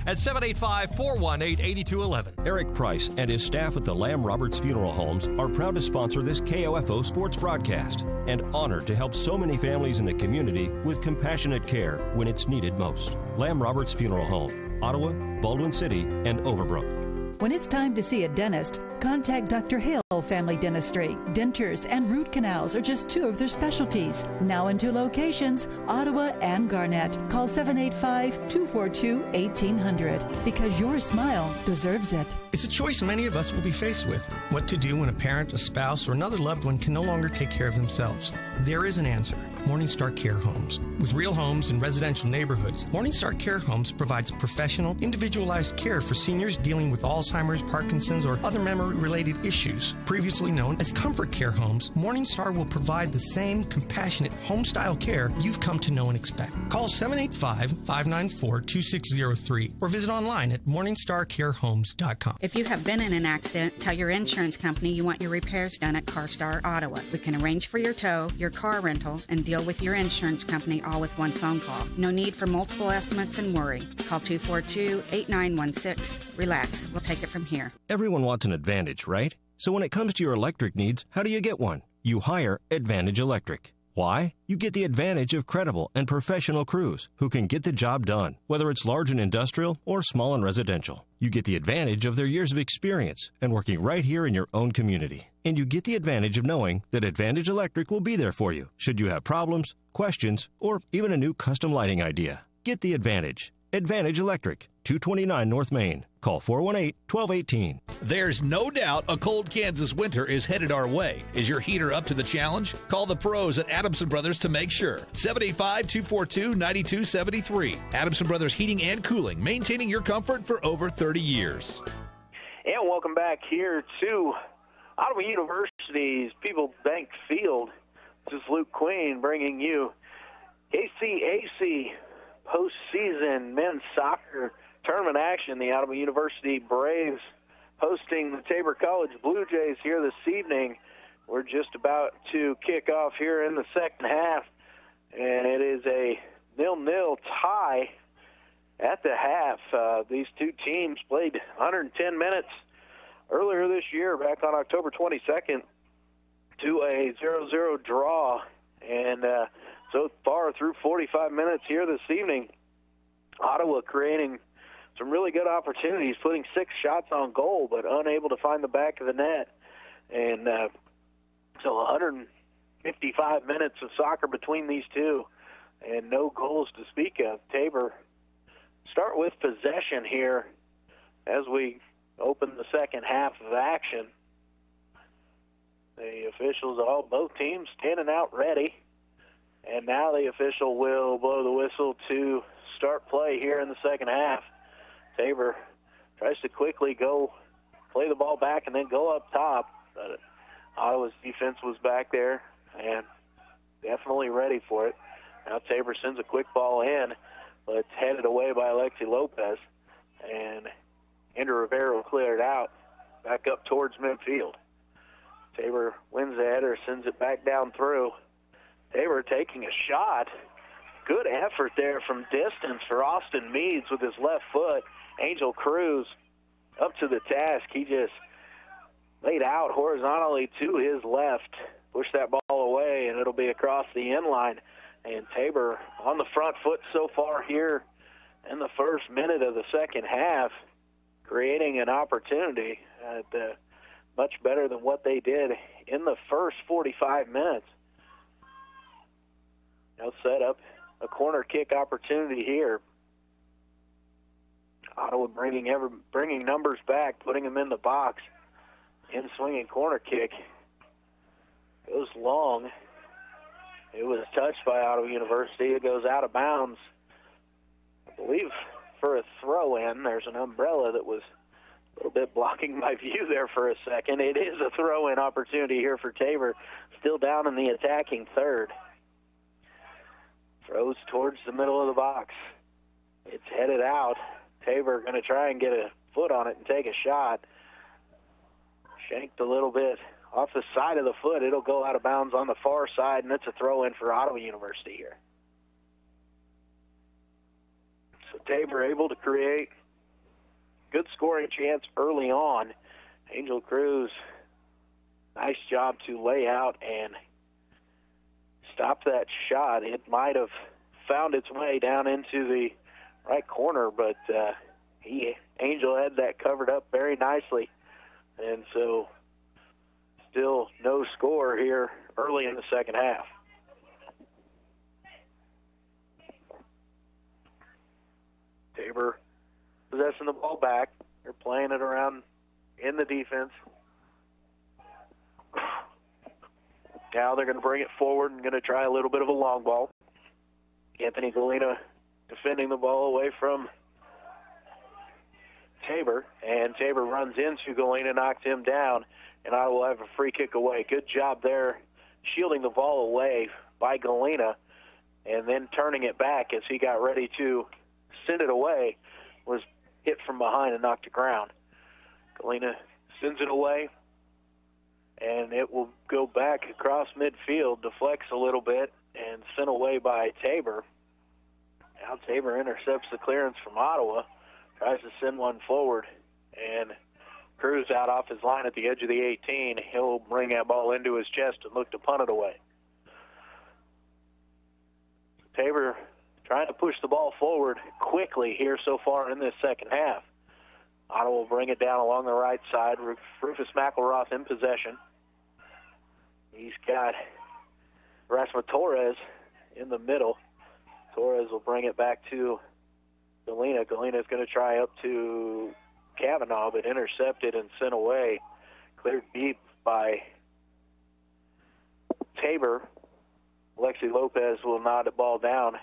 at 785-418-8211. Eric Price and his staff at the Lamb Roberts Funeral Homes are proud to sponsor this KOFO sports broadcast and honored to help so many families in the community with compassionate care when it's needed most. Lamb Roberts Funeral Home, Ottawa, Baldwin City, and Overbrook. When it's time to see a dentist, contact Dr. Hale Family Dentistry. Dentures and root canals are just 2 of their specialties. Now in 2 locations, Ottawa and Garnett. Call 785-242-1800 because your smile deserves it. It's a choice many of us will be faced with. What to do when a parent, a spouse, or another loved one can no longer take care of themselves. There is an answer. Morningstar Care Homes. With real homes in residential neighborhoods, Morningstar Care Homes provides professional, individualized care for seniors dealing with Alzheimer's, Parkinson's, or other memory-related issues. Previously known as Comfort Care Homes, Morningstar will provide the same compassionate home-style care you've come to know and expect. Call 785-594-2603 or visit online at morningstarcarehomes.com. If you have been in an accident, tell your insurance company you want your repairs done at CarStar Ottawa. We can arrange for your tow, your car rental, and deal with your insurance company all with one phone call. No need for multiple estimates and worry. Call 242-8916. Relax. We'll take it from here. Everyone wants an Advantage, right? So when it comes to your electric needs, how do you get one? You hire Advantage Electric. Why? You get the advantage of credible and professional crews who can get the job done, whether it's large and industrial or small and residential. You get the advantage of their years of experience and working right here in your own community. And you get the advantage of knowing that Advantage Electric will be there for you should you have problems, questions, or even a new custom lighting idea. Get the advantage. Advantage Electric, 229 North Main. Call 418-1218. There's no doubt a cold Kansas winter is headed our way. Is your heater up to the challenge? Call the pros at Adamson Brothers to make sure. 785-242-9273. Adamson Brothers Heating and Cooling, maintaining your comfort for over 30 years. And welcome back here to Ottawa University's People Bank Field. This is Luke Queen bringing you KCAC postseason men's soccer tournament action. The Ottawa University Braves hosting the Tabor College Blue Jays here this evening. We're just about to kick off here in the second half, and it is a 0-0 tie at the half. These two teams played 110 minutes earlier this year, back on October 22nd, to a 0-0 draw. And so far through 45 minutes here this evening, Ottawa creating some really good opportunities, putting 6 shots on goal, but unable to find the back of the net. And so 155 minutes of soccer between these two, and no goals to speak of. Tabor start with possession here as we open the second half of action. The officials, both teams standing out ready. And now the official will blow the whistle to start play here in the second half. Tabor tries to quickly go play the ball back and then go up top. But Ottawa's defense was back there and definitely ready for it. Now Tabor sends a quick ball in, but it's headed away by Alexi Lopez. And Andrew Rivera cleared it out back up towards midfield. Tabor wins the header, sends it back down through. Tabor taking a shot. Good effort there from distance for Austin Meads with his left foot. Angel Cruz up to the task. He just laid out horizontally to his left, pushed that ball away, and it'll be across the end line. And Tabor on the front foot so far here in the first minute of the second half, creating an opportunity much better than what they did in the first 45 minutes. Now set up a corner kick opportunity here. Ottawa bringing numbers back, putting them in the box. In swinging corner kick goes long. It was touched by Ottawa University. It goes out of bounds, I believe, for a throw-in. There's an umbrella that was a little bit blocking my view there for a second. It is a throw-in opportunity here for Tabor, still down in the attacking third. Throws towards the middle of the box. It's headed out. Tabor going to try and get a foot on it and take a shot. Shanked a little bit off the side of the foot. It'll go out of bounds on the far side, and it's a throw-in for Ottawa University here. So Tabor able to create good scoring chance early on. Angel Cruz, nice job to lay out and stop that shot. It might have found its way down into the right corner, but Angel had that covered up very nicely. And so still no score here early in the second half. Tabor possessing the ball back. They're playing it around in the defense. Now they're going to bring it forward and going to try a little bit of a long ball. Anthony Galena defending the ball away from Tabor, and Tabor runs into Galena, knocks him down, and I will have a free kick away. Good job there shielding the ball away by Galena, and then turning it back as he got ready to send it away, was hit from behind and knocked to ground. Galena sends it away, and it will go back across midfield, deflects a little bit, and sent away by Tabor. Now Tabor intercepts the clearance from Ottawa, tries to send one forward, and Cruz out off his line at the edge of the 18. He'll bring that ball into his chest and look to punt it away. Tabor trying to push the ball forward quickly here so far in this second half. Ottawa will bring it down along the right side. Rufus McElroth in possession. He's got Erasmo Torres in the middle. Torres will bring it back to Galena. Galena's going to try up to Kavanaugh, but intercepted and sent away. Cleared deep by Tabor. Alexi Lopez will nod the ball down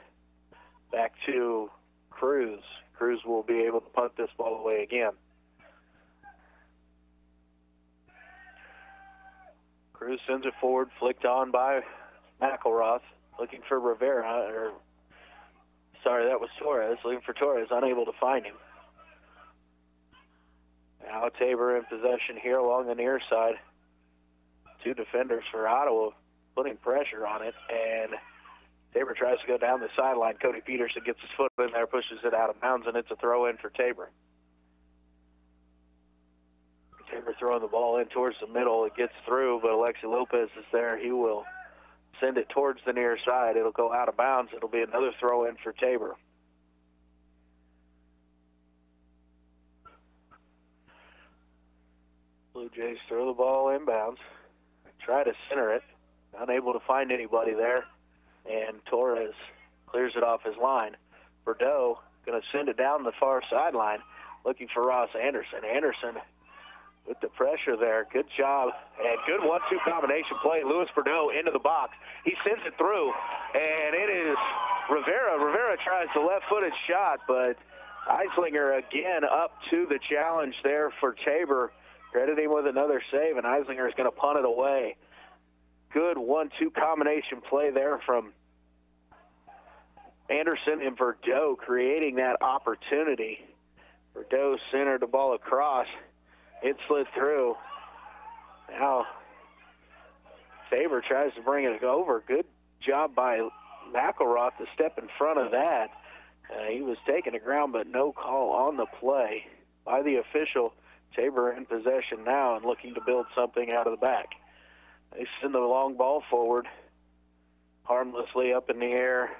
back to Cruz. Cruz will be able to punt this ball away again. Cruz sends it forward, flicked on by McElroth, looking for Rivera. Sorry, that was Torres, looking for Torres, unable to find him. Now Tabor in possession here along the near side. Two defenders for Ottawa putting pressure on it, and Tabor tries to go down the sideline. Cody Peterson gets his foot in there, pushes it out of bounds, and it's a throw-in for Tabor. Tabor throwing the ball in towards the middle. It gets through, but Alexi Lopez is there. He will send it towards the near side. It'll go out of bounds. It'll be another throw-in for Tabor. Blue Jays throw the ball inbounds. Try to center it. Unable to find anybody there. And Torres clears it off his line. Bordeaux going to send it down the far sideline, looking for Ross Anderson. Anderson with the pressure there. Good job. And good 1-2 combination play. Louis Bordeaux into the box. He sends it through, and it is Rivera. Rivera tries the left-footed shot, but Eislinger again up to the challenge there for Tabor. Crediting with another save, and Eislinger is going to punt it away. Good 1-2 combination play there from Anderson and Bordeaux, creating that opportunity. Bordeaux centered the ball across. It slid through. Now Tabor tries to bring it over. Good job by McElroth to step in front of that. He was taking the ground, but no call on the play by the official. Tabor in possession now and looking to build something out of the back. They send the long ball forward, harmlessly up in the air.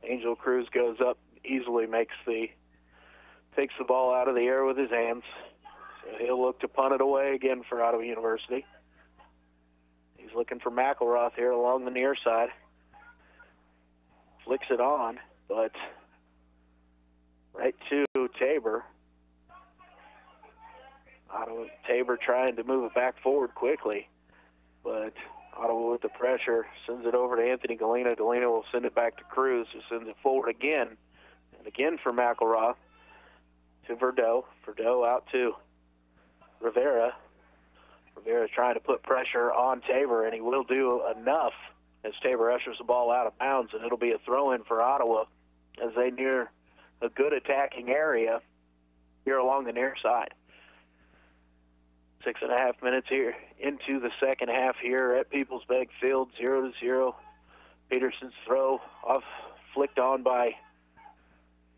Angel Cruz goes up, easily takes the ball out of the air with his hands. So he'll look to punt it away again for Ottawa University. He's looking for McElroth here along the near side. Flicks it on, but right to Tabor. Tabor trying to move it back forward quickly, but Ottawa with the pressure sends it over to Anthony Galena. Galena will send it back to Cruz, who sends it forward again, and again for McElroth to Bordeaux. Bordeaux out to Rivera. Rivera trying to put pressure on Tabor, and he will do enough as Tabor ushers the ball out of bounds, and it'll be a throw-in for Ottawa as they near a good attacking area here along the near side. 6.5 minutes here into the second half here at Peoples Bank Field, 0-0. Peterson's throw off, flicked on by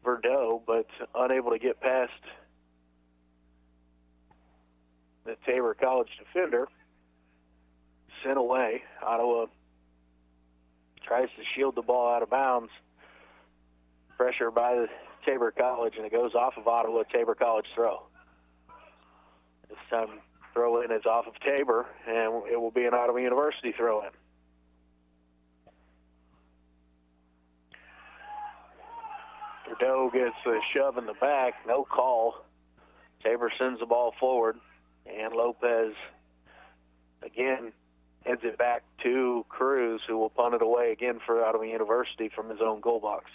Bordeaux, but unable to get past the Tabor College defender. Sent away. Ottawa tries to shield the ball out of bounds. Pressure by the Tabor College, and it goes off of Ottawa. Tabor College throw. This time, throw in is off of Tabor, and it will be an Ottawa University throw in. Bordeaux gets a shove in the back, no call. Tabor sends the ball forward, and Lopez again heads it back to Cruz, who will punt it away again for Ottawa University from his own goal box.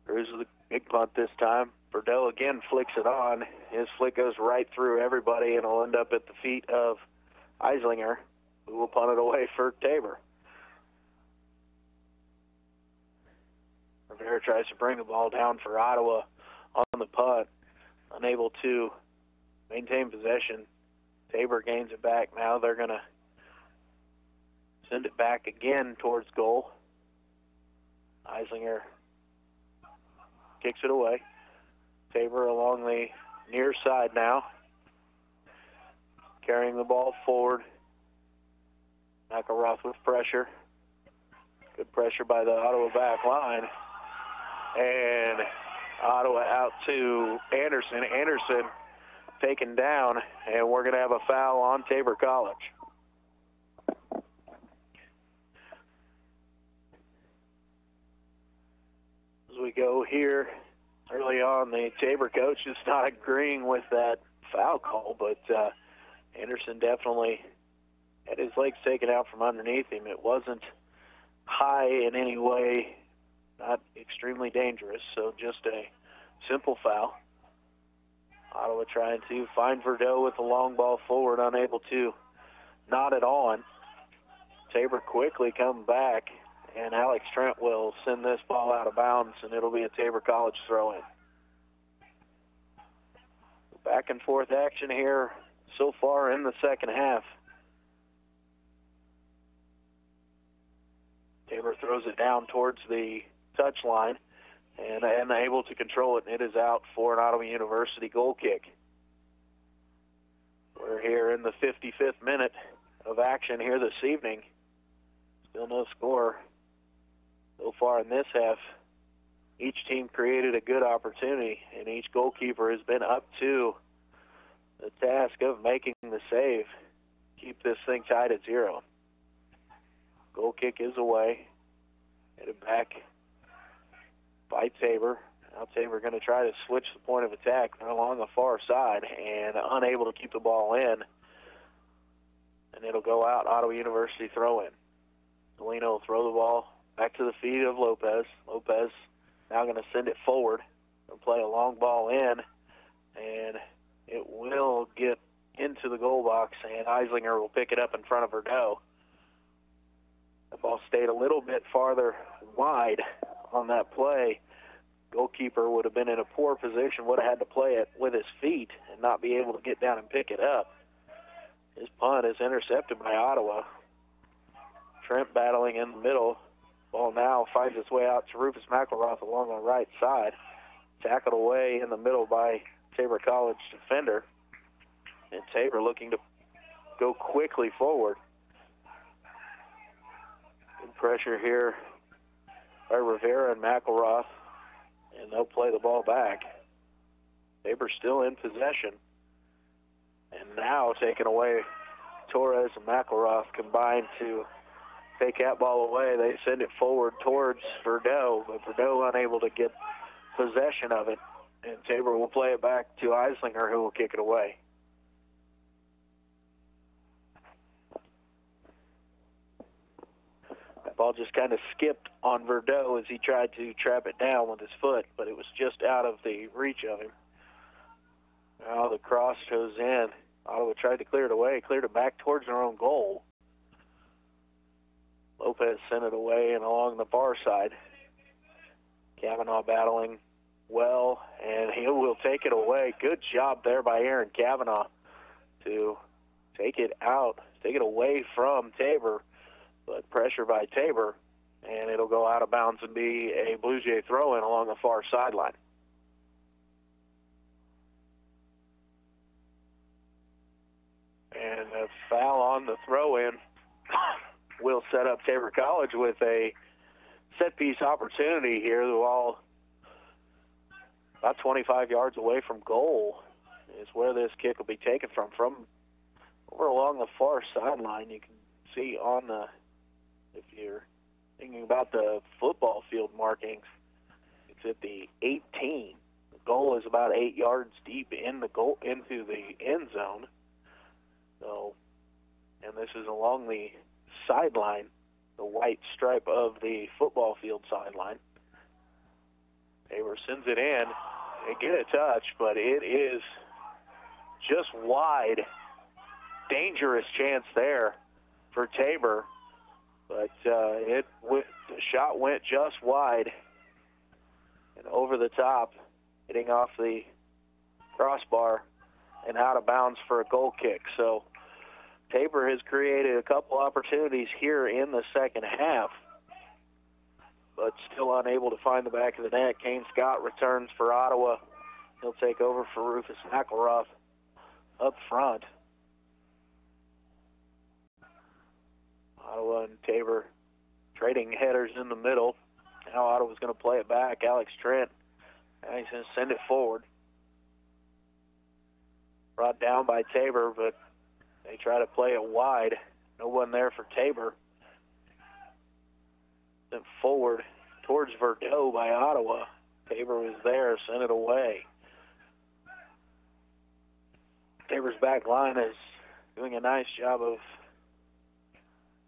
Cruz with a big punt this time. Bordeaux again flicks it on. His flick goes right through everybody and will end up at the feet of Eislinger, who will punt it away for Tabor. Rivera tries to bring the ball down for Ottawa on the punt, unable to maintain possession. Tabor gains it back. Now they're going to send it back again towards goal. Eislinger kicks it away. Tabor along the near side now, carrying the ball forward. McElroth with pressure. Good pressure by the Ottawa back line. And Ottawa out to Anderson. Anderson taken down, and we're going to have a foul on Tabor College. As we go here, early on, the Tabor coach is not agreeing with that foul call, but Anderson definitely had his legs taken out from underneath him. It wasn't high in any way, not extremely dangerous, so just a simple foul. Ottawa trying to find Bordeaux with the long ball forward, unable to knotted on. Tabor quickly come back, and Alex Trent will send this ball out of bounds, and it'll be a Tabor College throw-in. Back and forth action here so far in the second half. Tabor throws it down towards the touchline and able to control it, and it is out for an Ottawa University goal kick. We're here in the 55th minute of action here this evening. Still no score so far in this half. Each team created a good opportunity, and each goalkeeper has been up to the task of making the save. Keep this thing tied at 0. Goal kick is away. Headed back by Tabor. Now Tabor going to try to switch the point of attack along the far side and unable to keep the ball in. And it'll go out. Ottawa University throw in. Delino will throw the ball back to the feet of Lopez. Lopez now going to send it forward and play a long ball in. And it will get into the goal box, and Eislinger will pick it up in front of Verdeaux. The ball stayed a little bit farther wide on that play. Goalkeeper would have been in a poor position, would have had to play it with his feet and not be able to get down and pick it up. His punt is intercepted by Ottawa. Trent battling in the middle. Ball now finds its way out to Rufus McElroth along the right side. Tackled away in the middle by Tabor College defender. And Tabor looking to go quickly forward. Good pressure here by Rivera and McElroth. And they'll play the ball back. Tabor still in possession. And now taken away, Torres and McElroth combine to take that ball away. They send it forward towards Verdeaux, but Verdeaux unable to get possession of it. And Tabor will play it back to Eislinger, who will kick it away. That ball just kind of skipped on Verdeaux as he tried to trap it down with his foot, but it was just out of the reach of him. Now the cross goes in. Ottawa tried to clear it away, cleared it back towards their own goal. Lopez sent it away and along the far side. Kavanaugh battling well, and he will take it away. Good job there by Aaron Kavanaugh to take it out, take it away from Tabor, but pressure by Tabor, and it'll go out of bounds and be a Blue Jay throw-in along the far sideline. And a foul on the throw-in will set up Tabor College with a set-piece opportunity here. The ball about 25 yards away from goal is where this kick will be taken from. From over along the far sideline, you can see on the, if you're thinking about the football field markings, it's at the 18. The goal is about 8 yards deep in the goal, into the end zone. So, and this is along the sideline, the white stripe of the football field sideline. Tabor sends it in. They get a touch, but it is just wide. Dangerous chance there for Tabor, but the shot went just wide and over the top, hitting off the crossbar and out of bounds for a goal kick. So Tabor has created a couple opportunities here in the second half, but still unable to find the back of the net. Kane Scott returns for Ottawa. He'll take over for Rufus McElroth up front. Ottawa and Tabor trading headers in the middle. Now Ottawa's going to play it back. Alex Trent, and he's going to send it forward. Brought down by Tabor, but they try to play it wide. No one there for Tabor. Sent forward towards Verdeaux by Ottawa. Tabor was there, sent it away. Tabor's back line is doing a nice job of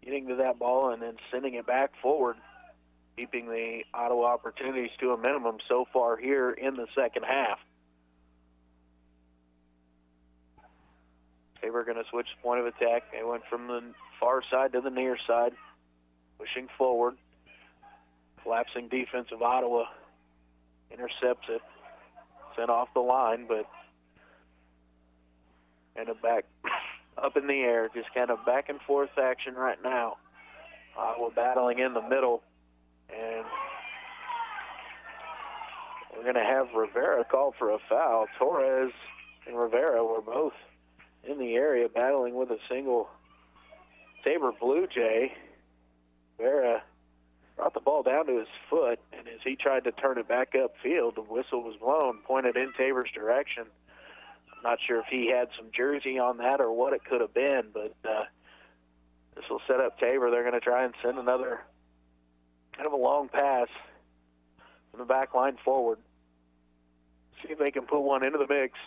getting to that ball and then sending it back forward, keeping the Ottawa opportunities to a minimum so far here in the second half. Tabor going to switch the point of attack. They went from the far side to the near side, pushing forward. Collapsing defense of Ottawa intercepts it. Sent off the line, but ended back up in the air. Just kind of back and forth action right now. Ottawa battling in the middle. And we're going to have Rivera called for a foul. Torres and Rivera were both in the area battling with a single Tabor Blue Jay. Rivera brought the ball down to his foot, and as he tried to turn it back upfield, the whistle was blown, pointed in Tabor's direction. I'm not sure if he had some jersey on that or what it could have been, but this will set up Tabor. They're going to try and send another kind of a long pass from the back line forward. See if they can put one into the mix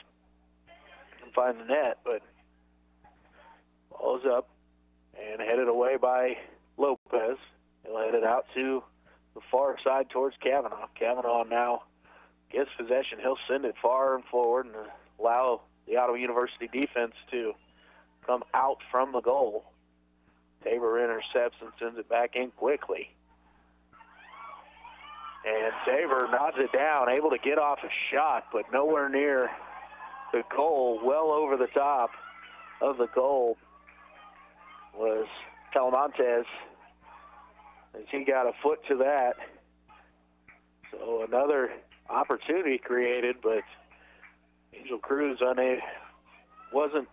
and find the net, but ball is up and headed away by Lopez. He'll head it out to the far side towards Kavanaugh. Kavanaugh now gets possession. He'll send it far and forward and allow the Ottawa University defense to come out from the goal. Tabor intercepts and sends it back in quickly. And Tabor nods it down, able to get off a shot, but nowhere near the goal. Well over the top of the goal was Talamontes, as he got a foot to that. So another opportunity created, but Angel Cruz wasn't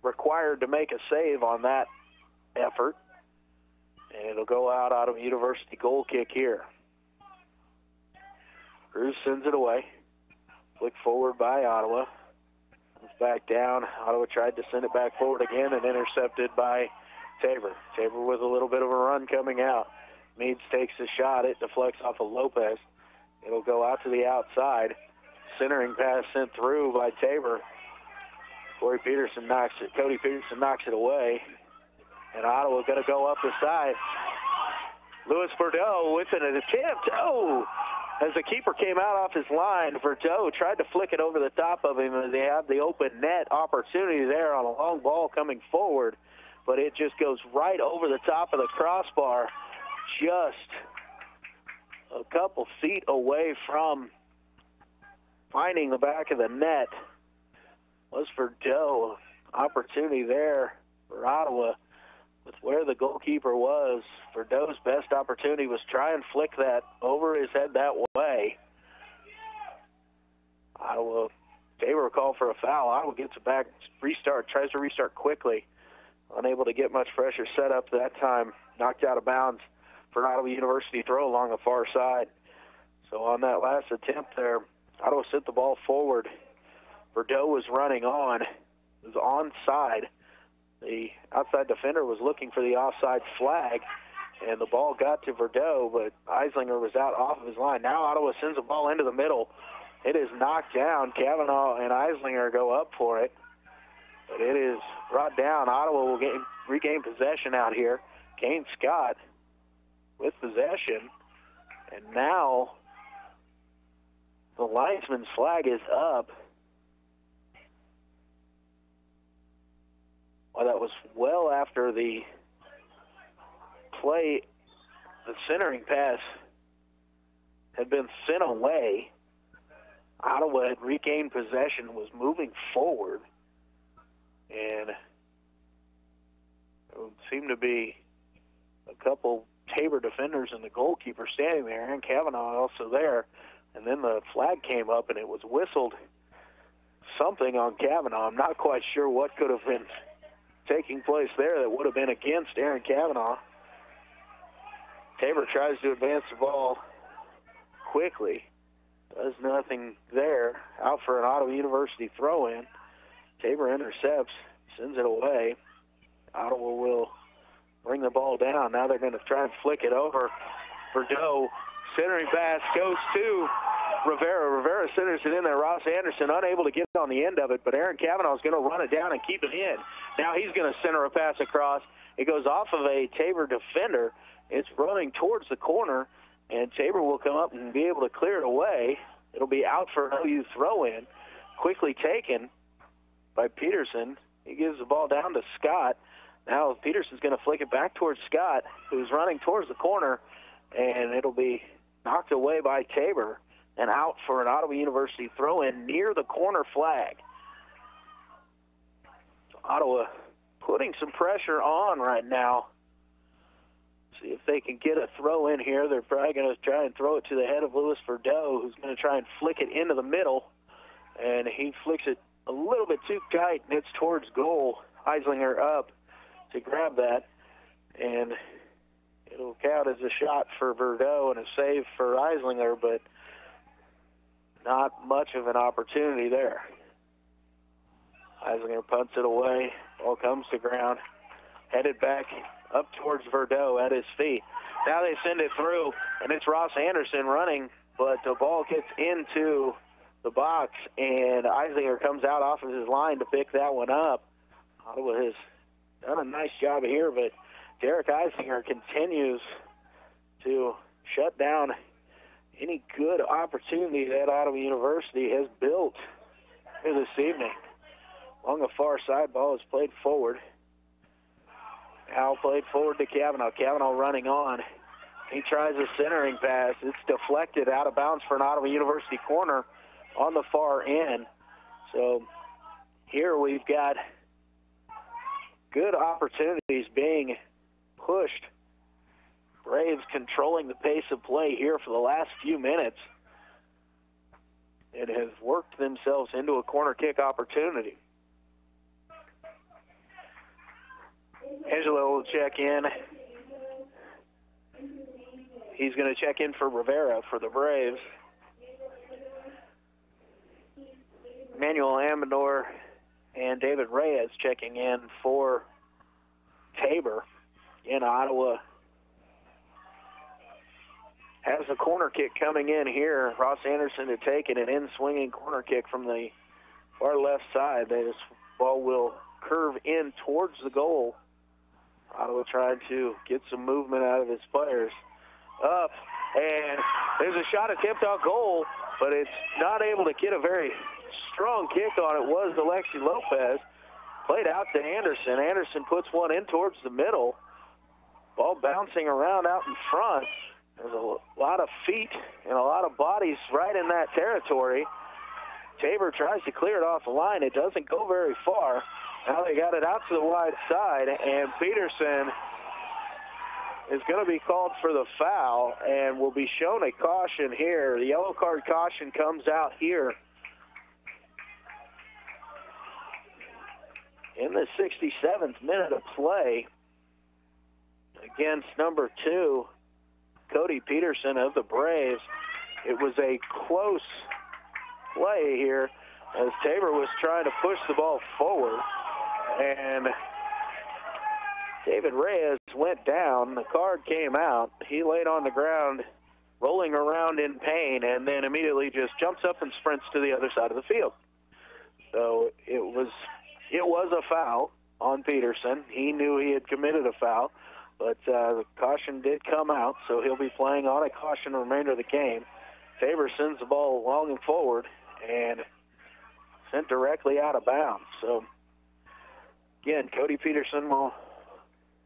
required to make a save on that effort. And it'll go out of University goal kick here. Cruz sends it away. Flick forward by Ottawa. Comes back down. Ottawa tried to send it back forward again and intercepted by Tabor. Tabor with a little bit of a run coming out. Meads takes the shot. It deflects off of Lopez. It'll go out to the outside. Centering pass sent through by Tabor. Cody Peterson knocks it away. And Ottawa going to go up the side. Louis Verdot with an attempt. As the keeper came out off his line, Verdot tried to flick it over the top of him, and they had the open net opportunity there on a long ball coming forward, but it just goes right over the top of the crossbar, just a couple feet away from finding the back of the net. Was Verdot. Opportunity there for Ottawa. With where the goalkeeper was, Verdot's best opportunity was try and flick that over his head that way. Tabor called for a foul. Ottawa gets it back, tries to restart quickly. Unable to get much pressure set up that time. Knocked out of bounds for an Ottawa University throw along the far side. So on that last attempt there, Ottawa sent the ball forward. Verdot was running on. It was onside. The outside defender was looking for the offside flag, and the ball got to Verdot, but Eislinger was out off of his line. Now Ottawa sends the ball into the middle. It is knocked down. Kavanaugh and Eislinger go up for it, but it is brought down. Ottawa will regain possession out here. Kane Scott with possession, and now the linesman's flag is up. Well, that was well after the play. The centering pass had been sent away. Ottawa had regained possession, was moving forward, and it seemed to be a couple Tabor defenders and the goalkeeper standing there, and Kavanaugh also there. And then the flag came up, and it was whistled something on Kavanaugh. I'm not quite sure what could have been taking place there that would have been against Aaron Kavanaugh. Tabor tries to advance the ball quickly. Does nothing there. Out for an Ottawa University throw-in. Tabor intercepts, sends it away. Ottawa will bring the ball down. Now they're going to try and flick it over. Verdot, centering pass goes to Rivera. Rivera centers it in there. Ross Anderson unable to get on the end of it, but Aaron Kavanaugh is going to run it down and keep it in. Now he's going to center a pass across. It goes off of a Tabor defender. It's running towards the corner, and Tabor will come up and be able to clear it away. It'll be out for an OU throw-in. Quickly taken by Peterson. He gives the ball down to Scott. Now Peterson's going to flick it back towards Scott, who's running towards the corner, and it'll be knocked away by Tabor and out for an Ottawa University throw-in near the corner flag. Ottawa putting some pressure on right now. See if they can get a throw in here. They're probably going to try and throw it to the head of Louis Verdot, who's going to try and flick it into the middle, and he flicks it a little bit too tight, and it's towards goal. Eislinger up to grab that, and it'll count as a shot for Verdot and a save for Eislinger, but not much of an opportunity there. Eislinger punts it away. Ball comes to ground, headed back up towards Verdot at his feet. Now they send it through, and it's Ross Anderson running, but the ball gets into the box, and Eislinger comes out off of his line to pick that one up. Ottawa has done a nice job here, but Derek Eislinger continues to shut down any good opportunity that Ottawa University has built here this evening. Along the far side, ball is played forward. Now played forward to Cavanaugh. Cavanaugh running on. He tries a centering pass. It's deflected out of bounds for an Ottawa University corner on the far end. So here we've got good opportunities being pushed. Braves controlling the pace of play here for the last few minutes and have worked themselves into a corner kick opportunity. Angelo will check in. He's going to check in for Rivera for the Braves. Manuel Amador and David Reyes checking in for Tabor. In Ottawa has a corner kick coming in here. Ross Anderson to take it, an in-swinging corner kick from the far left side. This ball will curve in towards the goal. Ottawa trying to get some movement out of his players. Up, and there's a shot attempt on goal, but it's not able to get a very strong kick on it. Was Alexi Lopez. Played out to Anderson. Anderson puts one in towards the middle. Ball bouncing around out in front. There's a lot of feet and a lot of bodies right in that territory. Tabor tries to clear it off the line. It doesn't go very far. Now they got it out to the wide side, and Peterson is going to be called for the foul and will be shown a caution here. The yellow card caution comes out here in the 67th minute of play against number 2, Cody Peterson of the Braves. It was a close play here as Tabor was trying to push the ball forward, and David Reyes went down. The card came out. He laid on the ground, rolling around in pain, and then immediately just jumps up and sprints to the other side of the field. So it was a foul on Peterson. He knew he had committed a foul, but the caution did come out, so he'll be playing on a caution the remainder of the game. Tabor sends the ball long and forward and sent directly out of bounds. So, again, Cody Peterson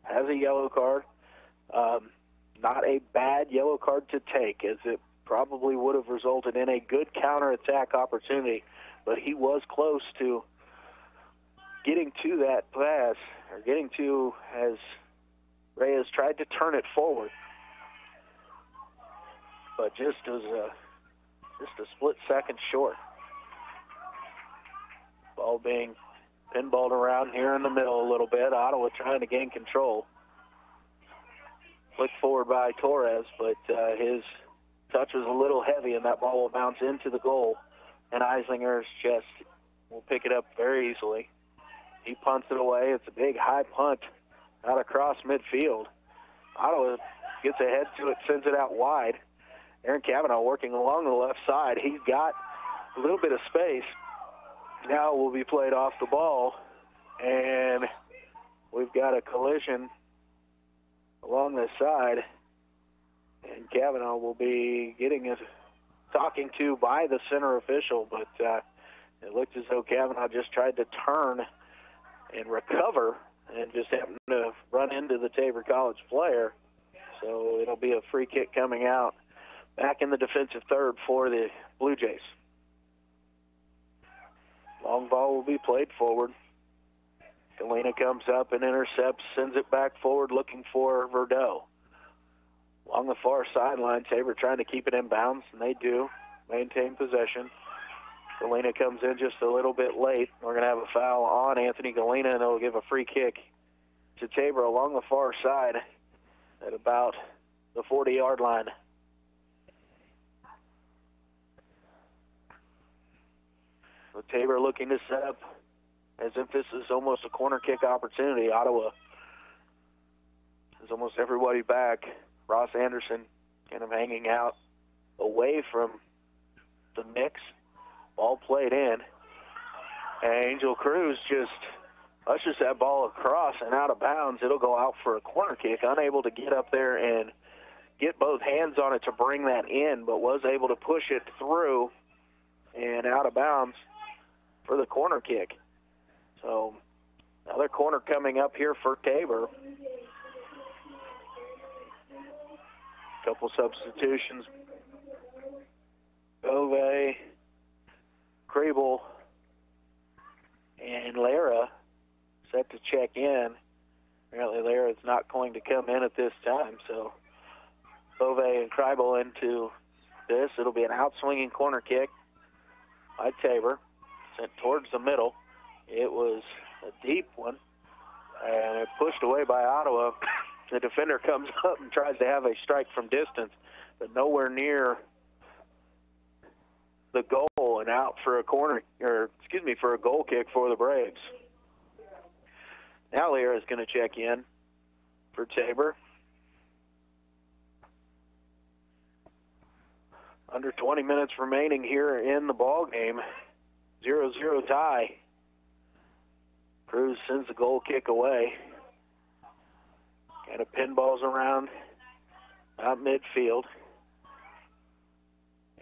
has a yellow card. Not a bad yellow card to take, as it probably would have resulted in a good counterattack opportunity, but he was close to getting to that pass, or getting to as Reyes tried to turn it forward. But just a split second short. Ball being pinballed around here in the middle a little bit. Ottawa trying to gain control. Flicked forward by Torres, but his touch was a little heavy, and that ball will bounce into the goal. And Eislinger's just will pick it up very easily. He punts it away. It's a big high punt out across midfield. Ottawa gets ahead to it, sends it out wide. Aaron Cavanaugh working along the left side. He's got a little bit of space. Now will be played off the ball, and we've got a collision along the side, and Cavanaugh will be getting talking to by the center official, but it looked as though Cavanaugh just tried to turn and recover and just happened to run into the Tabor College player. So it'll be a free kick coming out back in the defensive third for the Blue Jays. Long ball will be played forward. Galena comes up and intercepts, sends it back forward looking for Verdeaux. Along the far sideline, Tabor trying to keep it in bounds, and they do maintain possession. Galena comes in just a little bit late. We're going to have a foul on Anthony Galena, and it'll give a free kick to Tabor along the far side at about the 40-yard line. So Tabor looking to set up as if this is almost a corner kick opportunity. Ottawa has almost everybody back. Ross Anderson kind of hanging out away from the mix. Ball played in. And Angel Cruz just ushers that ball across and out of bounds. It'll go out for a corner kick. Unable to get up there and get both hands on it to bring that in, but was able to push it through and out of bounds for the corner kick. So another corner coming up here for Tabor. Couple substitutions. Bove, Krabel, and Lara set to check in. Apparently Lara is not going to come in at this time, so Bove and Krabel into this. It'll be an outswinging corner kick by Tabor, sent towards the middle. It was a deep one, and it pushed away by Ottawa. The defender comes up and tries to have a strike from distance, but nowhere near the goal, and out for a for a goal kick for the Braves. Now Lear is going to check in for Tabor. Under 20 minutes remaining here in the ball game. 0-0 tie. Cruz sends the goal kick away. Kind of pinballs around out midfield.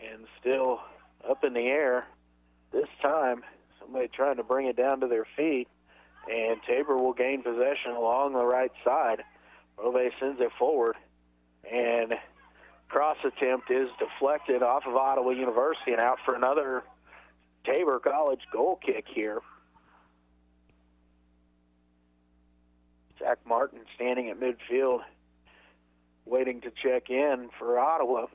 And still up in the air. This time, somebody trying to bring it down to their feet. And Tabor will gain possession along the right side. Bove sends it forward. And cross attempt is deflected off of Ottawa University and out for another Tabor College goal kick here. Zach Martin standing at midfield, waiting to check in for Ottawa.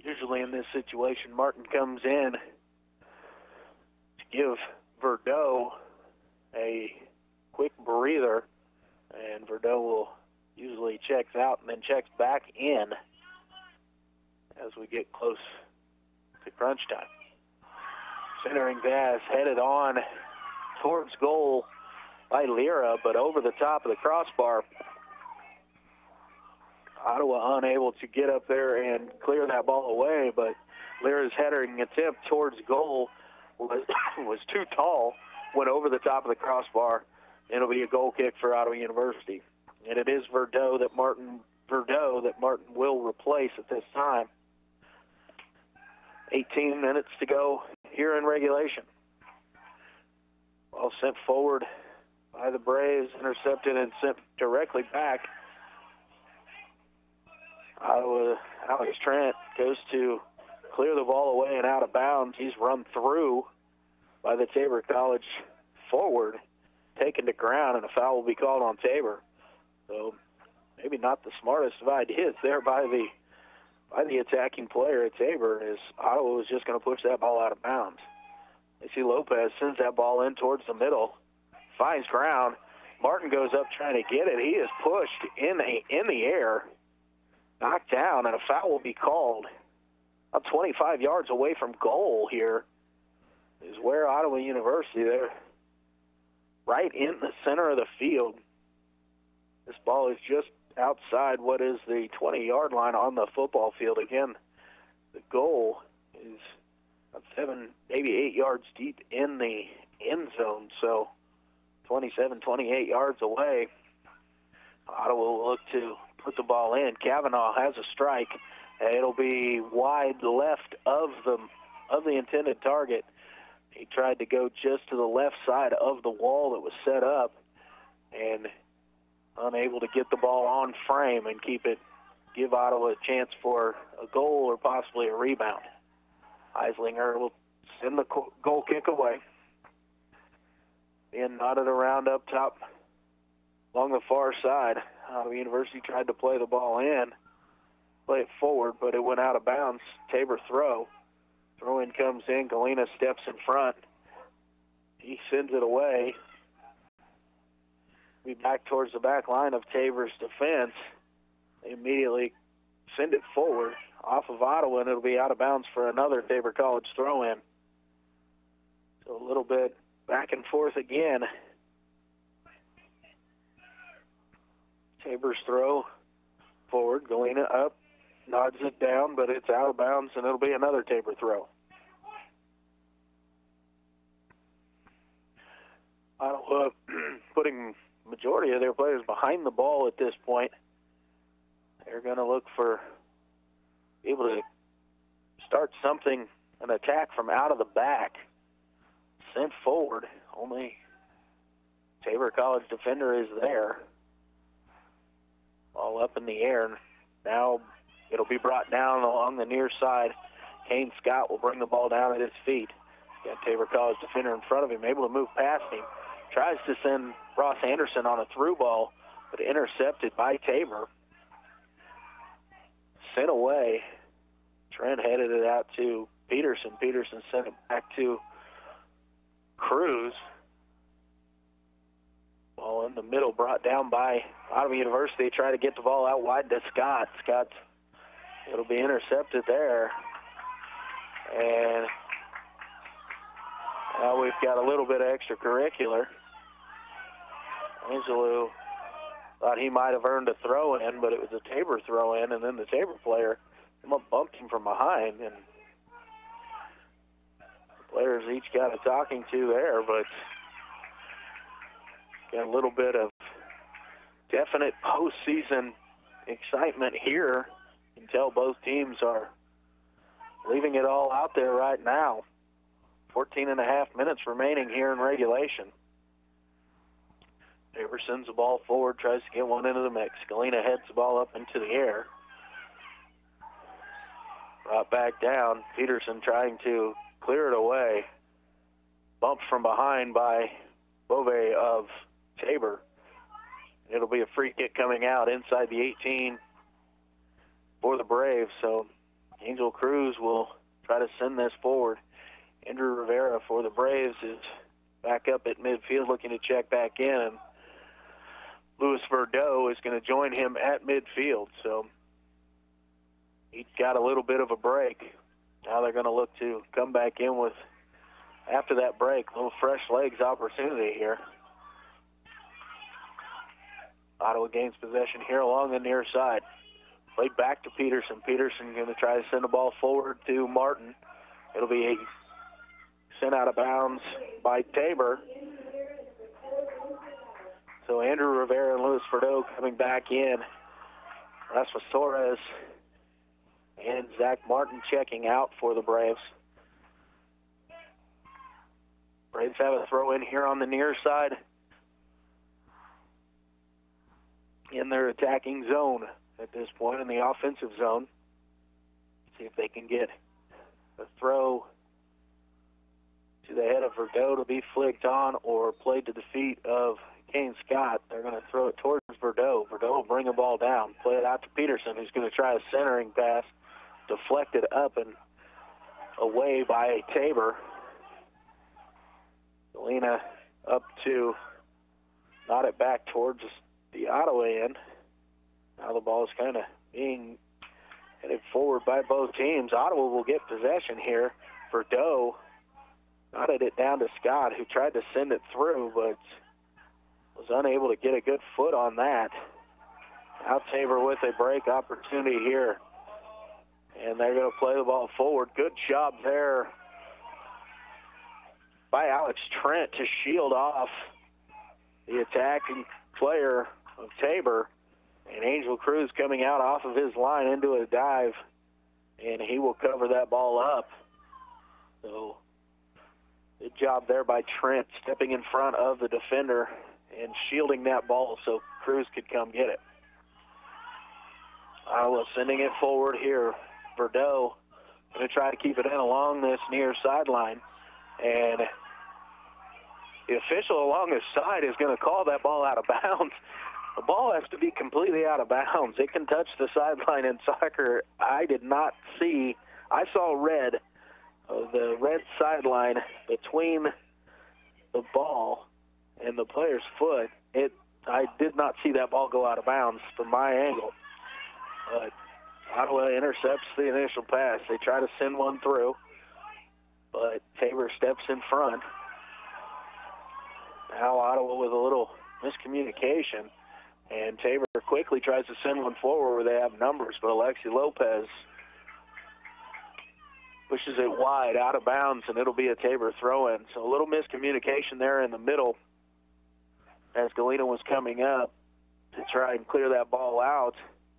Usually in this situation, Martin comes in to give Verdeaux a quick breather, and Verdeaux will usually checks out and then checks back in as we get close to crunch time. Centering pass headed on towards goal by Lira, but over the top of the crossbar. Ottawa unable to get up there and clear that ball away, but Lira's heading attempt towards goal was too tall, went over the top of the crossbar, and it'll be a goal kick for Ottawa University. And it is Verdeaux that Martin will replace at this time. 18 minutes to go here in regulation. Ball sent forward by the Braves, intercepted and sent directly back. Alex Trent goes to clear the ball away and out of bounds. He's run through by the Tabor College forward, taken to ground, and a foul will be called on Tabor. So maybe not the smartest of ideas there by the attacking player at Tabor, as Ottawa was just going to push that ball out of bounds. AC Lopez sends that ball in towards the middle, finds ground. Martin goes up trying to get it. He is pushed in the air, knocked down, and a foul will be called. About 25 yards away from goal here is where Ottawa University, they're right in the center of the field. This ball is just outside what is the 20-yard line on the football field. Again, the goal is about 7, maybe 8 yards deep in the end zone, so 27, 28 yards away. Ottawa will look to put the ball in. Kavanaugh has a strike. It'll be wide left of the intended target. He tried to go just to the left side of the wall that was set up and unable to get the ball on frame and give Ottawa a chance for a goal or possibly a rebound. Eislinger will send the goal kick away. Being knotted around up top along the far side. Ottawa University tried to play the ball in, play it forward, but it went out of bounds. Tabor throw. Throw-in comes in. Galena steps in front. He sends it away. Be back towards the back line of Tabor's defense. They immediately send it forward off of Ottawa, and it'll be out of bounds for another Tabor College throw-in. So a little bit back and forth again. Tabor's throw forward. Galena up. Nods it down, but it's out of bounds, and it'll be another Tabor throw. Ottawa putting majority of their players behind the ball at this point. They're going to look for able to start something, an attack from out of the back. Sent forward. Only Tabor College defender is there. Ball up in the air. Now it'll be brought down along the near side. Kane Scott will bring the ball down at his feet. Got Tabor College defender in front of him, able to move past him. Tries to send Ross Anderson on a through ball, but intercepted by Tabor. Sent away. Trent headed it out to Peterson. Peterson sent it back to Cruz. Ball in the middle, brought down by Ottawa University. Try to get the ball out wide to Scott. It'll be intercepted there. And now we've got a little bit of extracurricular. Angelou thought he might have earned a throw-in, but it was a Tabor throw-in, and then the Tabor player bumped him from behind, and the players each got a talking to there, but got a little bit of definite postseason excitement here. You can tell both teams are leaving it all out there right now. 14 and a half minutes remaining here in regulation. Tabor sends the ball forward, tries to get one into the mix. Galena heads the ball up into the air. Brought back down. Peterson trying to clear it away. Bumped from behind by Bove of Tabor. It'll be a free kick coming out inside the 18 for the Braves. So Angel Cruz will try to send this forward. Andrew Rivera for the Braves is back up at midfield looking to check back in. And Louis Verdeau is going to join him at midfield. So he got a little bit of a break. Now they're going to look to come back in with, after that break, a little fresh legs opportunity here. Ottawa gains possession here along the near side. Played back to Peterson. Peterson going to try to send the ball forward to Martin. It'll be sent out of bounds by Tabor. So Andrew Rivera and Louis Verdeau coming back in. Rasmus Torres and Zach Martin checking out for the Braves. Braves have a throw in here on the near side in their attacking zone at this point, in the offensive zone. See if they can get a throw to the head of Verdeau to be flicked on or played to the feet of Kane Scott. They're going to throw it towards Verdeau. Verdeau will bring the ball down, play it out to Peterson, who's going to try a centering pass, deflected up and away by Tabor. Galena up to nod it back towards the Ottawa end. Now the ball is kind of being headed forward by both teams. Ottawa will get possession here. Verdeau nodded it down to Scott, who tried to send it through, but was unable to get a good foot on that. Now Tabor with a break opportunity here. And they're going to play the ball forward. Good job there by Alex Trent to shield off the attacking player of Tabor. And Angel Cruz coming out off of his line into a dive, and he will cover that ball up. So Good job there by Trent, stepping in front of the defender and shielding that ball so Cruz could come get it. Iowa sending it forward here. Verdeaux going to try to keep it in along this near sideline. And the official along his side is going to call that ball out of bounds. The ball has to be completely out of bounds. It can touch the sideline in soccer. I did not see. I saw red, the red sideline between the ball and the player's foot. I did not see that ball go out of bounds from my angle. But Ottawa intercepts the initial pass. They try to send one through, but Tabor steps in front. Now Ottawa with a little miscommunication, and Tabor quickly tries to send one forward where they have numbers, but Alexi Lopez pushes it wide, out of bounds, and it'll be a Tabor throw-in. So a little miscommunication there in the middle as Galena was coming up to try and clear that ball out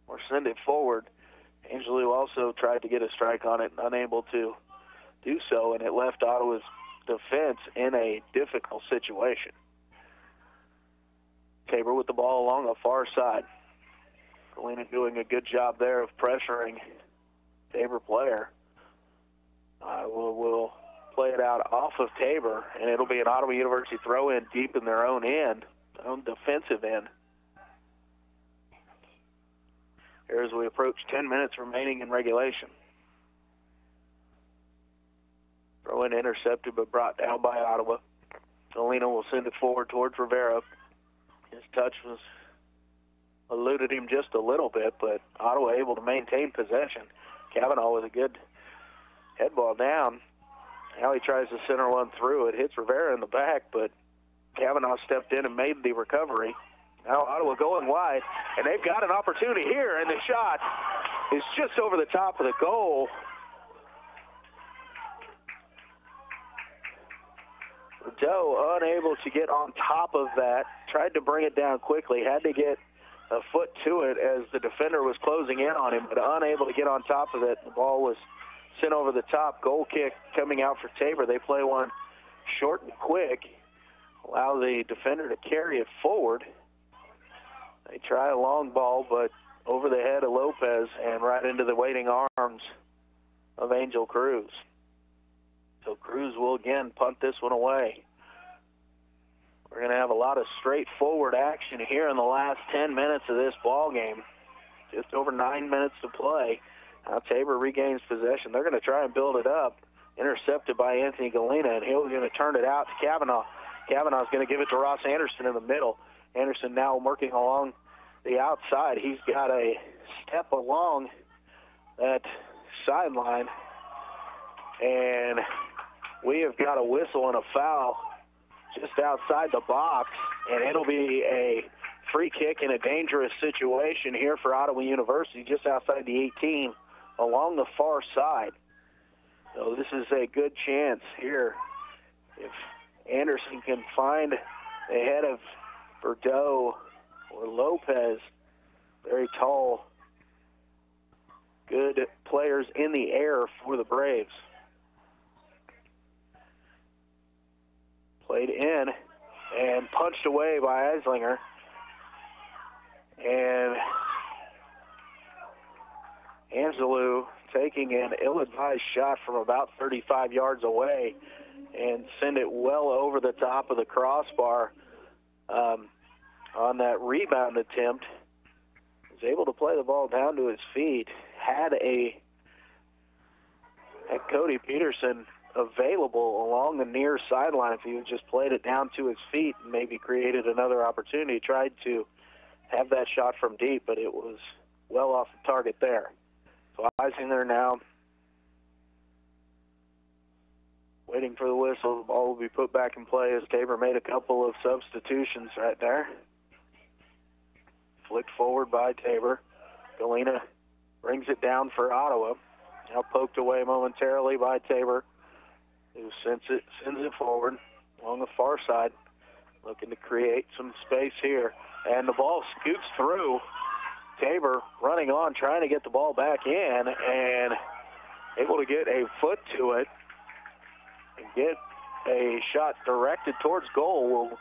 or send it forward. Angelou also tried to get a strike on it, unable to do so, and it left Ottawa's defense in a difficult situation. Tabor with the ball along the far side. Galena doing a good job there of pressuring Tabor player. We'll play it out off of Tabor, and it'll be an Ottawa University throw-in deep in their own end, own defensive end. Here as we approach 10 minutes remaining in regulation. Throw-in intercepted but brought down by Ottawa. Galena will send it forward towards Rivera. His touch was eluded him just a little bit, but Ottawa able to maintain possession. Kavanaugh with a good head ball down. Now he tries to center one through. It hits Rivera in the back, but Kavanaugh stepped in and made the recovery. Now Ottawa going wide, and they've got an opportunity here, and the shot is just over the top of the goal. Doe unable to get on top of that, tried to bring it down quickly, had to get a foot to it as the defender was closing in on him, but unable to get on top of it. The ball was sent over the top. Goal kick coming out for Tabor. They play one short and quick, allow the defender to carry it forward. They try a long ball, but over the head of Lopez and right into the waiting arms of Angel Cruz. So Cruz will again punt this one away. We're going to have a lot of straightforward action here in the last 10 minutes of this ball game. Just over 9 minutes to play. Now Tabor regains possession. They're going to try and build it up. Intercepted by Anthony Galena, and he's going to turn it out to Kavanaugh. Kavanaugh's going to give it to Ross Anderson in the middle. Anderson now working along the outside. He's got a step along that sideline, and we have got a whistle and a foul just outside the box, and it'll be a free kick in a dangerous situation here for Ottawa University, just outside the 18 along the far side. So this is a good chance here. If Anderson can find the head of Verdeaux or Lopez, very tall, good players in the air for the Braves. Played in and punched away by Eislinger. And Angelou taking an ill-advised shot from about 35 yards away and send it well over the top of the crossbar on that rebound attempt. Was able to play the ball down to his feet. Had Cody Peterson available along the near sideline if he had just played it down to his feet and maybe created another opportunity. Tried to have that shot from deep, but it was well off the target there. So Eisinger now waiting for the whistle. The ball will be put back in play as Tabor made a couple of substitutions right there. Flicked forward by Tabor. Galena brings it down for Ottawa. Now poked away momentarily by Tabor, who sends it forward along the far side, looking to create some space here. And the ball scoots through. Tabor running on, trying to get the ball back in, and able to get a foot to it and get a shot directed towards goal. We'll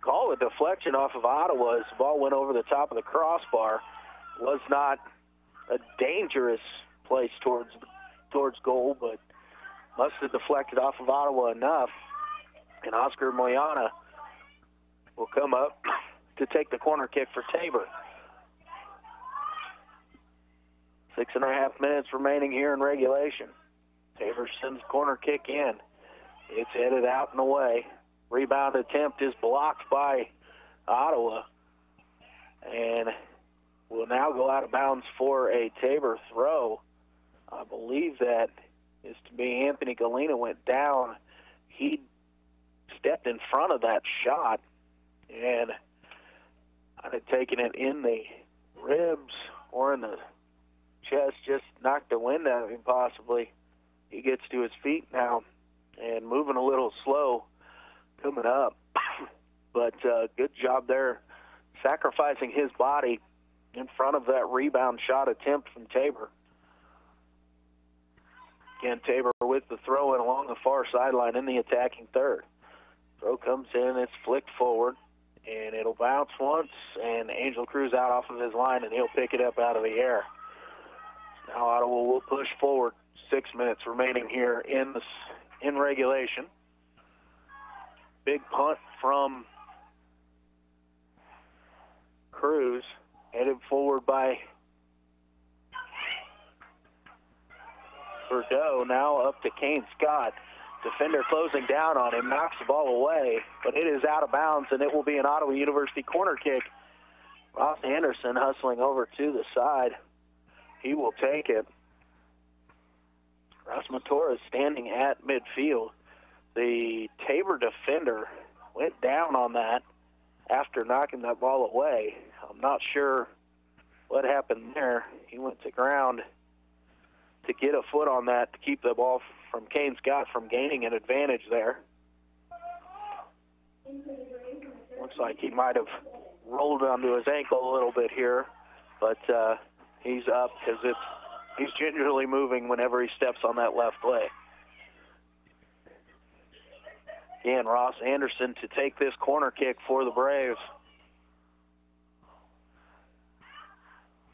call a deflection off of Ottawa as the ball went over the top of the crossbar. Was not a dangerous place towards goal, but must have deflected off of Ottawa enough. And Oscar Moyana will come up to take the corner kick for Tabor. 6.5 minutes remaining here in regulation. Tabor sends corner kick in. It's headed out and away. Rebound attempt is blocked by Ottawa. And will now go out of bounds for a Tabor throw. I believe that is to be Anthony Galena went down. He stepped in front of that shot and I'd have taken it in the ribs or in the chest, just knocked the wind out of him possibly. He gets to his feet now and moving a little slow coming up. But good job there sacrificing his body in front of that rebound shot attempt from Tabor. Again, Tabor with the throw in along the far sideline in the attacking third. Throw comes in, it's flicked forward, and it'll bounce once, and Angel Cruz out off of his line, and he'll pick it up out of the air. Now Ottawa will push forward. 6 minutes remaining here in regulation. Big punt from Cruz, headed forward by Bordeaux, now up to Kane Scott. Defender closing down on him, knocks the ball away, but it is out of bounds, and it will be an Ottawa University corner kick. Ross Anderson hustling over to the side. He will take it. Rasmatora is standing at midfield. The Tabor defender went down on that after knocking that ball away. I'm not sure what happened there. He went to ground to get a foot on that to keep the ball from Kane Scott from gaining an advantage there. Looks like he might have rolled onto his ankle a little bit here, but he's up because he's gingerly moving whenever he steps on that left leg. Again, Ross Anderson to take this corner kick for the Braves.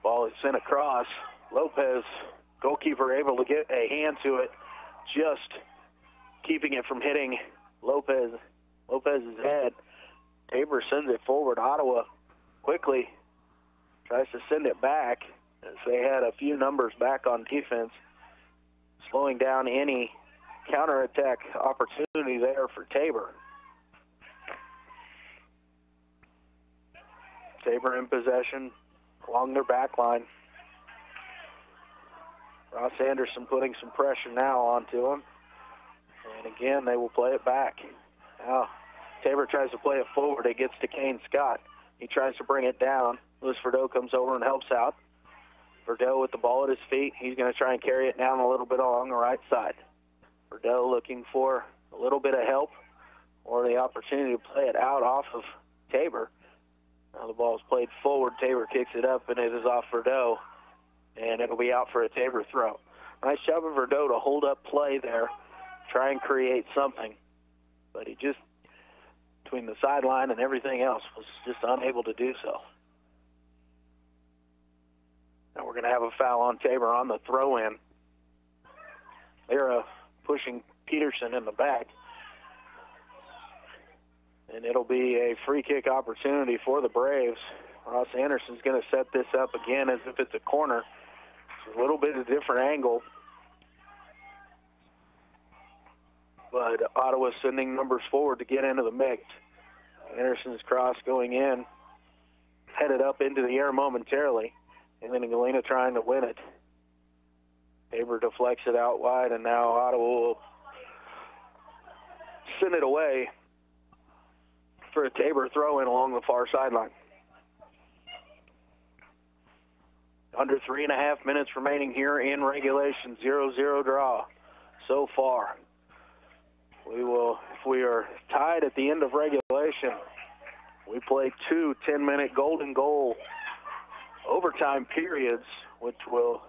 Ball is sent across. Lopez, goalkeeper, able to get a hand to it, just keeping it from hitting Lopez's head. Tabor sends it forward. Ottawa quickly tries to send it back as they had a few numbers back on defense, slowing down any counterattack opportunity there for Tabor. Tabor in possession along their back line. Ross Anderson putting some pressure now onto him. And again, they will play it back. Now, Tabor tries to play it forward. It gets to Kane Scott. He tries to bring it down. Louis Verdot comes over and helps out. Verdot with the ball at his feet. He's going to try and carry it down a little bit along the right side. Verdot looking for a little bit of help or the opportunity to play it out off of Tabor. Now the ball is played forward. Tabor kicks it up, and it is off Verdot, and it'll be out for a Tabor throw. Nice job of Verdot to hold up play there, try and create something. But he just, between the sideline and everything else, was just unable to do so. Now we're going to have a foul on Tabor on the throw-in. They're pushing Peterson in the back. And it'll be a free kick opportunity for the Braves. Ross Anderson's going to set this up again as if it's a corner. It's a little bit of a different angle. But Ottawa's sending numbers forward to get into the mix. Anderson's cross going in, headed up into the air momentarily, and then Galena trying to win it. Tabor deflects it out wide, and now Ottawa will send it away for a Tabor throw-in along the far sideline. Under 3.5 minutes remaining here in regulation, 0-0 draw so far. If we are tied at the end of regulation, we play 2 10-minute golden goal overtime periods, which will,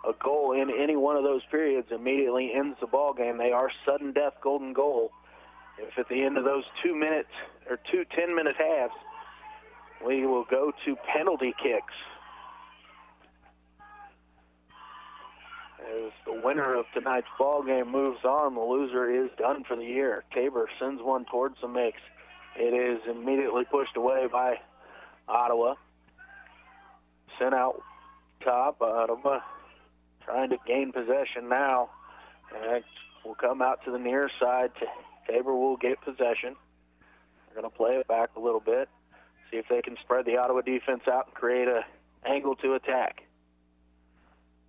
a goal in any one of those periods immediately ends the ball game. They are sudden death golden goal if at the end of those 2 minutes or 2 10-minute halves, we will go to penalty kicks. As the winner of tonight's ball game moves on, the loser is done for the year. Tabor sends one towards the mix. It is immediately pushed away by Ottawa. Sent out top. Ottawa trying to gain possession now. And it will come out to the near side. Tabor will get possession. They're going to play it back a little bit. See if they can spread the Ottawa defense out and create an angle to attack.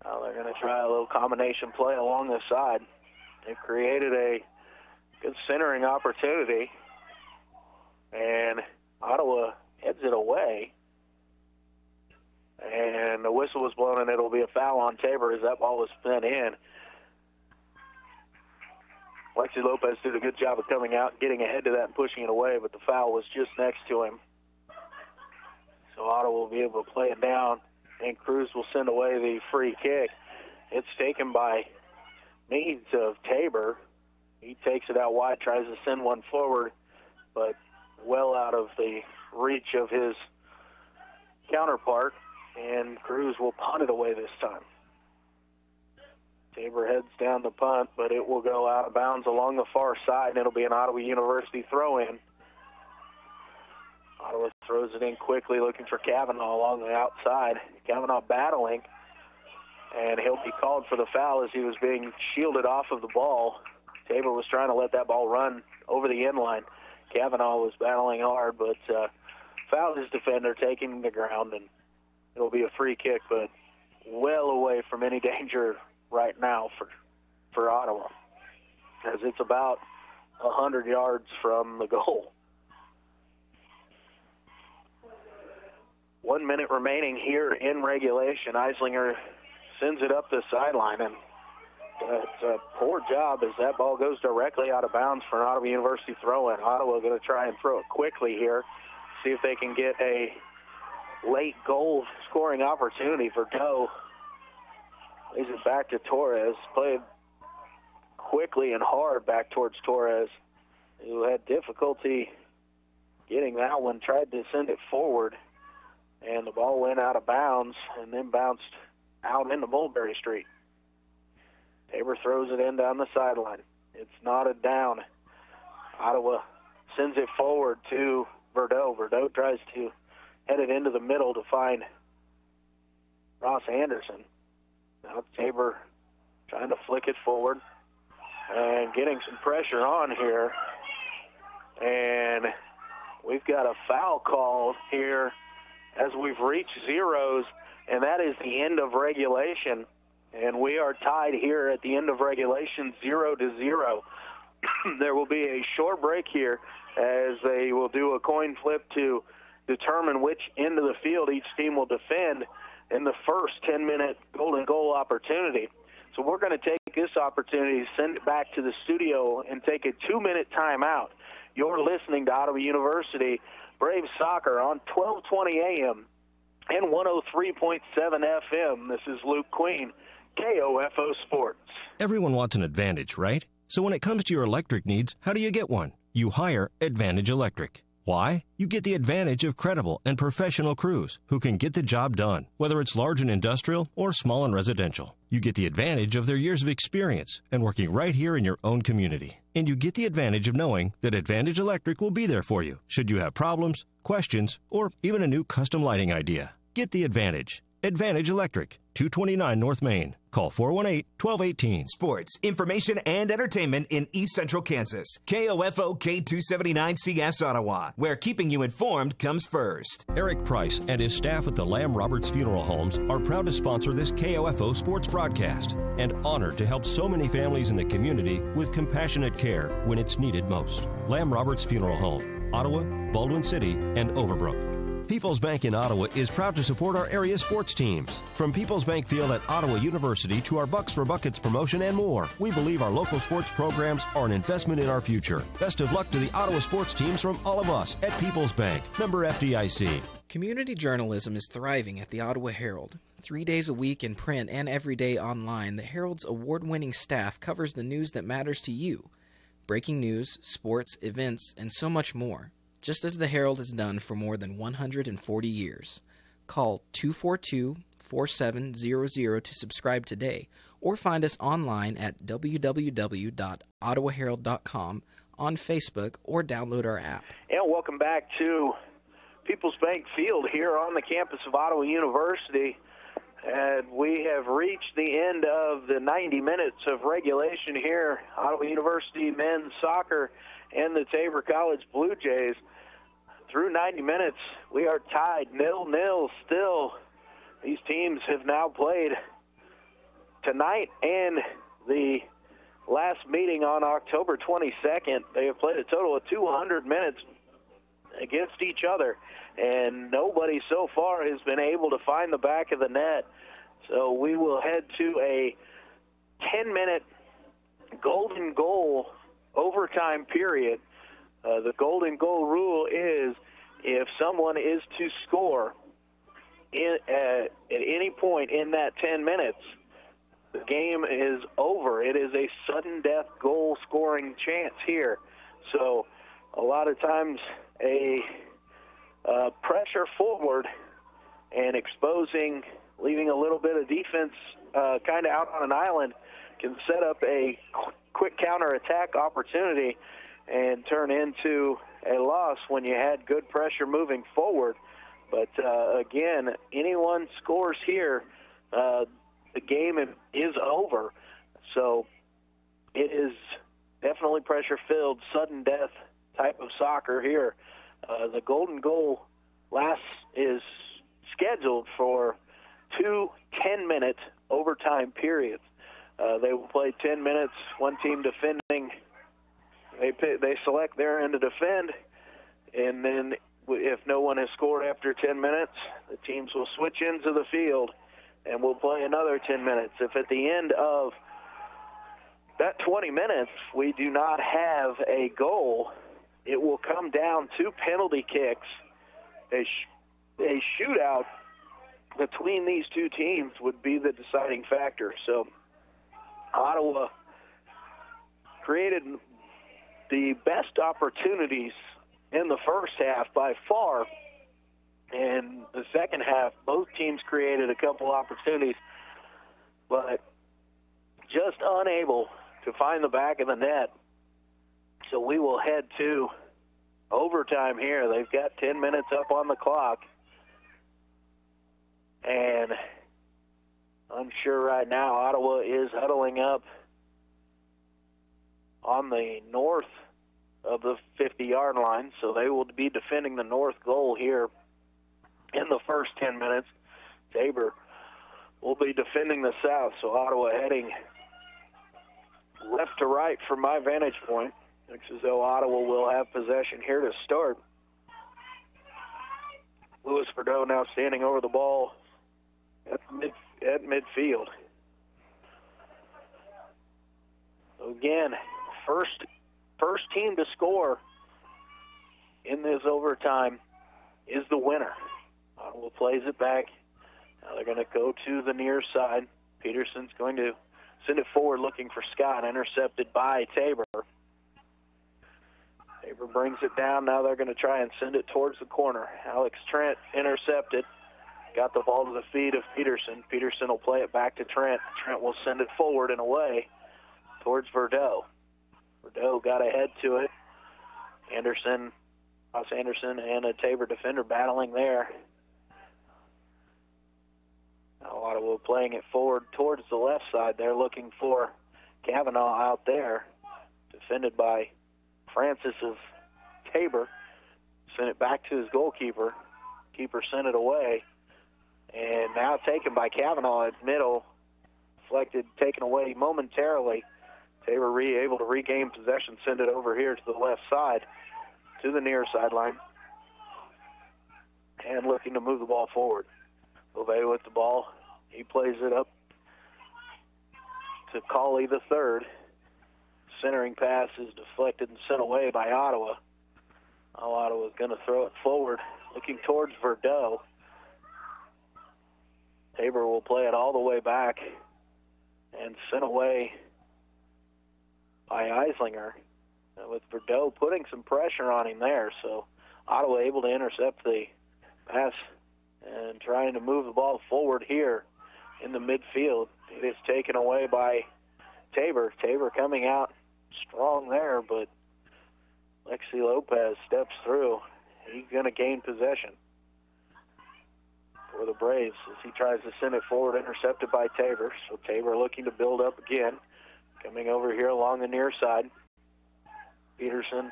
Now they're going to try a little combination play along the side. They've created a good centering opportunity. And Ottawa heads it away. And the whistle was blown, and it'll be a foul on Tabor as that ball was sent in. Lexi Lopez did a good job of coming out, getting ahead to that and pushing it away, but the foul was just next to him. So Ottawa will be able to play it down, and Cruz will send away the free kick. It's taken by Meads of Tabor. He takes it out wide, tries to send one forward, but well out of the reach of his counterpart, and Cruz will punt it away this time. Tabor heads down the punt, but it will go out of bounds along the far side, and it'll be an Ottawa University throw-in. Ottawa throws it in quickly, looking for Kavanaugh along the outside. Kavanaugh battling, and he'll be called for the foul as he was being shielded off of the ball. Tabor was trying to let that ball run over the end line. Kavanaugh was battling hard, but fouled his defender, taking the ground, and it'll be a free kick, but well away from any danger right now for Ottawa, as it's about 100 yards from the goal. 1 minute remaining here in regulation. Eislinger sends it up the sideline, and it's a poor job as that ball goes directly out of bounds for an Ottawa University throw-in. Ottawa going to try and throw it quickly here, see if they can get a late goal scoring opportunity for Doe. Lays it back to Torres. Played quickly and hard back towards Torres, who had difficulty getting that one. Tried to send it forward, and the ball went out of bounds and then bounced out into Mulberry Street. Tabor throws it in down the sideline. It's knotted down. Ottawa sends it forward to Verdeaux. Verdeaux tries to head it into the middle to find Ross Anderson. Now Tabor trying to flick it forward and getting some pressure on here. And we've got a foul called here as we've reached zeros, and that is the end of regulation. And we are tied here at the end of regulation 0-0. There will be a short break here as they will do a coin flip to determine which end of the field each team will defend in the first 10-minute golden goal opportunity. So we're going to take this opportunity to send it back to the studio and take a 2-minute timeout. You're listening to Ottawa University Braves Soccer on 1220 AM and 103.7 FM. This is Luke Queen, KOFO Sports. Everyone wants an Advantage, right? So when it comes to your electric needs, how do you get one? You hire Advantage Electric. Why? You get the advantage of credible and professional crews who can get the job done, whether it's large and industrial or small and residential. You get the advantage of their years of experience and working right here in your own community. And you get the advantage of knowing that Advantage Electric will be there for you should you have problems, questions, or even a new custom lighting idea. Get the advantage. Advantage Electric, 229 North Main. Call 418-1218. Sports, information, and entertainment in East Central Kansas. KOFO K279CS Ottawa, where keeping you informed comes first. Eric Price and his staff at the Lamb Roberts Funeral Homes are proud to sponsor this KOFO sports broadcast and honored to help so many families in the community with compassionate care when it's needed most. Lamb Roberts Funeral Home, Ottawa, Baldwin City, and Overbrook. People's Bank in Ottawa is proud to support our area sports teams. From People's Bank Field at Ottawa University to our Bucks for Buckets promotion and more, we believe our local sports programs are an investment in our future. Best of luck to the Ottawa sports teams from all of us at People's Bank. Member FDIC. Community journalism is thriving at the Ottawa Herald. 3 days a week in print and every day online, the Herald's award-winning staff covers the news that matters to you. breaking news, sports, events, and so much more, just as the Herald has done for more than 140 years. Call 242-4700 to subscribe today, or find us online at www.ottawaherald.com, on Facebook, or download our app. And welcome back to People's Bank Field here on the campus of Ottawa University. And we have reached the end of the 90 minutes of regulation here. Ottawa University men's soccer and the Tabor College Blue Jays. Through 90 minutes, we are tied 0-0 still. These teams have now played tonight and the last meeting on October 22nd. They have played a total of 200 minutes against each other, and nobody so far has been able to find the back of the net. So we will head to a 10-minute golden goal overtime period. The golden goal rule is if someone is to score at any point in that 10 minutes, the game is over. It is a sudden death goal scoring chance here. So a lot of times a pressure forward and exposing, leaving a little bit of defense kind of out on an island can set up a quick counterattack opportunity and turn into a loss when you had good pressure moving forward. But again, anyone scores here, the game is over. So it is definitely pressure-filled, sudden death type of soccer here. The golden goal is scheduled for 2 10-minute overtime periods. They will play 10 minutes, one team defending. They select their end to defend, and then if no one has scored after 10 minutes, the teams will switch into the field and we'll play another 10 minutes. If at the end of that 20 minutes we do not have a goal, it will come down to penalty kicks. A shootout between these two teams would be the deciding factor. So Ottawa created the best opportunities in the first half by far. And the second half, both teams created a couple opportunities, but just unable to find the back of the net. So we will head to overtime here. They've got 10 minutes up on the clock. And I'm sure right now Ottawa is huddling up on the north of the 50-yard line, so they will be defending the north goal here in the first 10 minutes. Tabor will be defending the south, so Ottawa heading left to right from my vantage point. Looks as though Ottawa will have possession here to start. Louis Verdot now standing over the ball at midfield. Again, first team to score in this overtime is the winner. Ottawa plays it back. Now they're going to go to the near side. Peterson's going to send it forward looking for Scott, intercepted by Tabor. Tabor brings it down. Now they're going to try and send it towards the corner. Alex Trent intercepted. Got the ball to the feet of Peterson. Peterson will play it back to Trent. Trent will send it forward and away towards Verdot. Verdot got ahead to it. Ross Anderson and a Tabor defender battling there. Now Ottawa playing it forward towards the left side. They're looking for Kavanaugh out there. Defended by Francis of Tabor. Sent it back to his goalkeeper. Keeper sent it away. And now taken by Kavanaugh at middle. Deflected, taken away momentarily. Tabor able to regain possession, send it over here to the left side, to the near sideline. And looking to move the ball forward. Bovee with the ball. He plays it up to Cauley the third. Centering pass is deflected and sent away by Ottawa. Now Ottawa's going to throw it forward, looking towards Verdot. Tabor will play it all the way back and sent away by Eislinger. with Verdot putting some pressure on him there. So Ottawa able to intercept the pass and trying to move the ball forward here in the midfield. It is taken away by Tabor. Tabor coming out strong there, but Lexi Lopez steps through. He's going to gain possession for the Braves as he tries to send it forward, intercepted by Tabor. So Tabor looking to build up again. Coming over here along the near side. Peterson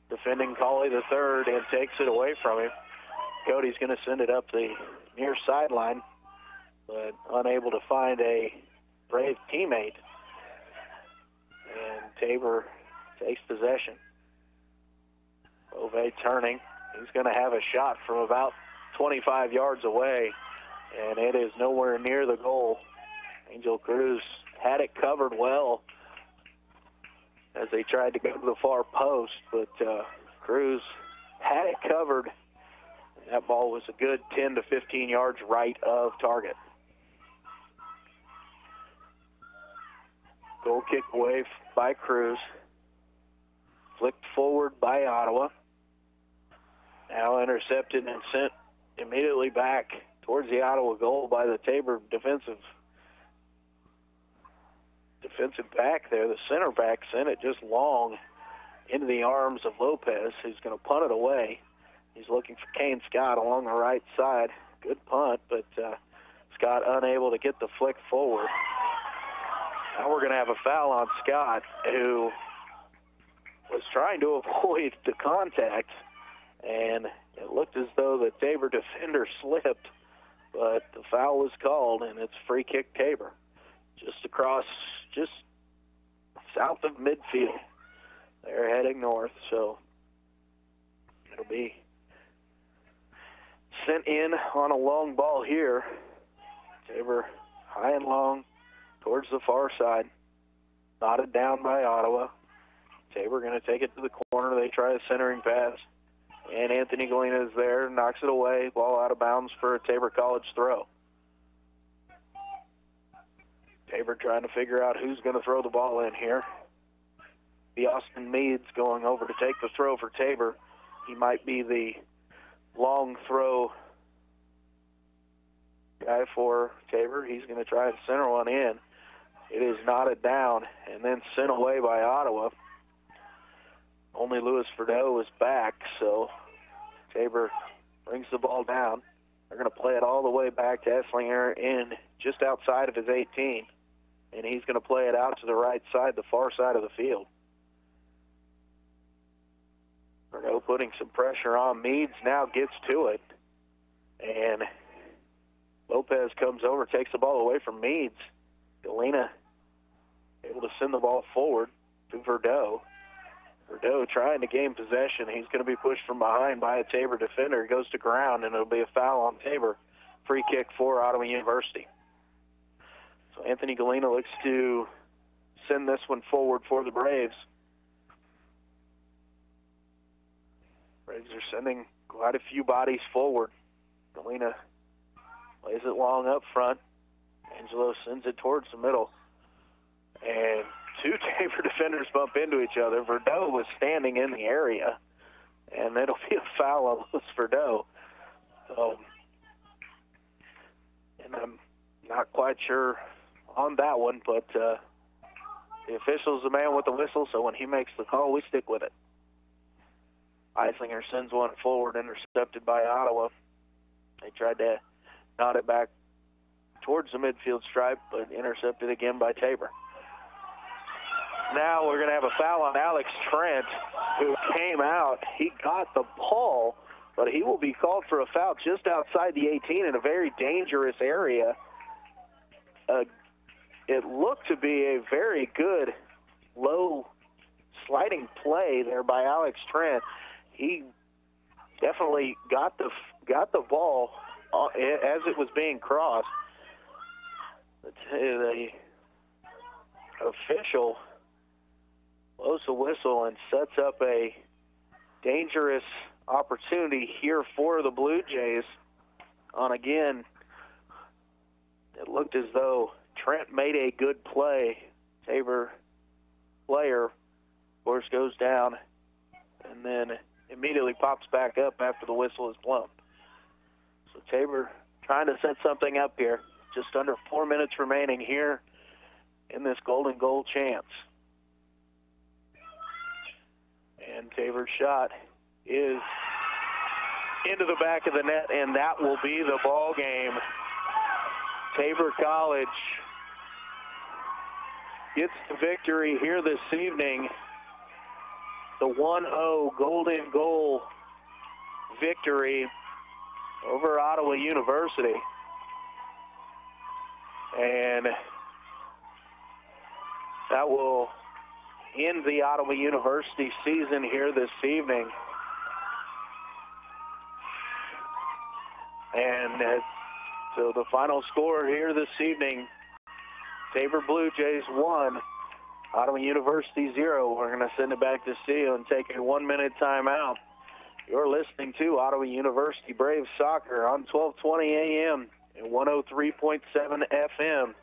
defending Cauley the third and takes it away from him. Cody's going to send it up the near sideline, but unable to find a Brave teammate. And Tabor takes possession. Bove turning. He's going to have a shot from about 25 yards away, and it is nowhere near the goal. Angel Cruz had it covered well as they tried to go to the far post, but Cruz had it covered. That ball was a good 10 to 15 yards right of target. Goal kick away by Cruz. Flicked forward by Ottawa. Now intercepted and sent immediately back towards the Ottawa goal by the Tabor defensive back there. The center back sent it just long into the arms of Lopez, who's going to punt it away. He's looking for Kane Scott along the right side. Good punt, but Scott unable to get the flick forward. Now we're going to have a foul on Scott, who was trying to avoid the contact, and it looked as though the Tabor defender slipped, but the foul was called, and it's free kick Tabor. Just south of midfield. They're heading north, so it'll be sent in on a long ball here. Tabor high and long towards the far side. Knotted down by Ottawa. Tabor going to take it to the corner. They try a centering pass. And Anthony Galena is there, knocks it away. Ball out of bounds for a Tabor College throw. Tabor trying to figure out who's going to throw the ball in here. The Austin Meads going over to take the throw for Tabor. He might be the long throw guy for Tabor. He's going to try to center one in. It is knotted down and then sent away by Ottawa. Only Louis Verdot is back, so Tabor brings the ball down. They're going to play it all the way back to Esslinger in just outside of his 18, and he's going to play it out to the right side, the far side of the field. Verdot putting some pressure on. Meads now gets to it, and Lopez comes over, takes the ball away from Meads. Galena able to send the ball forward to Verdot. Verdot trying to gain possession. He's going to be pushed from behind by a Tabor defender. He goes to ground, and it'll be a foul on Tabor. Free kick for Ottawa University. So Anthony Galena looks to send this one forward for the Braves. Braves are sending quite a few bodies forward. Galena lays it long up front. Angelo sends it towards the middle. And two Tabor defenders bump into each other. Verdot was standing in the area, and it'll be a foul on Louis Verdot. And I'm not quite sure on that one, but the official's the man with the whistle, so when he makes the call, we stick with it. Eislinger sends one forward, intercepted by Ottawa. They tried to knot it back towards the midfield stripe, but intercepted again by Tabor. Now we're going to have a foul on Alex Trent, who came out. He got the ball, but he will be called for a foul just outside the 18 in a very dangerous area. It looked to be a very good low sliding play there by Alex Trent. He definitely got the ball as it was being crossed. The official blows the whistle and sets up a dangerous opportunity here for the Blue Jays. Again, it looked as though Trent made a good play. Tabor player course, goes down and then immediately pops back up after the whistle is blown. So Tabor trying to set something up here. Just under 4 minutes remaining here in this golden goal chance. And Tabor's shot is into the back of the net, and that will be the ball game. Tabor College gets the victory here this evening. The 1-0 golden goal victory over Ottawa University. And that will end the Ottawa University season here this evening. And so the final score here this evening, Tabor Blue Jays 1, Ottawa University 0. We're going to send it back to Seal and take a 1-minute timeout. You're listening to Ottawa University Braves Soccer on 1220 AM and 103.7 FM.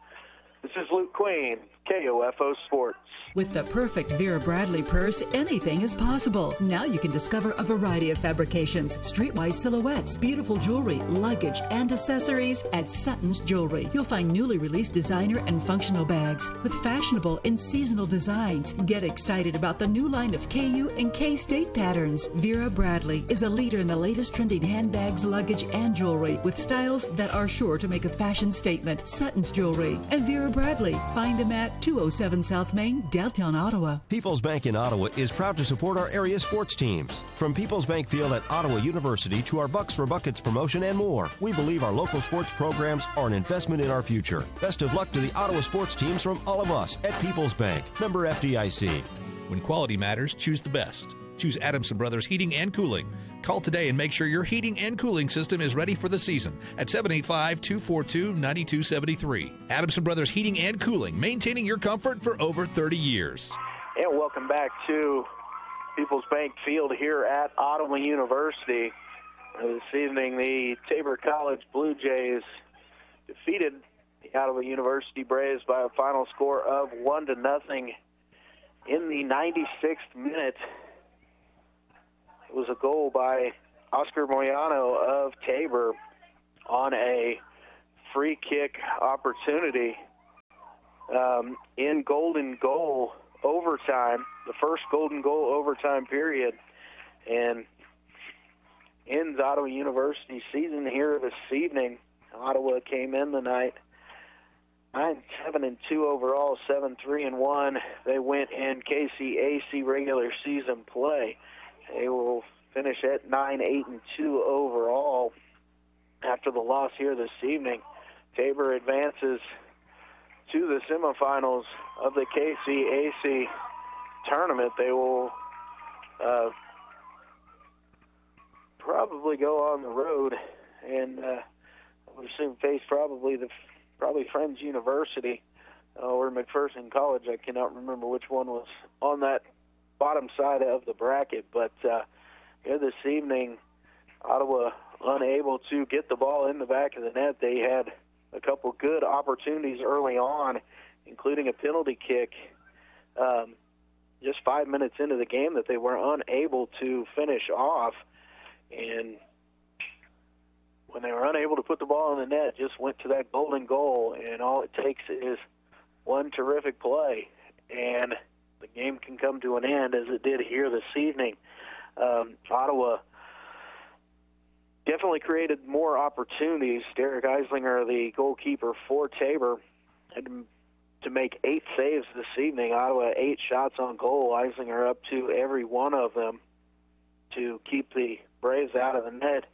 This is Luke Queen, KOFO Sports. With the perfect Vera Bradley purse, anything is possible. Now you can discover a variety of fabrications, streetwise silhouettes, beautiful jewelry, luggage, and accessories at Sutton's Jewelry. You'll find newly released designer and functional bags with fashionable and seasonal designs. Get excited about the new line of KU and K-State patterns. Vera Bradley is a leader in the latest trending handbags, luggage, and jewelry with styles that are sure to make a fashion statement. Sutton's Jewelry and Vera Bradley. Find them at 207 South Main, downtown Ottawa. People's Bank in Ottawa is proud to support our area sports teams. From People's Bank Field at Ottawa University to our Bucks for Buckets promotion and more, we believe our local sports programs are an investment in our future. Best of luck to the Ottawa sports teams from all of us at People's Bank. Member FDIC. When quality matters, choose the best. Choose Adamson Brothers Heating and Cooling. Call today and make sure your heating and cooling system is ready for the season at 785-242-9273. Adamson Brothers Heating and Cooling, maintaining your comfort for over 30 years. And welcome back to People's Bank Field here at Ottawa University. This evening, the Tabor College Blue Jays defeated the Ottawa University Braves by a final score of 1-0 in the 96th minute. It was a goal by Oscar Moyano of Tabor on a free kick opportunity in golden goal overtime, the first golden goal overtime period, and ends Ottawa University's season here this evening. Ottawa came in the night 9-7-2 overall, 7-3-1. They went in KCAC regular season play. They will finish at 9-8-2 overall after the loss here this evening. Tabor advances to the semifinals of the KCAC tournament. They will probably go on the road and I would assume face probably Friends University or McPherson College. I cannot remember which one was on that bottom side of the bracket, but here this evening, Ottawa unable to get the ball in the back of the net. They had a couple good opportunities early on, including a penalty kick just 5 minutes into the game that they were unable to finish off. And when they were unable to put the ball in the net, just went to that golden goal, and all it takes is one terrific play, and the game can come to an end as it did here this evening. Ottawa definitely created more opportunities. Derek Eislinger, the goalkeeper for Tabor, had to make 8 saves this evening. Ottawa 8 shots on goal. Eislinger up to every one of them to keep the Braves out of the net.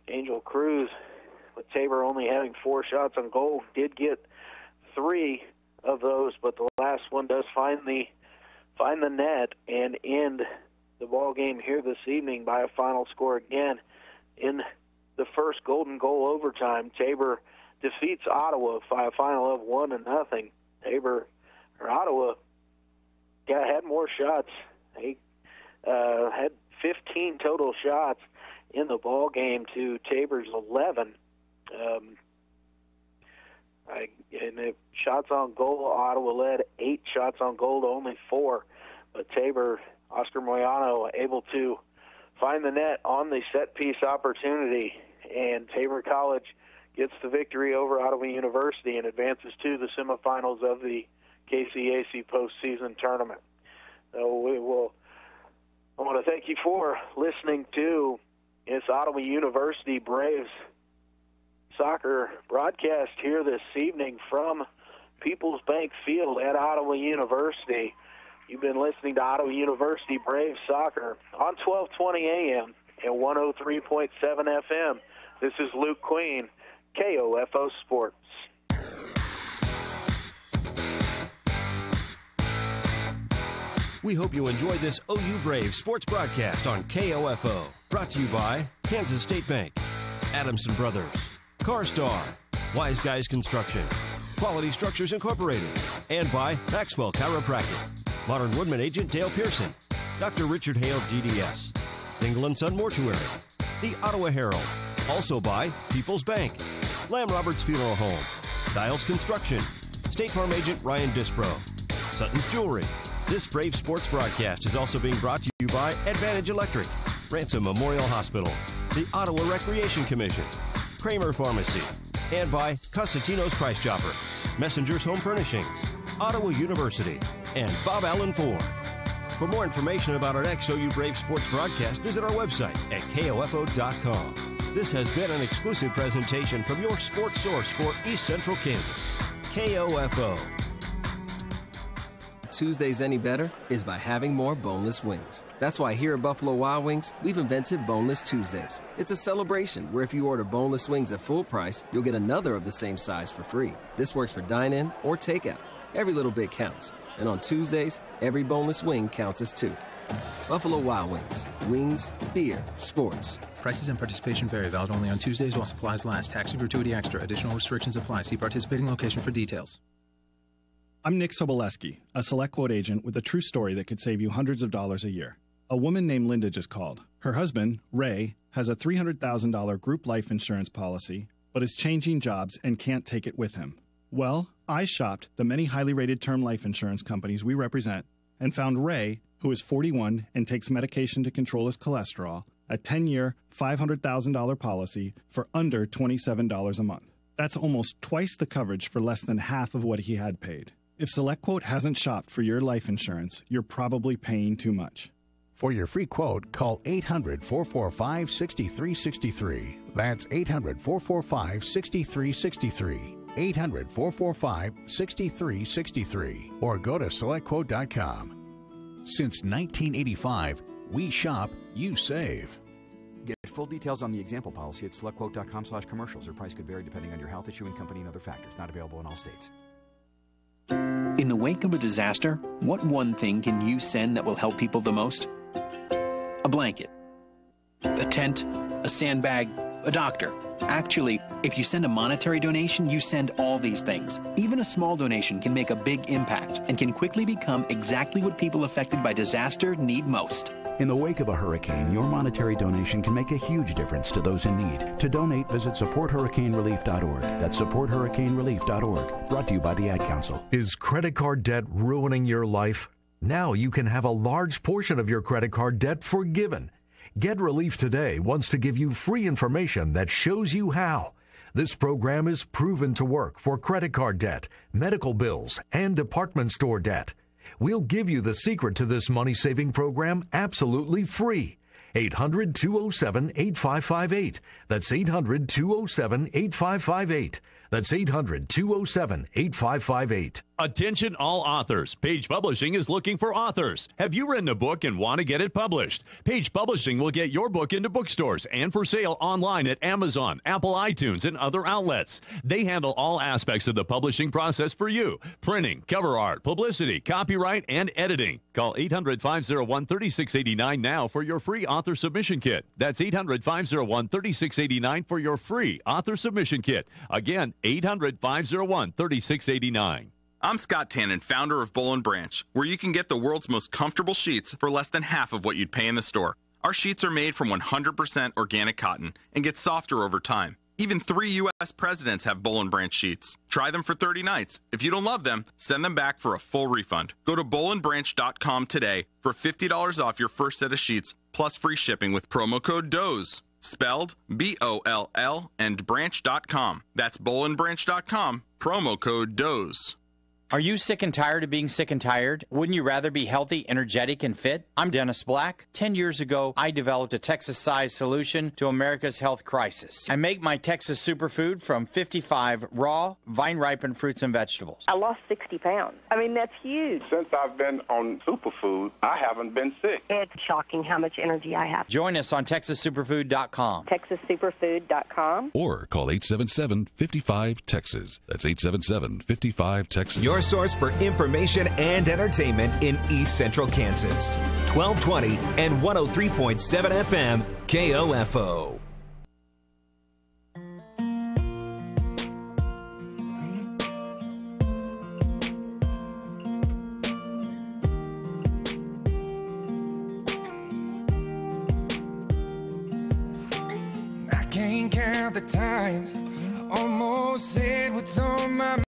Angel Cruz, with Tabor only having 4 shots on goal, did get 3 of those, but the last one does find the net and end the ball game here this evening by a final score again in the first golden goal overtime. Tabor defeats Ottawa by a final of 1-0. Ottawa had more shots. They had 15 total shots in the ball game to Tabor's 11. And the shots on goal, Ottawa led 8 shots on goal to only 4. But Tabor, Oscar Moyano, able to find the net on the set-piece opportunity, and Tabor College gets the victory over Ottawa University and advances to the semifinals of the KCAC postseason tournament. So I want to thank you for listening to this Ottawa University Braves soccer broadcast here this evening from People's Bank Field at Ottawa University. You've been listening to Ottawa University Braves soccer on 1220 AM and 103.7 FM. This is Luke Queen, KOFO Sports. We hope you enjoyed this OU Braves sports broadcast on KOFO. Brought to you by Kansas State Bank, Adamson Brothers, CarStar, Wise Guys Construction, Quality Structures Incorporated, and by Maxwell Chiropractic, Modern Woodman Agent Dale Pearson, Dr. Richard Hale, DDS, Dingle & Son Mortuary, the Ottawa Herald, also by People's Bank, Lamb Roberts Funeral Home, Dials Construction, State Farm Agent Ryan Dispro, Sutton's Jewelry. This Brave Sports broadcast is also being brought to you by Advantage Electric, Ransom Memorial Hospital, the Ottawa Recreation Commission, Kramer Pharmacy, and by Cosentino's Price Chopper, Messenger's Home Furnishings, Ottawa University, and Bob Allen Ford. For more information about our next OU Brave Sports broadcast, visit our website at KOFO.com. This has been an exclusive presentation from your sports source for East Central Kansas, KOFO. Tuesdays any better is by having more boneless wings. That's why here at Buffalo Wild Wings, we've invented Boneless Tuesdays. It's a celebration where if you order boneless wings at full price, you'll get another of the same size for free. This works for dine-in or takeout. Every little bit counts. And on Tuesdays, every boneless wing counts as two. Buffalo Wild Wings. Wings, beer, sports. Prices and participation vary. Valid only on Tuesdays while supplies last. Tax and gratuity extra. Additional restrictions apply. See participating location for details. I'm Nick Soboleski, a Select Quote agent with a true story that could save you hundreds of dollars a year. A woman named Linda just called. Her husband, Ray, has a $300,000 group life insurance policy, but is changing jobs and can't take it with him. Well, I shopped the many highly rated term life insurance companies we represent and found Ray, who is 41 and takes medication to control his cholesterol, a 10-year, $500,000 policy for under $27 a month. That's almost twice the coverage for less than half of what he had paid. If SelectQuote hasn't shopped for your life insurance, you're probably paying too much. For your free quote, call 800-445-6363. That's 800-445-6363. 800-445-6363. Or go to SelectQuote.com. Since 1985, we shop, you save. Get full details on the example policy at SelectQuote.com/commercials. Or price could vary depending on your health, issuing company, and other factors. Not available in all states. In the wake of a disaster, what one thing can you send that will help people the most? A blanket, a tent, a sandbag, a doctor. Actually, if you send a monetary donation, you send all these things. Even a small donation can make a big impact and can quickly become exactly what people affected by disaster need most. In the wake of a hurricane, your monetary donation can make a huge difference to those in need. To donate, visit supporthurricanerelief.org. That's supporthurricanerelief.org. Brought to you by the Ad Council. Is credit card debt ruining your life? Now you can have a large portion of your credit card debt forgiven. Get Relief Today wants to give you free information that shows you how. This program is proven to work for credit card debt, medical bills, and department store debt. We'll give you the secret to this money-saving program absolutely free. 800-207-8558. That's 800-207-8558. That's 800-207-8558. Attention all authors. Page Publishing is looking for authors. Have you written a book and want to get it published? Page Publishing will get your book into bookstores and for sale online at Amazon, Apple iTunes, and other outlets. They handle all aspects of the publishing process for you. Printing, cover art, publicity, copyright, and editing. Call 800-501-3689 now for your free author submission kit. That's 800-501-3689 for your free author submission kit. Again, 800-501-3689. I'm Scott Tannen, founder of Boll & Branch, where you can get the world's most comfortable sheets for less than half of what you'd pay in the store. Our sheets are made from 100% organic cotton and get softer over time. Even 3 U.S. presidents have Boll & Branch sheets. Try them for 30 nights. If you don't love them, send them back for a full refund. Go to bollandbranch.com today for $50 off your first set of sheets, plus free shipping with promo code DOZE. Spelled B-O-L-L and branch.com. That's bollandbranch.com, promo code DOZE. Are you sick and tired of being sick and tired? Wouldn't you rather be healthy, energetic, and fit? I'm Dennis Black. 10 years ago, I developed a Texas-sized solution to America's health crisis. I make my Texas superfood from 55 raw, vine-ripened fruits and vegetables. I lost 60 pounds. I mean, that's huge. Since I've been on superfood, I haven't been sick. It's shocking how much energy I have. Join us on TexasSuperfood.com. TexasSuperfood.com. Or call 877-55-TEXAS. That's 877-55-TEXAS. Your source for information and entertainment in East Central Kansas. 1220 and 103.7 FM, KOFO. I can't count the times I almost said what's on my mind.